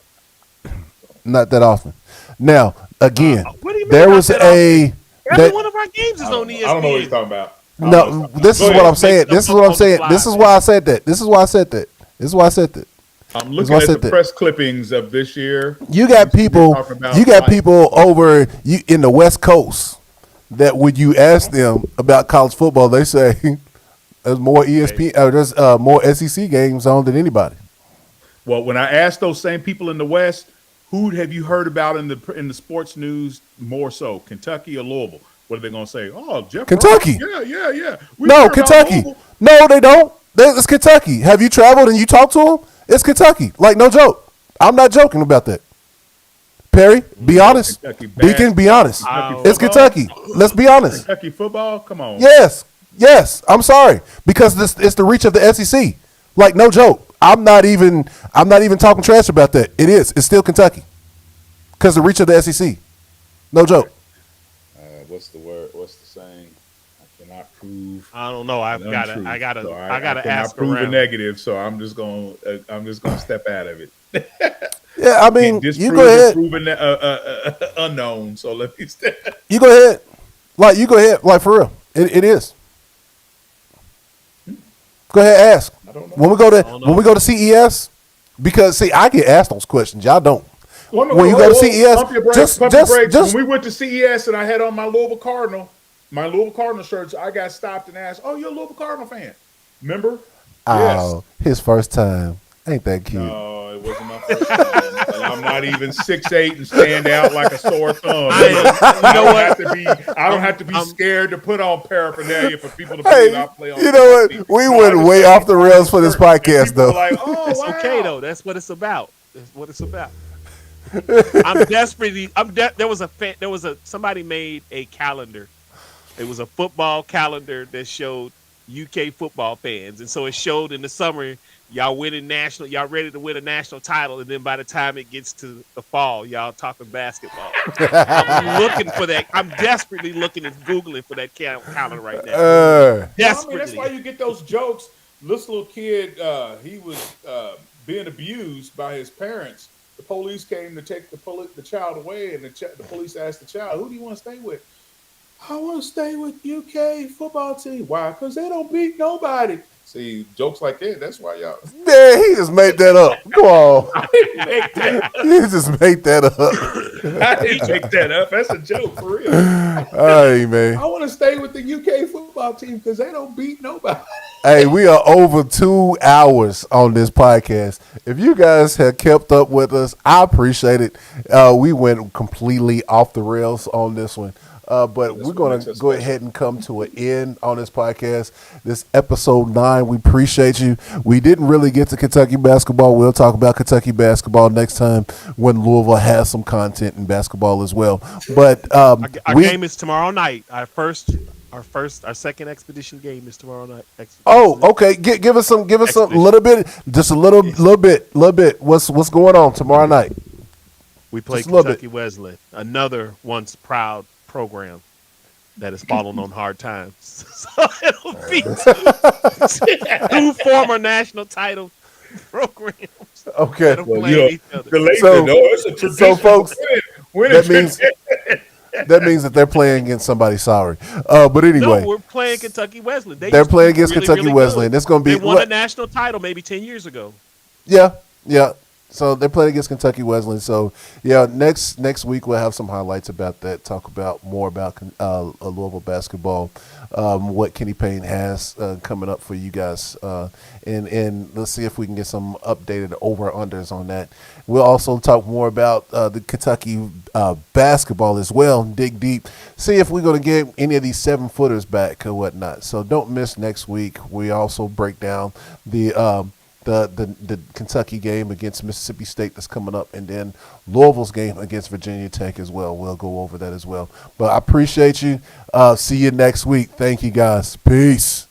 Not that often. Now, again, there was every one of our games is on ESPN. I don't know what he's talking about. No, this is what I'm saying. This is what I'm saying. This is why I said that. This is why I said that. I'm looking at the press clippings of this year. You got people over in the West Coast that when you ask them about college football, they say there's more there's more SEC games on than anybody. Well, when I asked those same people in the West, who have you heard about in the sports news more so, Kentucky or Louisville? What are they going to say? Oh, Jeff Kentucky. Yeah. No, Kentucky. No, they don't. It's Kentucky. Have you traveled and you talked to them? It's Kentucky. Like, no joke. I'm not joking about that. Perry, be honest. Beacon, be honest. It's Kentucky. Let's be honest. Kentucky football? Come on. Yes. I'm sorry. Because it's the reach of the SEC. Like, no joke. I'm not even talking trash about that. It is. It's still Kentucky. Because the reach of the SEC. No joke. What's the word? What's the saying? I cannot prove. I don't know. I gotta ask prove around. A negative, so I'm just gonna step out of it. Yeah, I mean, you go ahead. Proven unknown. So let me step. You go ahead. You go ahead. Like for real, it is. Go ahead, ask. I don't know. When we go to CES, because see, I get asked those questions. Y'all don't. When you go to CES, just when we went to CES and I had on my Louisville Cardinal shirts, I got stopped and asked, "Oh, you're a Louisville Cardinal fan? Remember?" Oh, yes. His first time. Ain't that cute? No, it wasn't my first time. And I'm not even 6'8" and stand out like a sore thumb. I don't have to be scared to put on paraphernalia for people to believe I play on. You know what? We went way off the rails for this podcast, though. Like, oh, it's wow. okay though. That's what it's about. I'm desperately. Somebody made a calendar. It was a football calendar that showed UK football fans, and so it showed in the summer y'all ready to win a national title, and then by the time it gets to the fall, y'all talking basketball. I'm looking for that. I'm desperately looking and Googling for that calendar right now. Desperately. That's why you get those jokes. This little kid, he was being abused by his parents. The police came to take the child away, and the police asked the child, "Who do you want to stay with?" "I want to stay with UK football team." "Why?" "Because they don't beat nobody." See, jokes like that, that's why y'all. Man, he just made that up. Come on. I didn't make that. He just made that up. I didn't make that up. That's a joke for real. Hey, man. I want to stay with the UK football team because they don't beat nobody. Hey, we are over 2 hours on this podcast. If you guys have kept up with us, I appreciate it. We went completely off the rails on this one. But we're going to go ahead and come to an end on this podcast. This episode 9. We appreciate you. We didn't really get to Kentucky basketball. We'll talk about Kentucky basketball next time when Louisville has some content in basketball as well. But our game is tomorrow night. Our second expedition game is tomorrow night. Oh, okay. Give us some little bit, just a little bit. What's going on tomorrow night? We play Kentucky Wesleyan, another once proud program that has fallen on hard times. So it'll be two former national title programs. Okay. It's a tradition. So folks, that means that they're playing against somebody sorry. But anyway. No, we're playing Kentucky Wesleyan. They're playing against Kentucky Wesleyan. It's going to be. They won a national title maybe 10 years ago. Yeah. So they're playing against Kentucky Wesleyan. So yeah, next week we'll have some highlights about that. Talk about more about Louisville basketball, what Kenny Payne has coming up for you guys, and let's see if we can get some updated over/unders on that. We'll also talk more about the Kentucky basketball as well. Dig deep, see if we're going to get any of these 7-footers back or whatnot. So don't miss next week. We also break down the Kentucky game against Mississippi State that's coming up, and then Louisville's game against Virginia Tech as well. We'll go over that as well. But I appreciate you. See you next week. Thank you, guys. Peace.